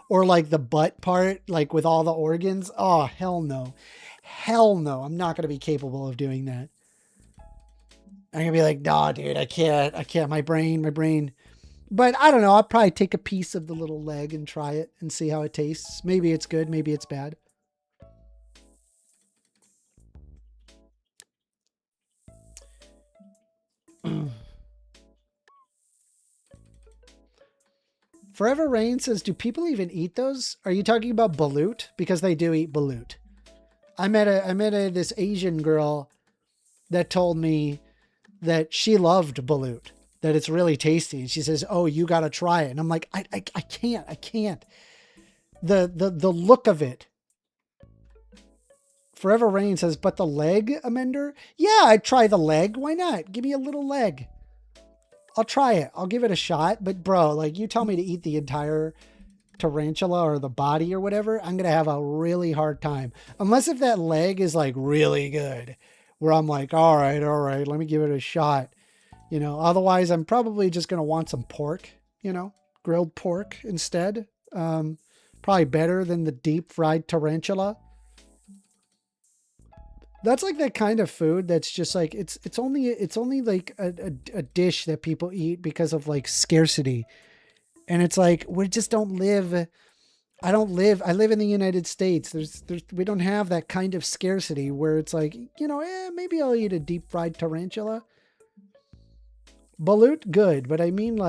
or like the butt part, like with all the organs. Oh, hell no. I'm not going to be capable of doing that. I'm going to be like, nah, dude, I can't. My brain. But I don't know. I'll probably take a piece of the little leg and try it and see how it tastes. Maybe it's good. Maybe it's bad. Forever Rain says, do people even eat those? Are you talking about balut? Because they do eat balut. I met this Asian girl that told me that she loved balut, that it's really tasty. And she says, oh, you got to try it. And I'm like, I can't. The look of it. Forever Rain says, but the leg, Amender? Yeah, I'd try the leg. Why not? Give me a little leg. I'll try it. I'll give it a shot. But bro, like you tell me to eat the entire tarantula or the body or whatever, I'm going to have a really hard time. Unless if that leg is like really good, where I'm like, all right, let me give it a shot. You know, otherwise I'm probably just going to want some pork, you know, grilled pork instead. Probably better than the deep fried tarantula. That's like that kind of food that's just like, it's only like a dish that people eat because of like scarcity. And it's like, we just don't live. I live in the United States. We don't have that kind of scarcity where it's like, you know, maybe I'll eat a deep fried tarantula. Balut, good. But I mean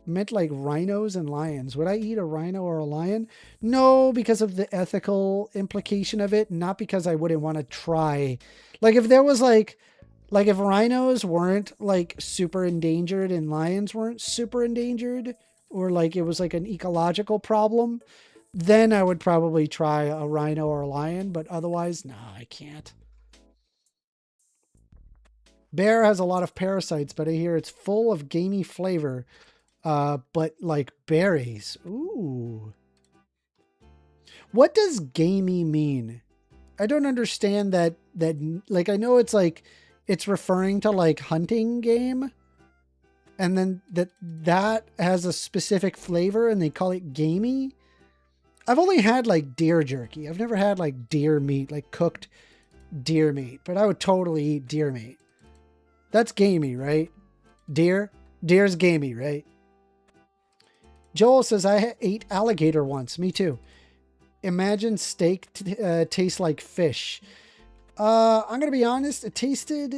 meant like rhinos and lions. Would I eat a rhino or a lion? No, because of the ethical implication of it. Not because I wouldn't want to try. Like if there was like if rhinos weren't like super endangered and lions weren't super endangered, or like it was like an ecological problem, then I would probably try a rhino or a lion. But otherwise, no, I can't. Bear has a lot of parasites, but I hear it's full of gamey flavor. But like berries. Ooh. What does gamey mean? I don't understand that like, I know it's like, it's referring to like hunting game. and then that has a specific flavor and they call it gamey. I've only had like deer jerky. I've never had like deer meat, like cooked deer meat, but I would totally eat deer meat. That's gamey, right? Deer's gamey, right? Joel says, I ate alligator once. Me too. Imagine steak tastes like fish. I'm going to be honest. It tasted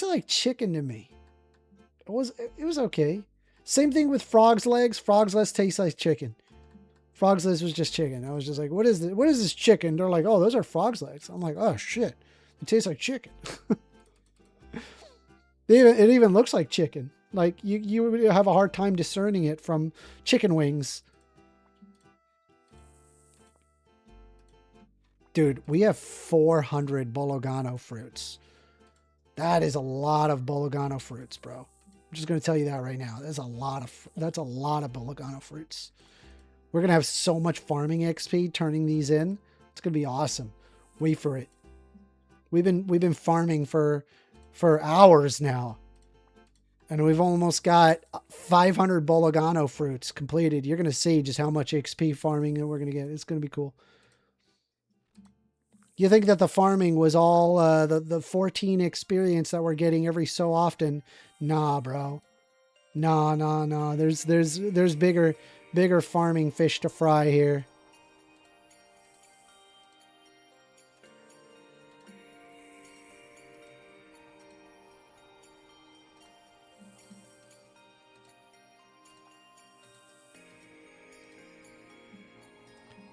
like chicken to me. It was okay. Same thing with frog's legs. Frog's legs taste like chicken. Frog's legs was just chicken. I was just like, what is this? What is this chicken? They're like, oh, those are frog's legs. I'm like, oh shit. It tastes like chicken. It even looks like chicken. Like you would have a hard time discerning it from chicken wings. Dude, we have 400 Bologano fruits. That is a lot of Bologano fruits, bro. I'm just going to tell you that right now. That's a lot of Bologano fruits. We're going to have so much farming XP turning these in. It's going to be awesome. Wait for it. We've been farming for hours now. And we've almost got 500 Bologano fruits completed. You're going to see just how much XP farming that we're going to get. It's going to be cool. You think that the farming was all the 14 experience that we're getting every so often? Nah, bro. Nah. There's bigger farming fish to fry here.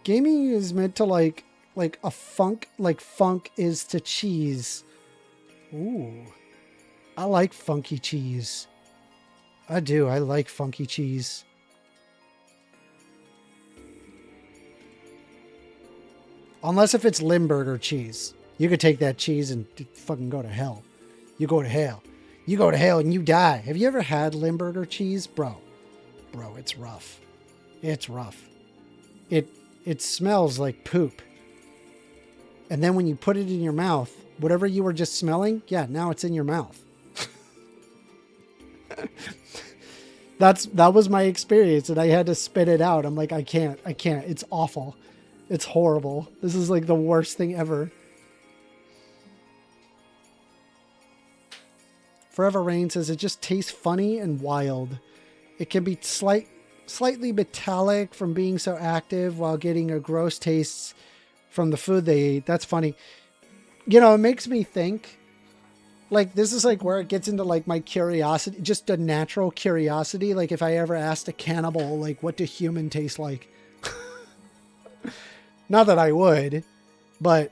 Gaming is meant to like a funk, like funk is to cheese. Ooh. I like funky cheese. I do. I like funky cheese. Unless if it's Limburger cheese. You could take that cheese and fucking go to hell. You go to hell. You go to hell and you die. Have you ever had Limburger cheese? Bro, it's rough. It's rough. It smells like poop. And then when you put it in your mouth, whatever you were just smelling, yeah, now it's in your mouth. That was my experience, and I had to spit it out. I'm like, I can't. It's awful. It's horrible. This is like the worst thing ever. Forever Rain says it just tastes funny and wild. It can be slightly metallic from being so active while getting a gross taste from the food they eat. That's funny. You know, it makes me think, like, this is like where it gets into like my curiosity, just a natural curiosity. Like if I ever asked a cannibal, like, what do human taste like? Not that I would, but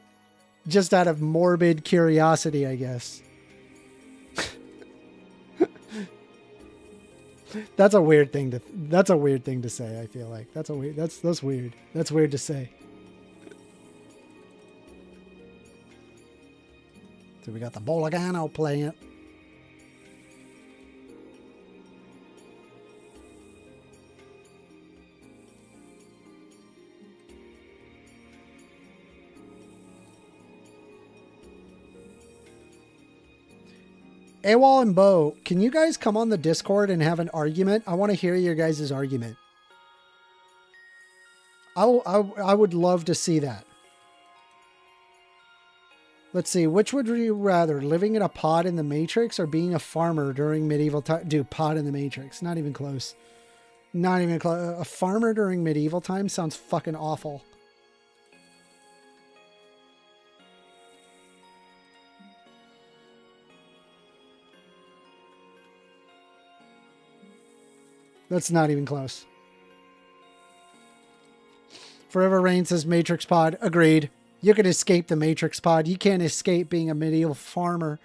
just out of morbid curiosity, I guess. That's a weird thing to say, I feel like. That's weird. That's weird to say. So we got the Bologano plant. AWOL and Bo, can you guys come on the Discord and have an argument? I want to hear your guys' argument. I would love to see that. Let's see, which would you rather, living in a pod in the Matrix or being a farmer during medieval time? Dude, pod in the Matrix, not even close. Not even close. A farmer during medieval time sounds fucking awful. That's not even close. Forever Rain says Matrix pod. Agreed. You can escape the Matrix pod. You can't escape being a medieval farmer.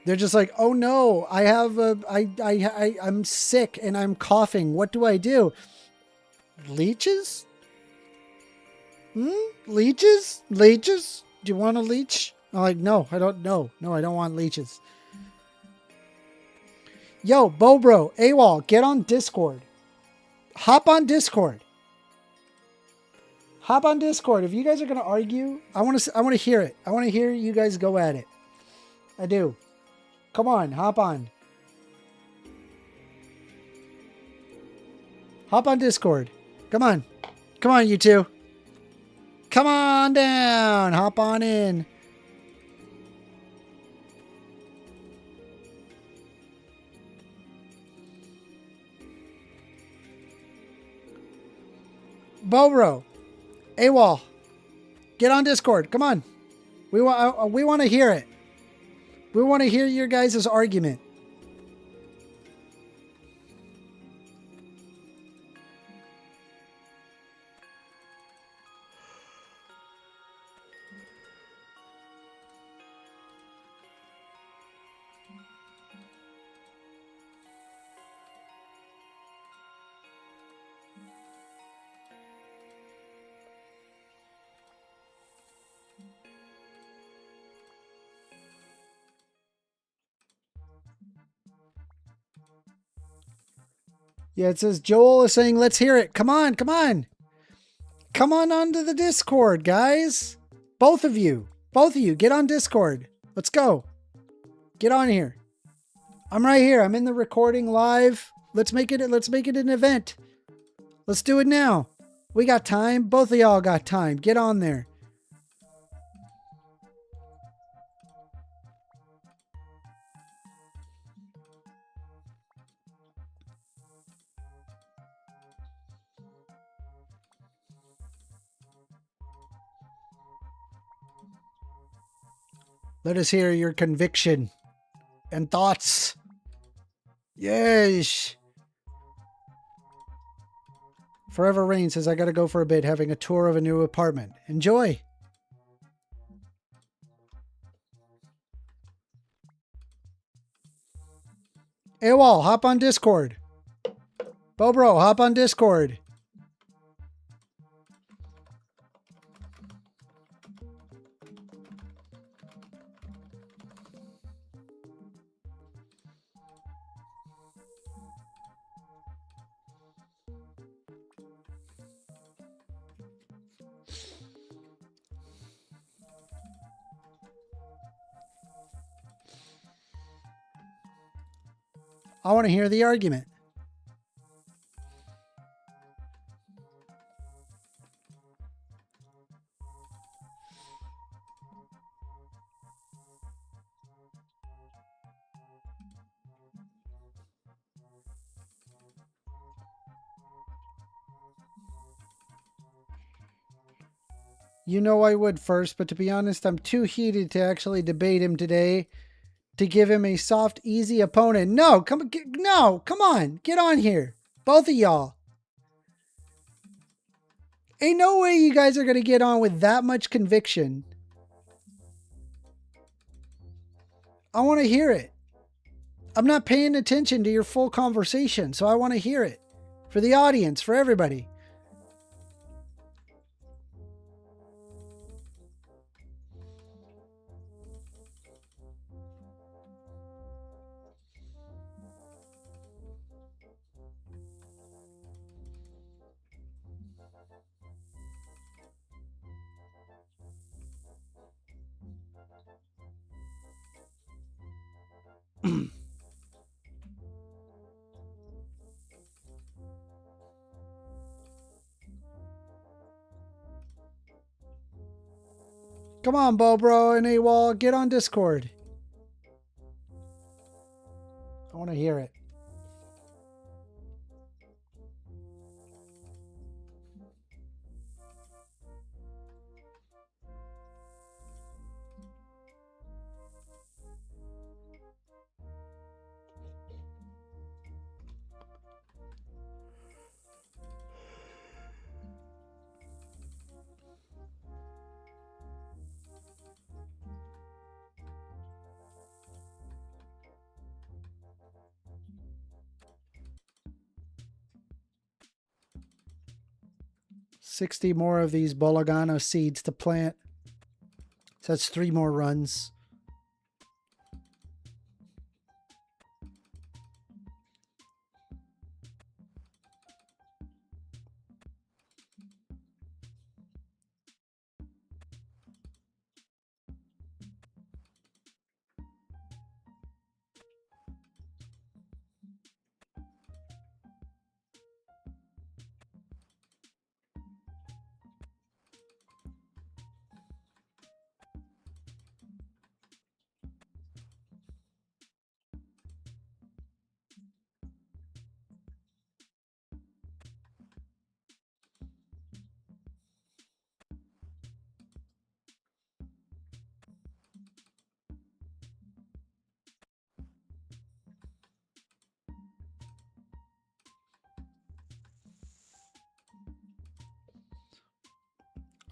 They're just like, oh no, I'm sick and I'm coughing. What do I do? Leeches? Leeches? Leeches? Do you want a leech? I'm like, no, I don't know. No, I don't want leeches. Yo, Bobro, AWOL, get on Discord. Hop on Discord. Hop on Discord. If you guys are going to argue, I want to hear it. I want to hear you guys go at it. I do. Come on, hop on. Hop on Discord. Come on. Come on, you two. Come on down. Hop on in. Bobro. AWOL. Get on Discord. Come on. We want to hear it. We want to hear your guys' argument. Yeah, it says Joel is saying, let's hear it. Come on, come on. Come on onto the Discord, guys. Both of you, get on Discord. Let's go. Get on here. I'm right here. I'm in the recording live. Let's make it an event. Let's do it now. We got time. Both of y'all got time. Get on there. Let us hear your conviction and thoughts. Yes. Forever Rain says, I gotta go for a bit, having a tour of a new apartment. Enjoy. AWOL, hop on Discord. Bobro, hop on Discord. I want to hear the argument. You know I would first, but to be honest, I'm too heated to actually debate him today. To give him a soft, easy opponent. No, come on, get on here. Both of y'all. Ain't no way you guys are going to get on with that much conviction. I want to hear it. I'm not paying attention to your full conversation, so I want to hear it. For the audience, for everybody. Come on, Bobro and AWOL, get on Discord. I want to hear it. $60 more of these Bolagano seeds to plant. So that's 3 more runs.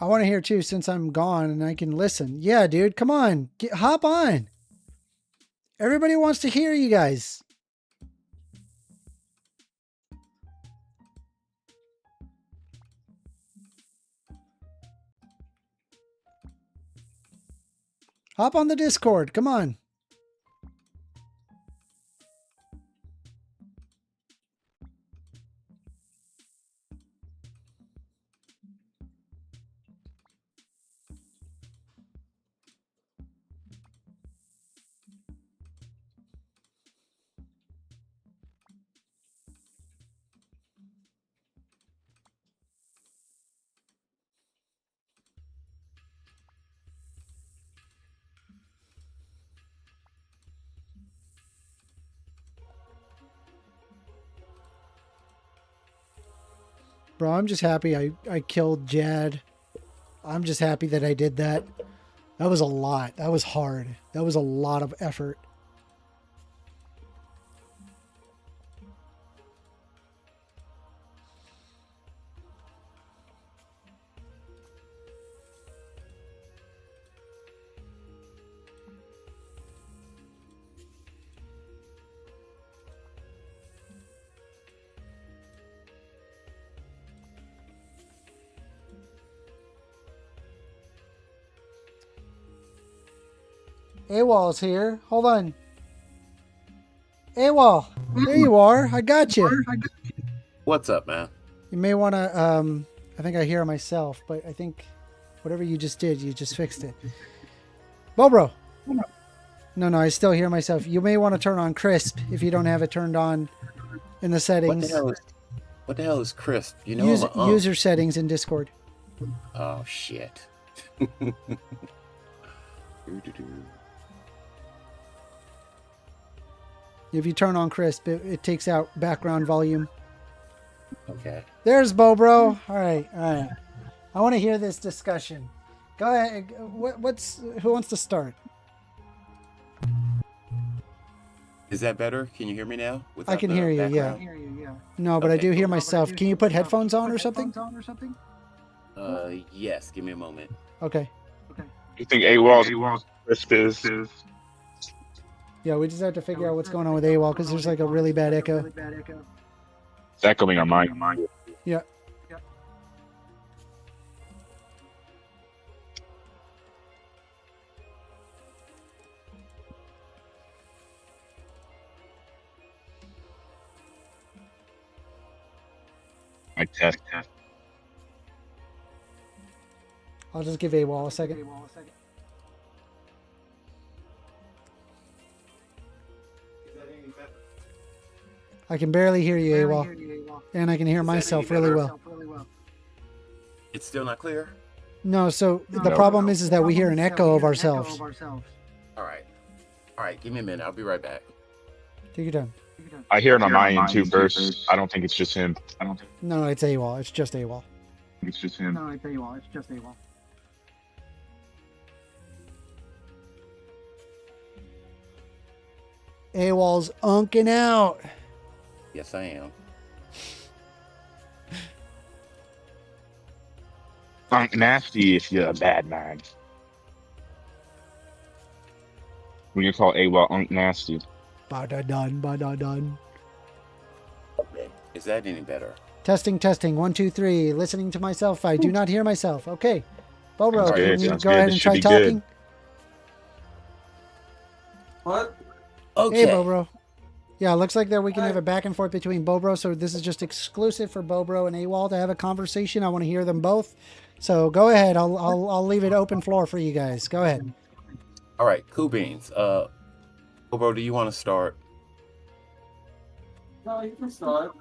I want to hear too, since I'm gone and I can listen. Yeah, dude, come on, hop on. Everybody wants to hear you guys. Hop on the Discord. Come on. Bro, I'm just happy I killed Jad. I'm just happy that I did that. That was a lot. That was hard. That was a lot of effort. AWOL's here. Hold on. AWOL, there you are. I got you. What's up, man? You may want to, I think I hear myself, but I think whatever you just did, you just fixed it. Bobro. No, I still hear myself. You may want to turn on crisp if you don't have it turned on in the settings. What the hell is crisp? You know, user settings in Discord. Oh, shit. If you turn on crisp, it takes out background volume. Okay. There's Bobro. All right. I want to hear this discussion. Go ahead. Who wants to start? Is that better? Can you hear me now? I can hear you. Yeah. No, but I do hear myself. Can you put headphones on or something? Yes. Give me a moment. Okay. You think AWOL's crisp is? Yeah, we just have to figure out what's going on with AWOL because there's like a really bad echo. It's echoing on mine. Yeah. I test. I'll just give AWOL a second. I can barely hear you, AWOL. And I can hear myself really well. It's still not clear? No, so the problem is that we hear an echo of ourselves. All right. Give me a minute. I'll be right back. Take your time. I hear it on my end too, Burst. I don't think it's just him. No, it's AWOL. It's just AWOL. It's just him. AWOL's unking out. Yes, I am. Unk nasty if you're a bad man. We can call AWOL Unk nasty. Ba-da-dun. Okay. Is that any better? Testing. 1, 2, 3. Listening to myself. I do not hear myself. Okay. Bobro, can you go ahead and try talking? What? Okay. Hey, Bobro. Yeah, it looks like that we can have a back and forth between Bobro. So this is just exclusive for Bobro and AWOL to have a conversation. I want to hear them both. So go ahead. I'll leave it open floor for you guys. Go ahead. All right, cool beans. Bobro, do you want to start? No, you can start.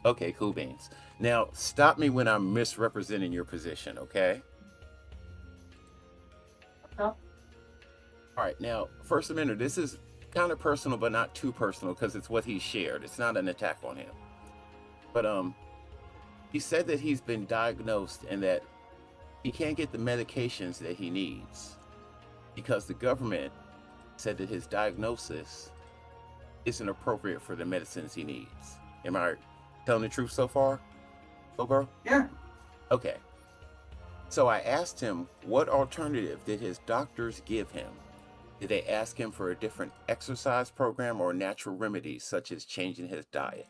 Okay, cool beans. Now, stop me when I'm misrepresenting your position, okay? Okay. All right, now, First Amendment, this is kind of personal, but not too personal because it's what he shared. It's not an attack on him. But he said that he's been diagnosed and that he can't get the medications that he needs because the government said that his diagnosis isn't appropriate for the medicines he needs. Am I telling the truth so far, Bobro? Yeah. Okay. So I asked him, what alternative did his doctors give him? Did they ask him for a different exercise program or natural remedies such as changing his diet?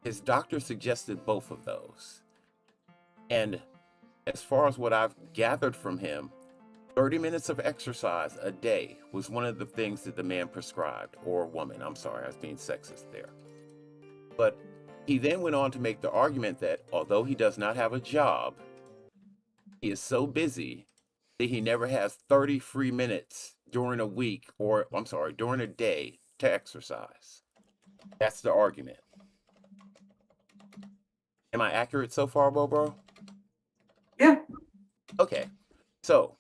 His doctor suggested both of those. And as far as what I've gathered from him, 30 minutes of exercise a day was one of the things that the man prescribed, or woman. I'm sorry, I was being sexist there. But he then went on to make the argument that although he does not have a job, he is so busy that he never has 30 free minutes during a week, or I'm sorry, during a day to exercise. That's the argument. Am I accurate so far, Bobo? Yeah. Okay. So,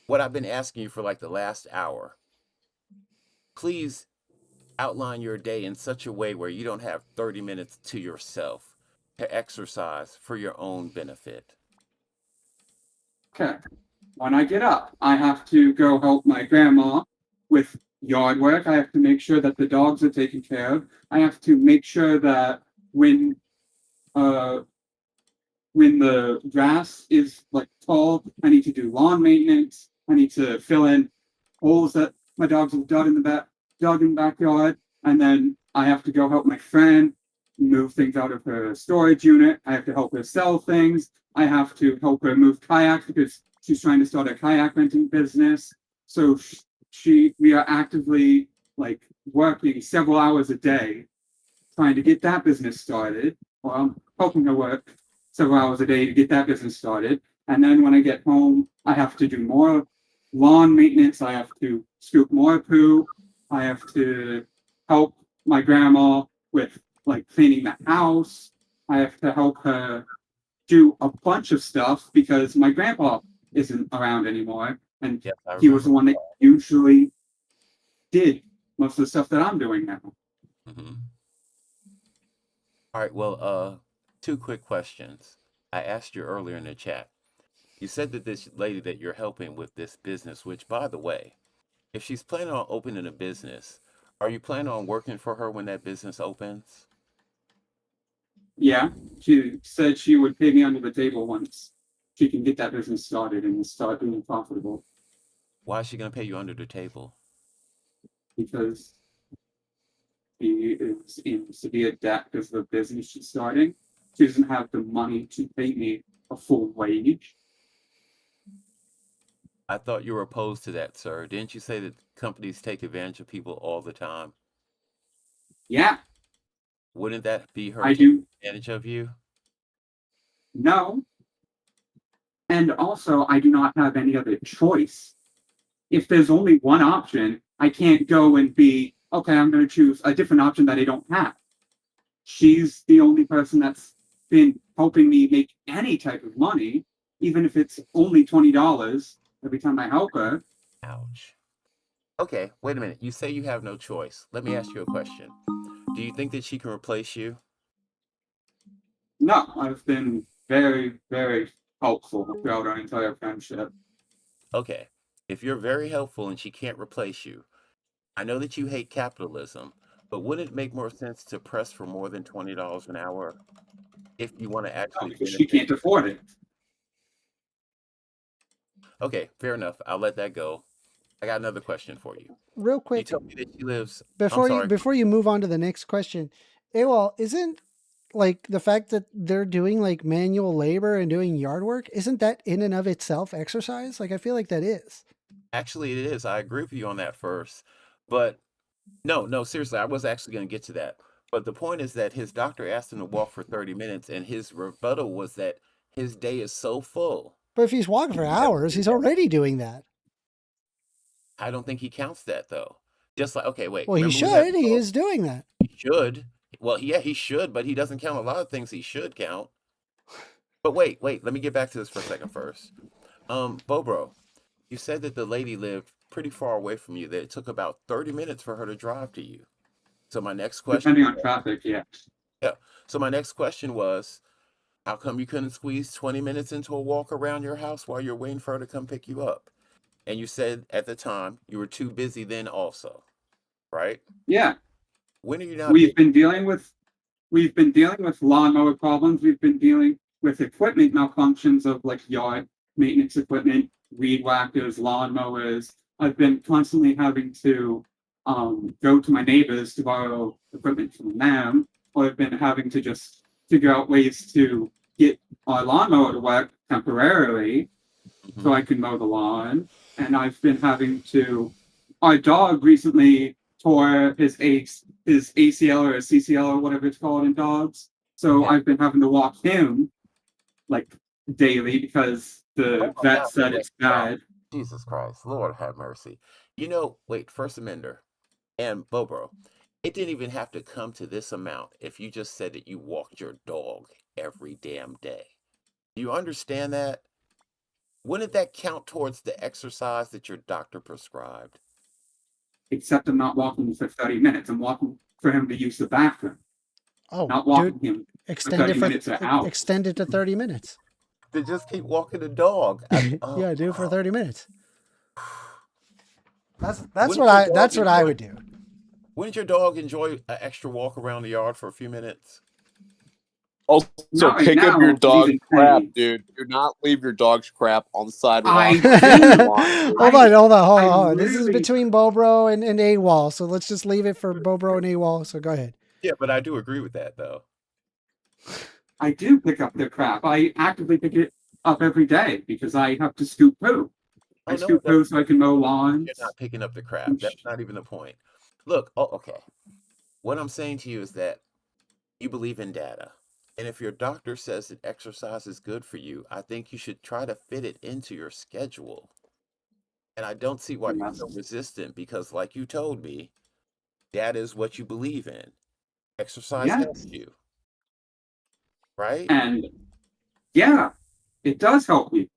what I've been asking you for like the last hour, please outline your day in such a way where you don't have 30 minutes to yourself to exercise for your own benefit. Okay. When I get up, I have to go help my grandma with yard work. I have to make sure that the dogs are taken care of. I have to make sure that when the grass is like tall, I need to do lawn maintenance. I need to fill in holes that my dogs have dug in the backyard, and then I have to go help my friend move things out of her storage unit. I have to help her sell things. I have to help her move kayaks because she's trying to start a kayak renting business. So we are actively like working several hours a day trying to get that business started. Well, I'm helping her work several hours a day to get that business started. And then when I get home, I have to do more lawn maintenance. I have to scoop more poo. I have to help my grandma with like cleaning the house. I have to help her do a bunch of stuff because my grandpa isn't around anymore. And Yes, he was the one that usually did most of the stuff that I'm doing now. Mm-hmm. All right, well, 2 quick questions. I asked you earlier in the chat. You said that this lady that you're helping with this business, which by the way, if she's planning on opening a business, are you planning on working for her when that business opens? Yeah, she said she would pay me under the table once she can get that business started and start being profitable. Why is she going to pay you under the table? Because she is in severe debt because of the business she's starting. She doesn't have the money to pay me a full wage. I thought you were opposed to that, sir. Didn't you say that companies take advantage of people all the time? Yeah. Wouldn't that be her I taking do. advantage of you? No. And also, I do not have any other choice. If there's only one option, I can't go and be, okay, I'm going to choose a different option that I don't have. She's the only person that's been helping me make any type of money, even if it's only $20 every time I help her. Ouch. Okay, wait a minute. You say you have no choice. Let me ask you a question. Do you think that she can replace you? No, I've been very, very helpful throughout our entire friendship. Okay, if you're very helpful and she can't replace you, I know that you hate capitalism, but wouldn't it make more sense to press for more than $20 an hour if you want to No, actually because she can't afford it. Okay, fair enough. I'll let that go. I got another question for you. Real You quick, told me that she lives. before you move on to the next question, Awol, isn't like the fact that they're doing like manual labor and doing yard work, isn't that in and of itself exercise? Like I feel like that is. Actually, it is. I agree with you on that first. But no, seriously, I was actually going to get to that. But the point is that his doctor asked him to walk for 30 minutes, and his rebuttal was that his day is so full. But if he's walking for hours, he's already doing that. I don't think he counts that, though. Just like, okay, wait. Well, he should. He is doing that. He should. Well, yeah, he should, but he doesn't count a lot of things he should count. But wait, let me get back to this for a second first. Bobro, you said that the lady lived pretty far away from you, that it took about 30 minutes for her to drive to you. So my next question... Depending on traffic, yeah. Yeah. So my next question was, how come you couldn't squeeze 20 minutes into a walk around your house while you're waiting for her to come pick you up? And you said at the time you were too busy then also, right? Yeah. When are you not We've been dealing with lawnmower problems. We've been dealing with equipment malfunctions of like yard maintenance equipment, weed whackers, lawnmowers. I've been constantly having to go to my neighbors to borrow equipment from them, or I've been having to just figure out ways to get my lawnmower to work temporarily so I can mow the lawn. And I've been having to. Our dog recently tore his ACL or his CCL or whatever it's called in dogs. So I've been having to walk him like daily because the vet said it's bad. Jesus Christ, Lord have mercy. You know, wait, First Amender and Bobro, it didn't even have to come to this amount if you just said that you walked your dog every damn day. Do you understand that? Wouldn't that count towards the exercise that your doctor prescribed? Except I'm not walking for 30 minutes. I'm walking for him to use the bathroom. Oh, not walking dude, him extend for it 30 minutes an hour. extend it to 30 minutes. They just keep walking the dog. Yeah, do it for 30 minutes. That's Wouldn't what I would do. Wouldn't your dog enjoy an extra walk around the yard for a few minutes? Also, Not right pick now, up your dog's leaving crap, pennies. dude. Do not leave your dog's crap on the sidewalk. Hold on. This is literally- between Bobro and AWOL, so let's just leave it for Bobro and AWOL. So go ahead. Yeah, but I do agree with that, though. I do pick up their crap. I actively pick it up every day because I have to scoop poo. I scoop poo so I can mow lawns. You're not picking up the crap. That's not even the point. Look, okay. What I'm saying to you is that you believe in data. And if your doctor says that exercise is good for you, I think you should try to fit it into your schedule. And I don't see why you're so resistant because, like you told me, that is what you believe in. Exercise helps you. Right? And yeah, it does help me.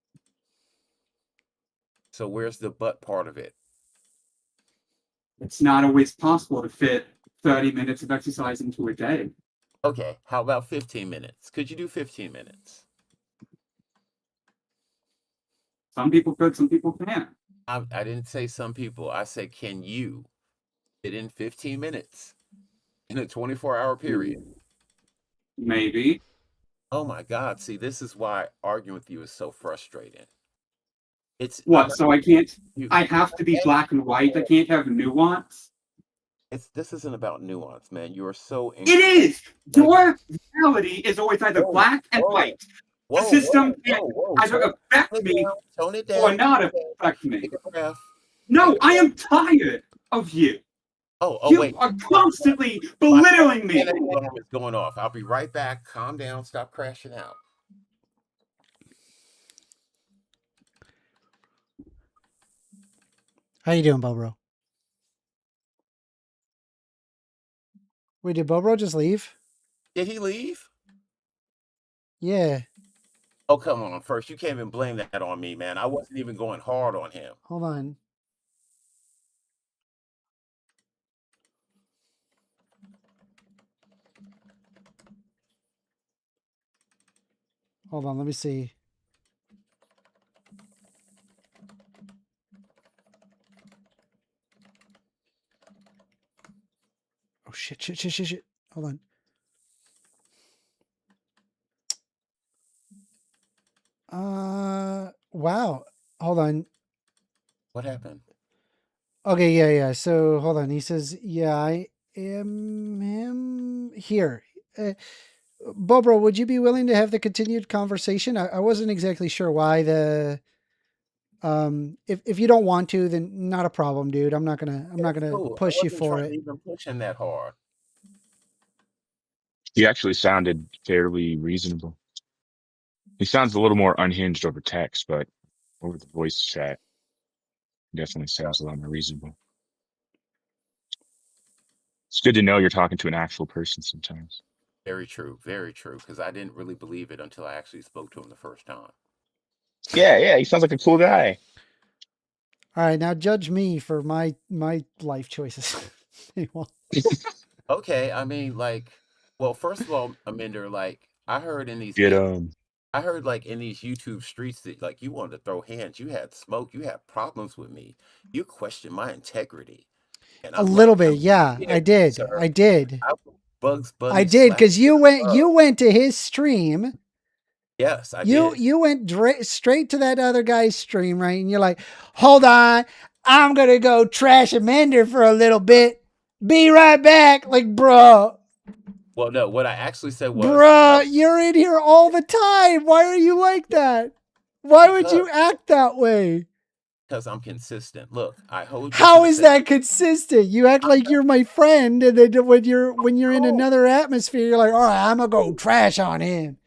So where's the but part of it? It's not always possible to fit 30 minutes of exercise into a day. Okay, how about 15 minutes? Could you do 15 minutes? Some people could, some people can't. I didn't say some people. I said, can you fit in 15 minutes in a 24-hour period? Maybe. Oh my God. See, this is why arguing with you is so frustrating. It's what? So I can't, I have to be black and white. I can't have nuance. This isn't about nuance, man. You are so. It is. Your reality is always either black and white. The system can either affect me or not affect me. No, I am tired of you. You Wait. are constantly belittling me. Alarm is going off. I'll be right back. Calm down. Stop crashing out. How you doing, Bobro? Wait, did Bobro just leave? Did he leave? Yeah. Oh, come on. First, you can't even blame that on me, man. I wasn't even going hard on him. Hold on. Hold on, let me see. Oh, shit. Hold on. Wow. Hold on. What happened? Okay, yeah. So, hold on. He says, yeah, I am him here. Bobro, would you be willing to have the continued conversation? I wasn't exactly sure why the if you don't want to, then not a problem, dude. I'm not gonna push you for it. Even pushing that hard. He actually sounded fairly reasonable. He sounds a little more unhinged over text, but over the voice chat, definitely sounds a lot more reasonable. It's good to know you're talking to an actual person sometimes. Very true, because I didn't really believe it until I actually spoke to him the first time. Yeah, he sounds like a cool guy. All right, now judge me for my life choices. Okay, I mean, like, well, first of all, Amender, like, I heard in these I heard like in these YouTube streets that like you wanted to throw hands, you had smoke, you had problems with me, you questioned my integrity. And A little bit, yeah, I did. sir. I did. Bugs Bunny I did slapped because you you in the went butt. you went to his stream Yes, I You did. you went straight to that other guy's stream, right? And you're like, hold on, I'm gonna go trash Amender for a little bit. Be right back. Like, bro, Well, no, what I actually said was bro, you're in here all the time. Why are you like that? Why would you act that way? because I'm consistent. Look, I hold you to How the is same. that consistent? You act like you're my friend, and then when you're in another atmosphere, you're like, all right, I'm gonna go trash on him.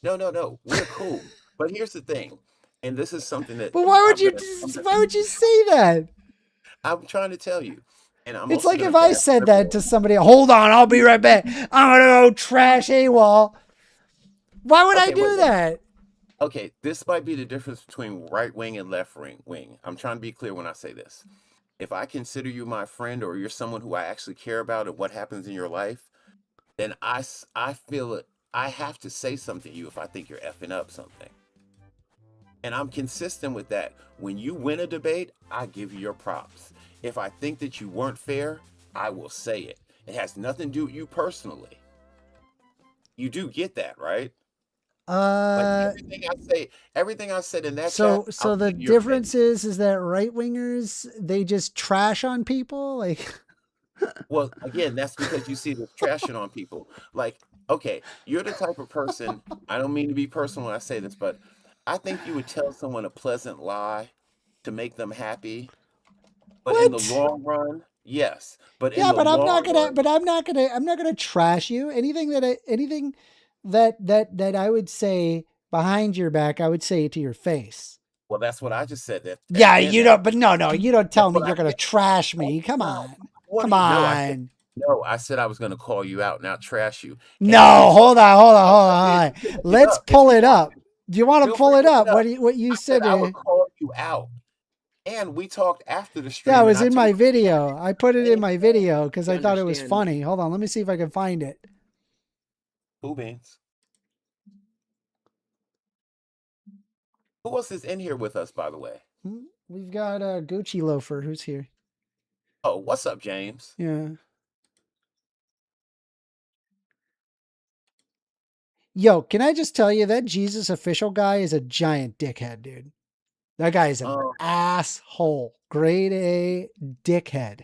No. We're cool. But here's the thing, and this is something that. But why would you say that? I'm trying to tell you, and I'm. It's also like gonna if I pass said the that to somebody, hold on, I'll be right back. I'm gonna go trash AWOL. Why would I Okay, do wait. that? Okay, this might be the difference between right wing and left wing. I'm trying to be clear when I say this. If I consider you my friend or you're someone who I actually care about and what happens in your life, then I feel it. I have to say something to you if I think you're effing up something. And I'm consistent with that. When you win a debate, I give you your props. If I think that you weren't fair, I will say it. It has nothing to do with you personally. You do get that, right? Like everything I said in that So chat. so the difference is that right wingers, they just trash on people, like. Well, again, that's because you see this trashing on people. Like, okay, you're the type of person. I don't mean to be personal when I say this, but I think you would tell someone a pleasant lie to make them happy. But in the long run, yes. But in Yeah, the but I'm not long gonna. run, But I'm not gonna trash you. Anything that I would say behind your back, I would say it to your face. well, that's what I just said. That Yeah, again, you don't. But no, you don't tell that's me what you're gonna trash me. Come on, what come do you? No, I said on. no. I said I was going to call you out, not trash you. No, hold on. I did. Let's pull it up. Do you want to Feel pull free it to look up? it up. What you said? I would call you out. And we talked after the stream. Yeah, it was and I in my told you, video. I put it in my video because I You thought it was understand. funny. Hold on, let me see if I can find it. Cool beans. Who else is in here with us, by the way? We've got Gucci Loafer who's here. Oh, what's up, James? Yeah. Yo, can I just tell you that Jesus official guy is a giant dickhead, dude. That guy is an asshole. Grade A dickhead.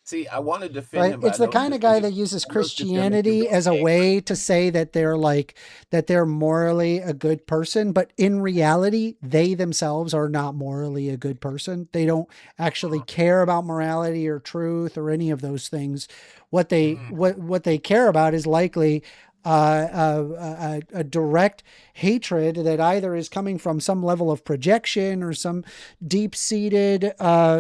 See, I want to defend Right? him, but It's the kind of guy that uses Christianity as a way to say that they're morally a good person, but in reality, they themselves are not morally a good person. They don't actually care about morality or truth or any of those things. What they care about is likely a direct hatred that either is coming from some level of projection or some deep-seated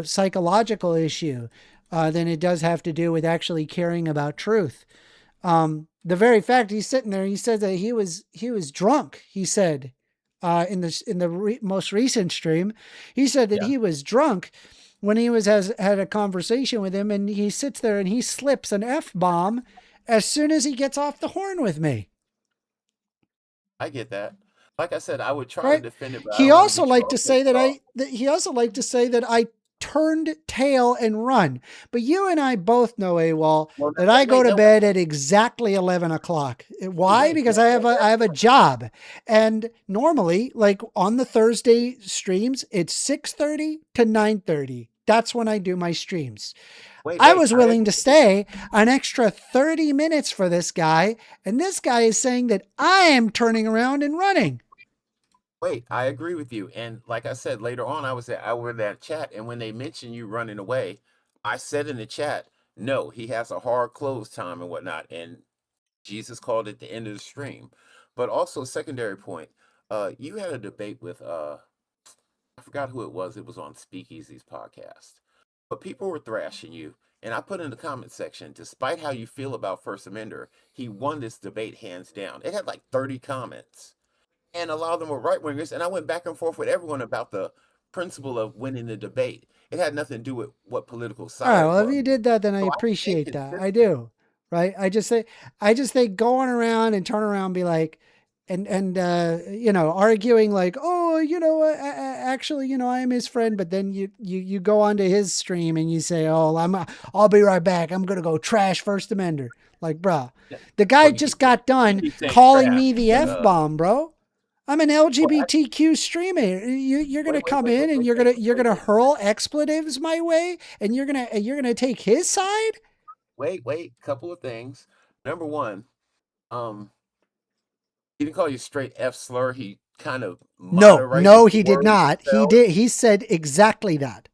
psychological issue. Then it does have to do with actually caring about truth. The very fact he's sitting there, he said that he was drunk. He said in the most recent stream, he said that he was drunk when he had a conversation with him, and he sits there and he slips an F-bomb as soon as he gets off the horn with me. I get that. Like I said, I would try to defend it. But He also liked to say that I turned tail and run. But you and I both know, AWOL, that I go to bed at exactly 11 o'clock. Why? Because I have a job. And normally, like on the Thursday streams, it's 6:30 to 9:30. That's when I do my streams. I was willing to stay an extra 30 minutes for this guy. And this guy is saying that I am turning around and running. Wait, I agree with you. And like I said, later on, I was in that chat. And when they mentioned you running away, I said in the chat, no, he has a hard close time and whatnot. And Jesus called it the end of the stream. But also, secondary point, you had a debate with, I forgot who it was. It was on Speakeasy's podcast. But people were thrashing you. And I put in the comment section, despite how you feel about First Amender, he won this debate hands down. It had like 30 comments. And a lot of them were right wingers. And I went back and forth with everyone about the principle of winning the debate. It had nothing to do with what political side. All right. Well, if you did that, then I appreciate that. I do. Right. I just think going around and turn around and be like, and arguing like, oh, actually, I am his friend. But then you go onto his stream and you say, oh, I'll be right back. I'm going to go trash First Amender. Like, bro, the guy just got done calling me the F-bomb, bro. I'm an LGBTQ streamer. You're gonna come in and you're gonna hurl expletives my way, and you're gonna take his side. Wait. Couple of things. Number one, he didn't call you straight F slur. He kind of No, he did not. He did. He said exactly that.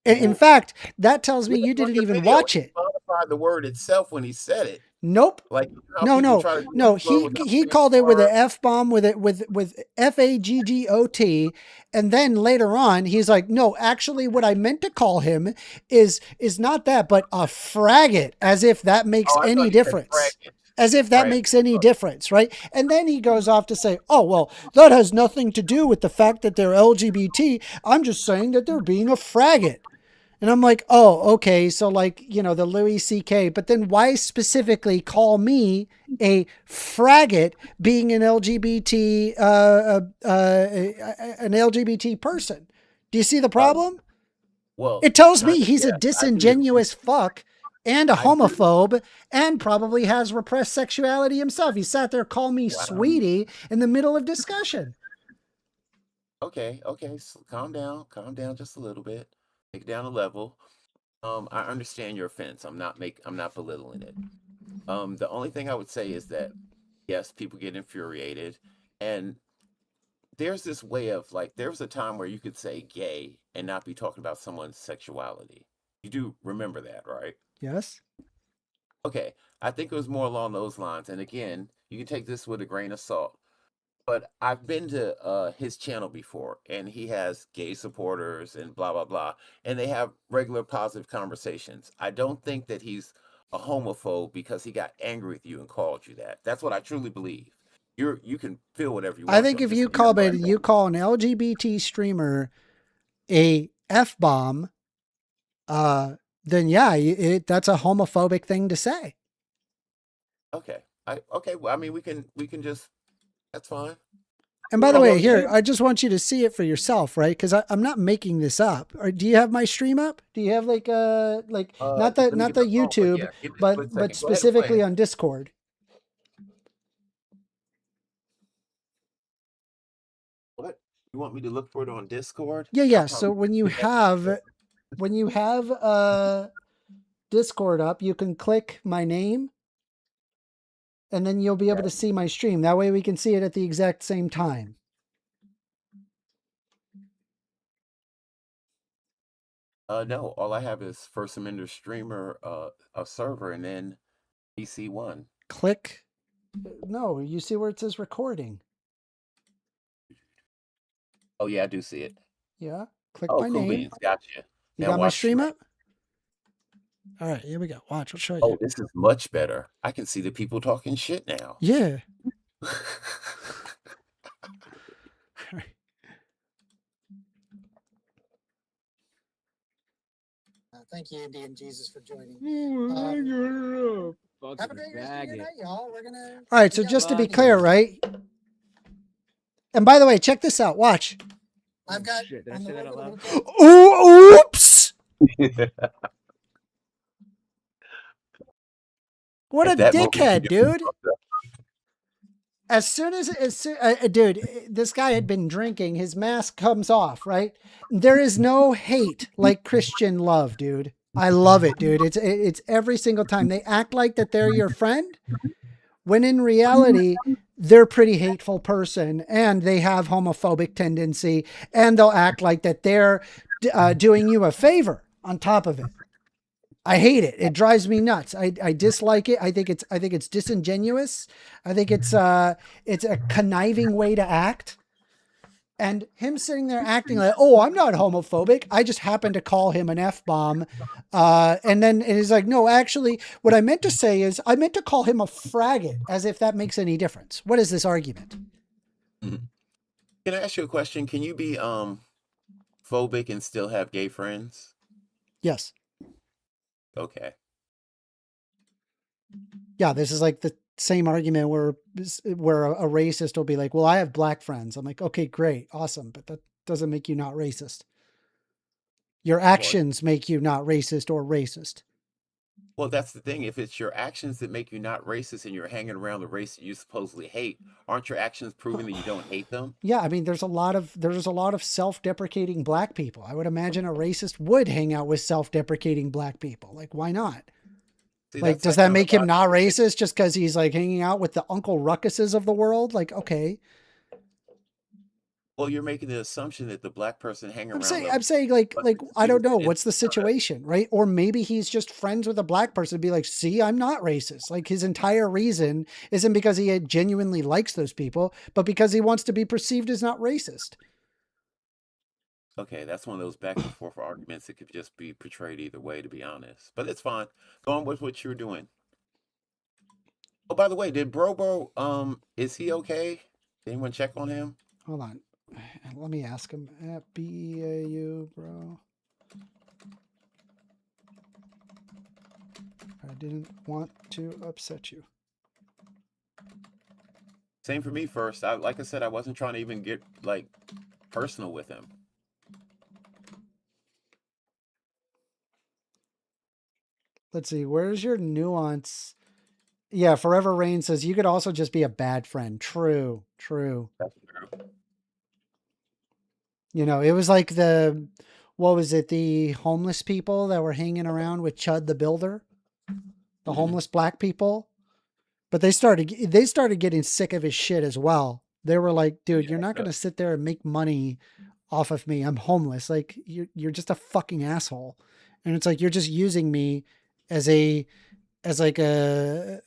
And in fact, that tells me you didn't even watch it. He modified the word itself when he said it. Nope. Like No. He called it with an F bomb with FAGGOT, and then later on he's like, no, actually, what I meant to call him is not that, but a fraggot, as if that makes any difference. As if that makes any difference, right? And then he goes off to say, oh, well, that has nothing to do with the fact that they're LGBT. I'm just saying that they're being a fraggot. And I'm like, oh, okay. So like, the Louis C.K., but then why specifically call me a fraggot being an LGBT, an LGBT person? Do you see the problem? Well, it tells me he's a disingenuous fuck and a homophobe and probably has repressed sexuality himself. He sat there, called me sweetie in the middle of discussion. Okay. So calm down just a little bit. Take it down a level. I understand your offense. I'm not belittling it. The only thing I would say is that yes, people get infuriated, and there's this way of like, there was a time where you could say gay and not be talking about someone's sexuality. You do remember that, right? Yes. Okay. I think it was more along those lines. And again, you can take this with a grain of salt. But I've been to his channel before, and he has gay supporters and blah, blah, blah. And they have regular positive conversations. I don't think that he's a homophobe because he got angry with you and called you that. That's what I truly believe. You can feel whatever you want. I think if you call an LGBT streamer a F-bomb, then yeah, that's a homophobic thing to say. Okay. Well, I mean, we can just, that's fine. And by the way, here, I just want you to see it for yourself, right? Because I'm not making this up. Or do you have my stream up? Do you have not the YouTube, but specifically on Discord? What? You want me to look for it on Discord? Yeah. So when you have Discord up, you can click my name, and then you'll be able to see my stream. That way we can see it at the exact same time. No, all I have is 1STAMENDER streamer, a server, and then PC1. Click. No, you see where it says recording. Oh yeah, I do see it. Yeah. Click my name. Beans. Gotcha. You got my stream up? All right, here we go. Watch, I'll show you. Oh, this is much better. I can see the people talking shit now. Yeah. Thank you, Andy and Jesus, for joining. Have a great rest of your night, y'all. All right, so just to be clear, right? And by the way, check this out. Watch. I've got. Oops. What a dickhead, dude. As soon as dude, this guy had been drinking, his mask comes off, right? There is no hate like Christian love, dude. I love it, dude. It's every single time. They act like that they're your friend, when in reality, they're a pretty hateful person, and they have homophobic tendency, and they'll act like that they're doing you a favor on top of it. I hate it. It drives me nuts. I dislike it. I think it's disingenuous. I think it's a conniving way to act. And him sitting there acting like, oh, I'm not homophobic. I just happened to call him an F-bomb. And then he's like, no, actually, what I meant to say is I meant to call him a fraggot, as if that makes any difference. What is this argument? Mm-hmm. Can I ask you a question? Can you be phobic and still have gay friends? Yes. Okay. Yeah, this is like the same argument where a racist will be like, well, I have black friends. I'm like, okay, great. Awesome. But that doesn't make you not racist. Your actions make you not racist or racist. Well, that's the thing. If it's your actions that make you not racist and you're hanging around the race that you supposedly hate, aren't your actions proving that you don't hate them? Yeah, I mean, there's a lot of self-deprecating black people. I would imagine a racist would hang out with self-deprecating black people. Like, why not? See, Like, that's does like that an make him not illogical thing. racist just because he's like hanging out with the Uncle Ruckuses of the world? Like, okay. Well, you're making the assumption that the black person hanging I'm around saying like I don't know what's the is not a- situation, right? Or maybe he's just friends with a black person, be like, see, I'm not racist. Like his entire reason isn't because he genuinely likes those people, but because he wants to be perceived as not racist. Okay, that's one of those back and forth arguments that could just be portrayed either way, to be honest. But it's fine. Go on with what you're doing. Oh, by the way, did Bro, is he okay? Did anyone check on him? Hold on. Let me ask him. BAU, bro. I didn't want to upset you. Same for me first. Like I said, I wasn't trying to even get like personal with him. Let's see. Where's your nuance? Yeah, Forever Rain says you could also just be a bad friend. True. That's true. You know, it was like what was it? The homeless people that were hanging around with Chud the Builder, the homeless black people. But they started getting sick of his shit as well. They were like, dude, you're not going to sit there and make money off of me. I'm homeless. Like you're just a fucking asshole. And it's like, you're just using me as a way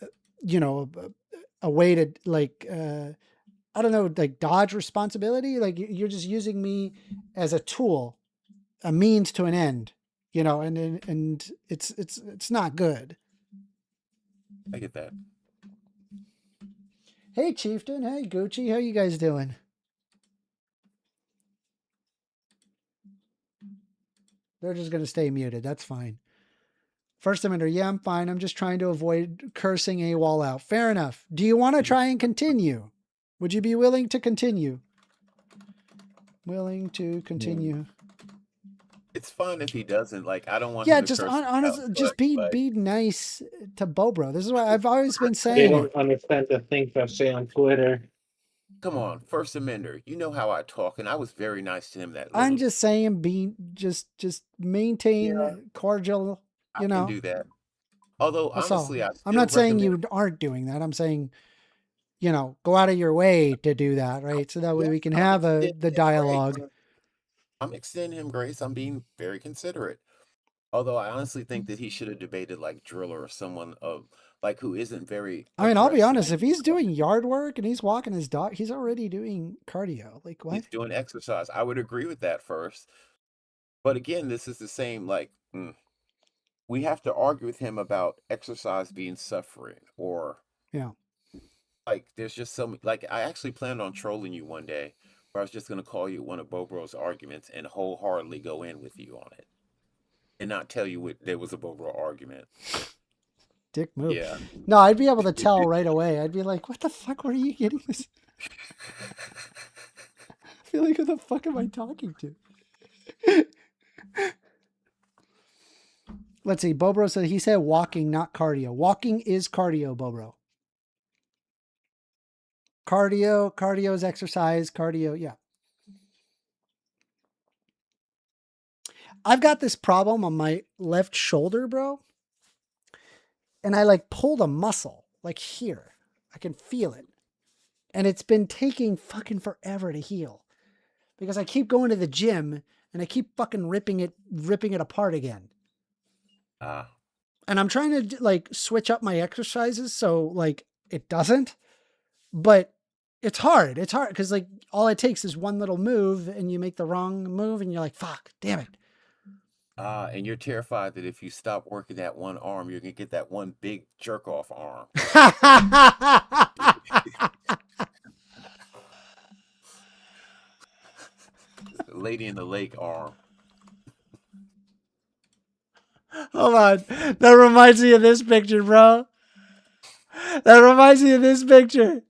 to like, I don't know, like dodge responsibility. Like you're just using me as a tool, a means to an end, you know, and it's not good. I get that. Hey, Chieftain. Hey, Gucci. How you guys doing? They're just going to stay muted. That's fine. First Amender, yeah, I'm fine. I'm just trying to avoid cursing AWOL out. Fair enough. Do you want to try and continue? Would you be willing to continue? Willing to continue. It's fun if he doesn't. Like, I don't want Yeah, him to just curse honestly, out, just be nice to Bobro. This is what I've always been They saying. don't understand the things I say on Twitter. Come on, First Amender. You know how I talk, and I was very nice to him that I'm little. just saying, just maintain cordial. I You can know, do that. Although, that's all. honestly, I I'm still not saying recommend. you aren't doing that. I'm saying, you know, go out of your way to do that, right? So that way we can have the dialogue. I'm extending him grace. I'm being very considerate. Although I honestly think that he should have debated like Driller or someone of like who isn't very. I mean, I'll be aggressive. honest. If he's doing yard work and he's walking his dog, he's already doing cardio. Like what? He's doing exercise. I would agree with that first. But again, this is the same. Like we have to argue with him about exercise being suffering, or Yeah. like there's just some like I actually planned on trolling you one day, where I was just going to call you one of Bobro's arguments and wholeheartedly go in with you on it, and not tell you there was a Bobro argument. Dick move. Yeah. No, I'd be able to tell right away. I'd be like, what the fuck were you getting this? I feel like, who the fuck am I talking to? Let's see. Bobro said, he said walking, not cardio. Walking is cardio, Bobro. Cardio is exercise. Cardio, yeah. I've got this problem on my left shoulder, bro. And I like pulled a muscle, like here. I can feel it. And it's been taking fucking forever to heal. Because I keep going to the gym and I keep fucking ripping it apart again. And I'm trying to like switch up my exercises so like it doesn't. But it's hard. It's hard because like all it takes is one little move and you make the wrong move and you're like, fuck, damn it. And you're terrified that if you stop working that one arm, you're going to get that one big jerk off arm. Lady in the Lake arm. Hold on. That reminds me of this picture, bro. That reminds me of this picture.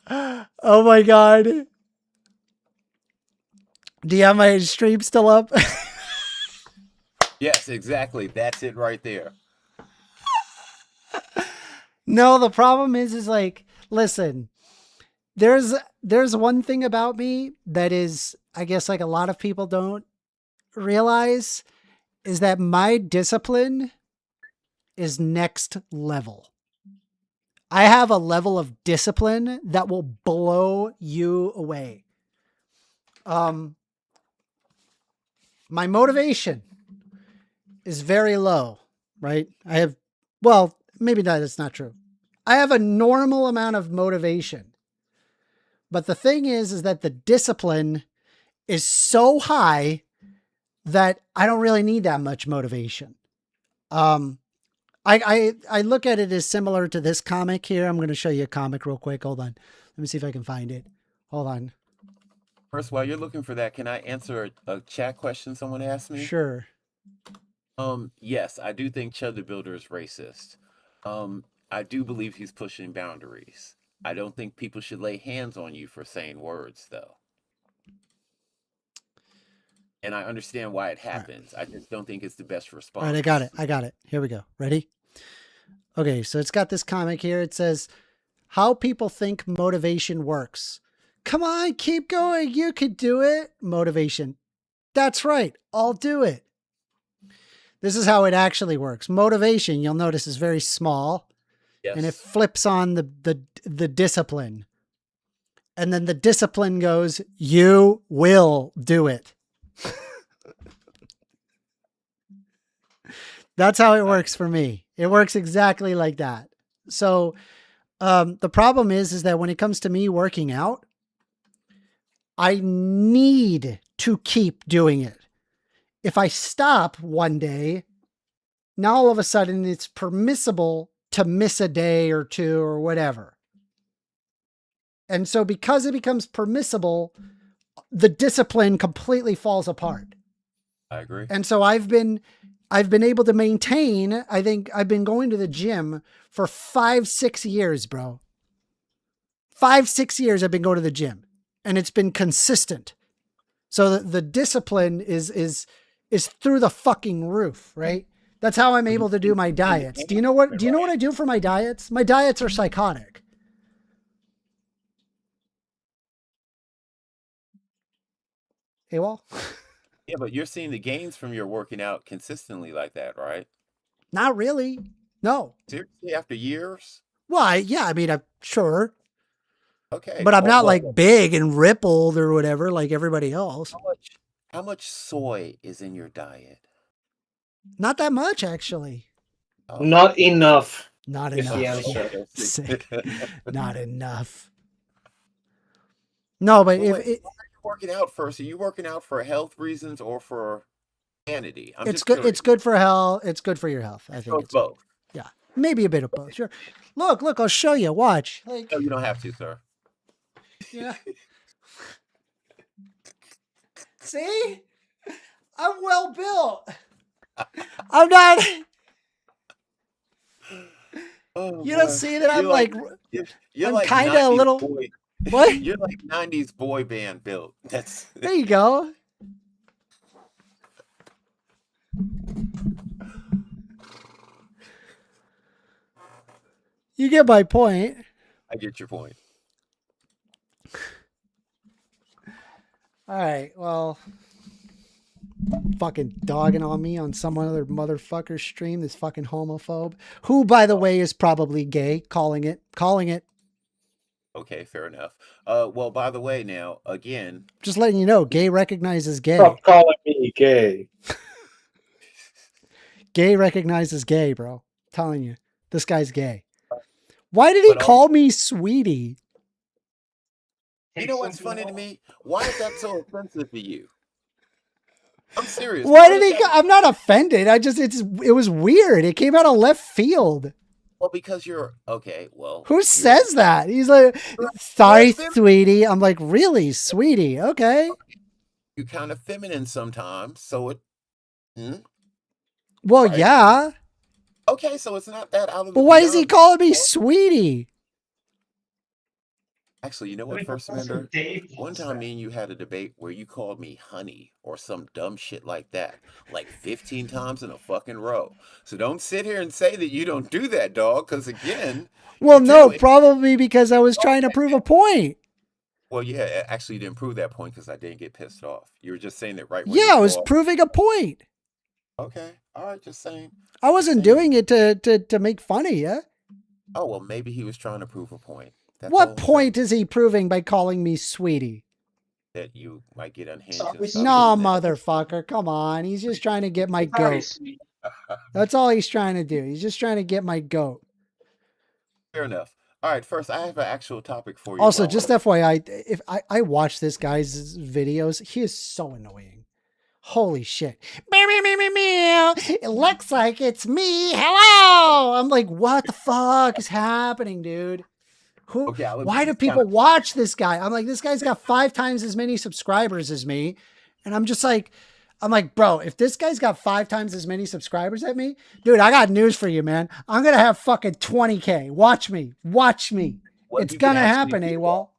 Oh my God. Do you have my stream still up? Yes, exactly. That's it right there. No, the problem is like, listen, there's one thing about me that is, I guess, like a lot of people don't realize, is that my discipline is next level. I have a level of discipline that will blow you away. My motivation is very low, right? Well, maybe that's not true. I have a normal amount of motivation. But the thing is that the discipline is so high that I don't really need that much motivation. I look at it as similar to this comic here. I'm going to show you a comic real quick. Hold on. Let me see if I can find it. Hold on. First, while you're looking for that, can I answer a chat question someone asked me? Sure. Yes, I do think Chud the Builder is racist. I do believe he's pushing boundaries. I don't think people should lay hands on you for saying words, though. And I understand why it happens. Right. I just don't think it's the best response. All right, I got it. Here we go. Ready? Okay, so it's got this comic here. It says, how people think motivation works. Come on, keep going. You could do it. Motivation. That's right. I'll do it. This is how it actually works. Motivation, you'll notice, is very small. Yes. And it flips on the discipline. And then the discipline goes, you will do it. That's how it works for me. It works exactly like that. So the problem is that when it comes to me working out, I need to keep doing it. If I stop one day, now all of a sudden it's permissible to miss a day or two or whatever. And so because it becomes permissible, the discipline completely falls apart. I agree. And so I've been able to maintain, I think I've been going to the gym for 5-6 years, bro. 5-6 years I've been going to the gym, and it's been consistent. So the discipline is through the fucking roof, right? That's how I'm able to do my diets. Do you know what I do for my diets? My diets are psychotic. Hey, well. Yeah, but you're seeing the gains from your working out consistently like that, right? Not really. No. Seriously, after years? Well, I mean, I'm sure. Okay. But I'm not like big and rippled or whatever like everybody else. How much soy is in your diet? Not that much, actually. Oh. Not enough. Not enough. Sick. Not enough. No, but if working out first, are you working out for health reasons or for vanity? It's good. Curious. It's good for health. It's good for your health. I think it's both. Yeah, maybe a bit of both. Sure. Look. I'll show you. Watch. Like, no, you don't have to, sir. Yeah. See, I'm well built. I'm not. Oh, you don't see that I'm like you're I'm like kind of a little. Boy. What? You're like 90s boy band built. That's there you go. You get my point. I get your point. All right. Well, fucking dogging on me on some other motherfucker stream. This fucking homophobe, who, by the way, is probably gay. Calling it. Okay, fair enough. Well, by the way, now again, just letting you know, gay recognizes gay. Stop calling me gay. Gay recognizes gay, bro. I'm telling you, this guy's gay. Why did he call me sweetie? You know what's funny to me? Why is that so offensive to you? I'm serious. Why did he? I'm not offended. It was weird. It came out of left field. Well, because you're okay. Well, who says that? He's like, sorry, sweetie. I'm like, really, sweetie? Okay. You're kind of feminine sometimes, so it. Well, right? Yeah. Okay, so it's not that out of the. But why is he calling me sweetie? Actually, you know what, First Amender? One time me and you had a debate where you called me honey or some dumb shit like that, like 15 times in a fucking row. So don't sit here and say that you don't do that, dog, because again, Well, you no, do. probably because I was trying to prove a point. Well, yeah, actually, you didn't prove that point because I didn't get pissed off. You were just saying that right when Yeah, you I was go off. proving a point. Okay, all right, just saying. I wasn't doing it to make fun of you. Oh, well, maybe he was trying to prove a point. That's all What I'm saying. point is he proving by calling me sweetie? That you might get unhinged and No, stop. motherfucker, come on. He's just trying to get my goat. That's all he's trying to do. He's just trying to get my goat. Fair enough. All right, first, I have an actual topic for you. Also, just FYI, if I watch this guy's videos, he is so annoying. Holy shit. It looks like it's me. Hello. I'm like, what the fuck is happening, dude? Why do people watch this guy? I'm like, this guy's got 5 times as many subscribers as me. And I'm like, bro, if this guy's got 5 times as many subscribers as me, dude, I got news for you, man. I'm going to have fucking 20K. Watch me. Well, It's going to happen, AWOL.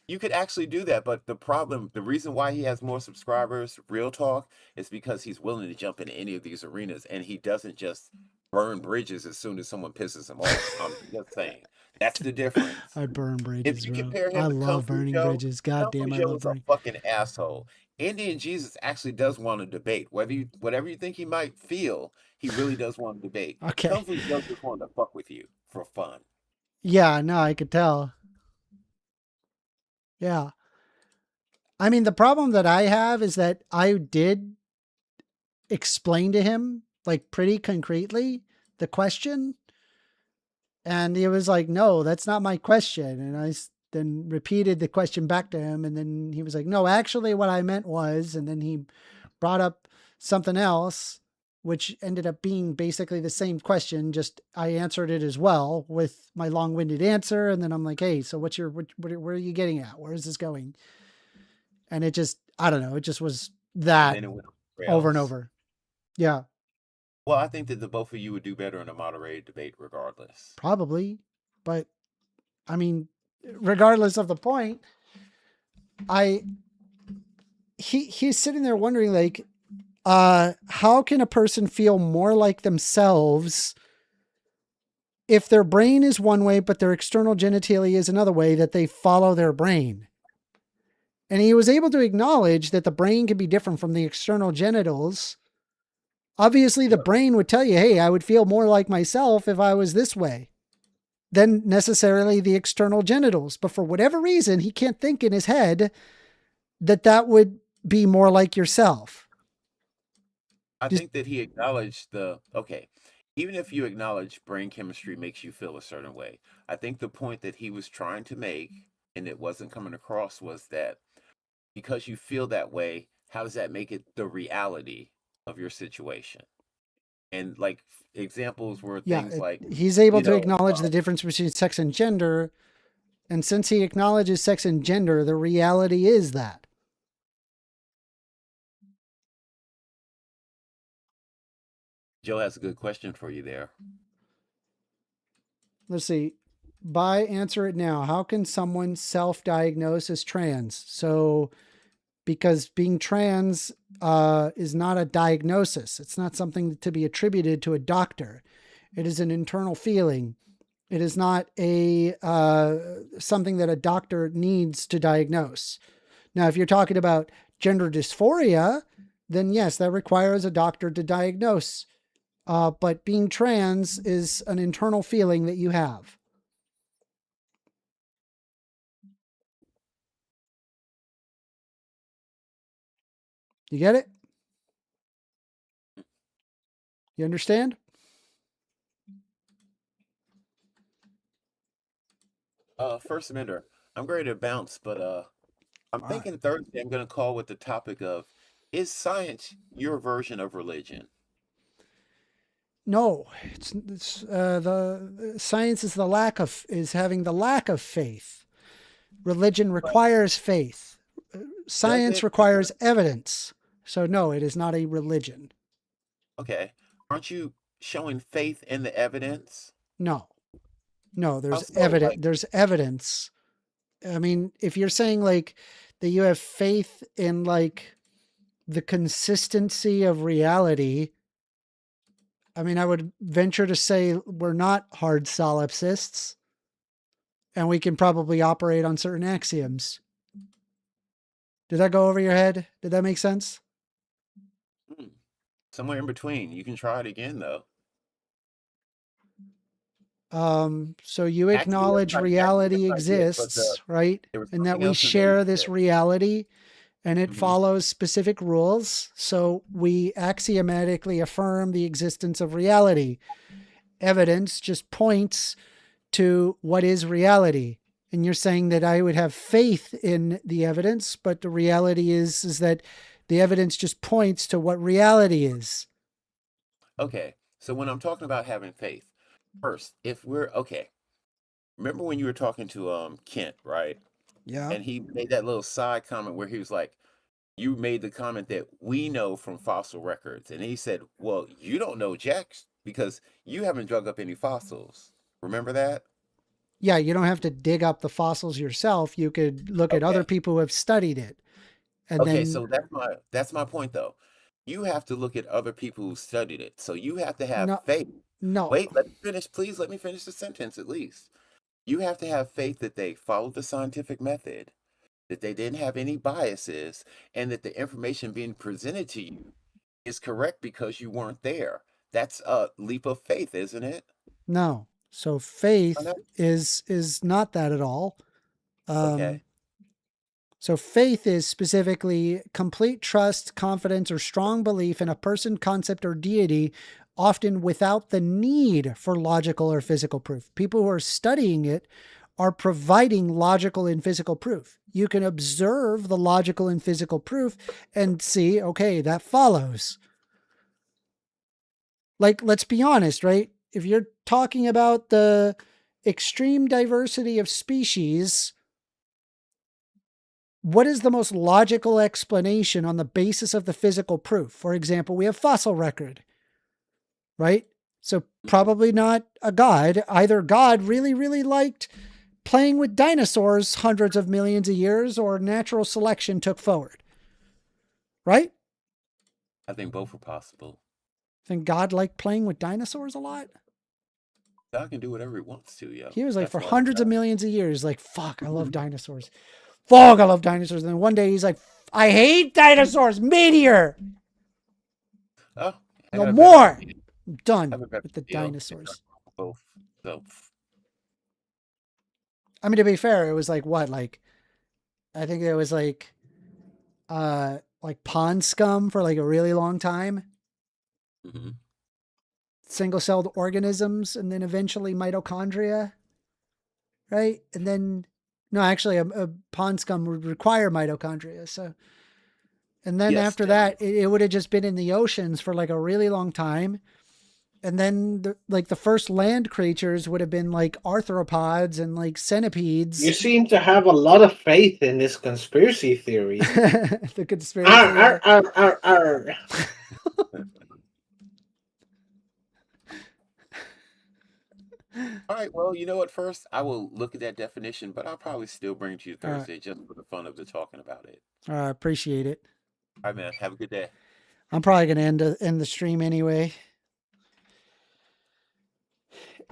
You could actually do that, but the reason why he has more subscribers, real talk, is because he's willing to jump into any of these arenas, and he doesn't just burn bridges as soon as someone pisses him off. I'm just saying. That's the difference. I burn bridges, If you bro. compare him I to love Kung Fu burning Joe, bridges. God damn, I Joe love is a burning. fucking asshole. Indian Jesus actually does want to debate. Whatever you think he might feel, he really does want to debate. Okay. Kung Fu Joe just wanted to fuck with you for fun. Yeah, no, I could tell. Yeah. I mean, the problem that I have is that I did explain to him, like, pretty concretely the question. And he was like, no, that's not my question. And I then repeated the question back to him. And then he was like, no, actually what I meant was, and then he brought up something else, which ended up being basically the same question. Just I answered it as well with my long-winded answer. And then I'm like, hey, so where are you getting at? Where is this going? And it just, I don't know. It just was that over and over. Yeah. Well, I think that the both of you would do better in a moderated debate regardless. Probably. But I mean, regardless of the point, he's sitting there wondering, like, how can a person feel more like themselves if their brain is one way, but their external genitalia is another way, that they follow their brain? And he was able to acknowledge that the brain can be different from the external genitals. Obviously, the brain would tell you, hey, I would feel more like myself if I was this way than necessarily the external genitals. But for whatever reason, he can't think in his head that would be more like yourself. I think that he acknowledged even if you acknowledge brain chemistry makes you feel a certain way, I think the point that he was trying to make, and it wasn't coming across, was that because you feel that way, how does that make it the reality of your situation? And like examples were things like he's able to acknowledge the difference between sex and gender. And since he acknowledges sex and gender, the reality is that. Joe has a good question for you there. Let's see. Answer it now. How can someone self-diagnose as trans? So, because being trans is not a diagnosis. It's not something to be attributed to a doctor. It is an internal feeling. It is not something that a doctor needs to diagnose. Now, if you're talking about gender dysphoria, then yes, that requires a doctor to diagnose. But being trans is an internal feeling that you have. You get it? You understand? First Amender, I'm ready to bounce, but I'm thinking Thursday I'm going to call with the topic of, is science your version of religion? No, it's the science is having the lack of faith. Religion requires faith. Science requires evidence. So no, it is not a religion. Okay. Aren't you showing faith in the evidence? No, there's evidence. There's evidence I mean, if you're saying like that you have faith in like the consistency of reality, I mean, I would venture to say we're not hard solipsists, and we can probably operate on certain axioms. Did that go over your head? Did that make sense? Somewhere in between. You can try it again, though. So you acknowledge reality exists, right? And that we share this reality and it follows specific rules. So we axiomatically affirm the existence of reality. Evidence just points to what is reality. And you're saying that I would have faith in the evidence, but the reality is that the evidence just points to what reality is. Okay. So when I'm talking about having faith, first, if we're okay, remember when you were talking to Kent, right? Yeah. And he made that little side comment where he was like, you made the comment that we know from fossil records. And he said, well, you don't know Jack because you haven't dug up any fossils. Remember that? Yeah, you don't have to dig up the fossils yourself. You could look at other people who have studied it. And Okay, then, so that's my point though. You have to look at other people who studied it. So you have to have faith. No. Wait, let me finish, please. Let me finish the sentence at least. You have to have faith that they followed the scientific method, that they didn't have any biases, and that the information being presented to you is correct because you weren't there. That's a leap of faith, isn't it? No. So faith is not that at all. Okay. So faith is specifically complete trust, confidence, or strong belief in a person, concept, or deity, often without the need for logical or physical proof. People who are studying it are providing logical and physical proof. You can observe the logical and physical proof and see, okay, that follows. Like, let's be honest, right? If you're talking about the extreme diversity of species, what is the most logical explanation on the basis of the physical proof? For example, we have fossil record, right? So probably not a god. Either God really, really liked playing with dinosaurs hundreds of millions of years, or natural selection took forward, right? I think both are possible. Think God liked playing with dinosaurs a lot? God can do whatever he wants to, yo. He was like, That's for why hundreds of millions of years, like, fuck, I love dinosaurs. Fuck, I love dinosaurs. And then one day he's like, I hate dinosaurs. Meteor. Oh, No more. I'm done with the dinosaurs. Both. So I mean, to be fair, it was like what? Like, I think it was like pond scum for like a really long time. Single-celled organisms, and then eventually mitochondria, right? And then, no, actually, a pond scum would require mitochondria. So, and then after that, it would have just been in the oceans for like a really long time. And then the first land creatures would have been like arthropods and like centipedes. You seem to have a lot of faith in this conspiracy theory. The conspiracy. Arr. all right, well, you know what? First, I will look at that definition, but I'll probably still bring it to you All right. Thursday just for the fun of the talking about it. I appreciate it. All right, man. Have a good day. I'm probably going to end the stream anyway.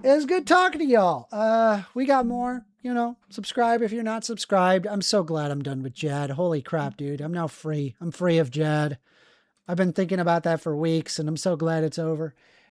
It was good talking to y'all. We got more, subscribe if you're not subscribed. I'm so glad I'm done with Jad. Holy crap, dude. I'm now free. I'm free of Jad. I've been thinking about that for weeks and I'm so glad it's over.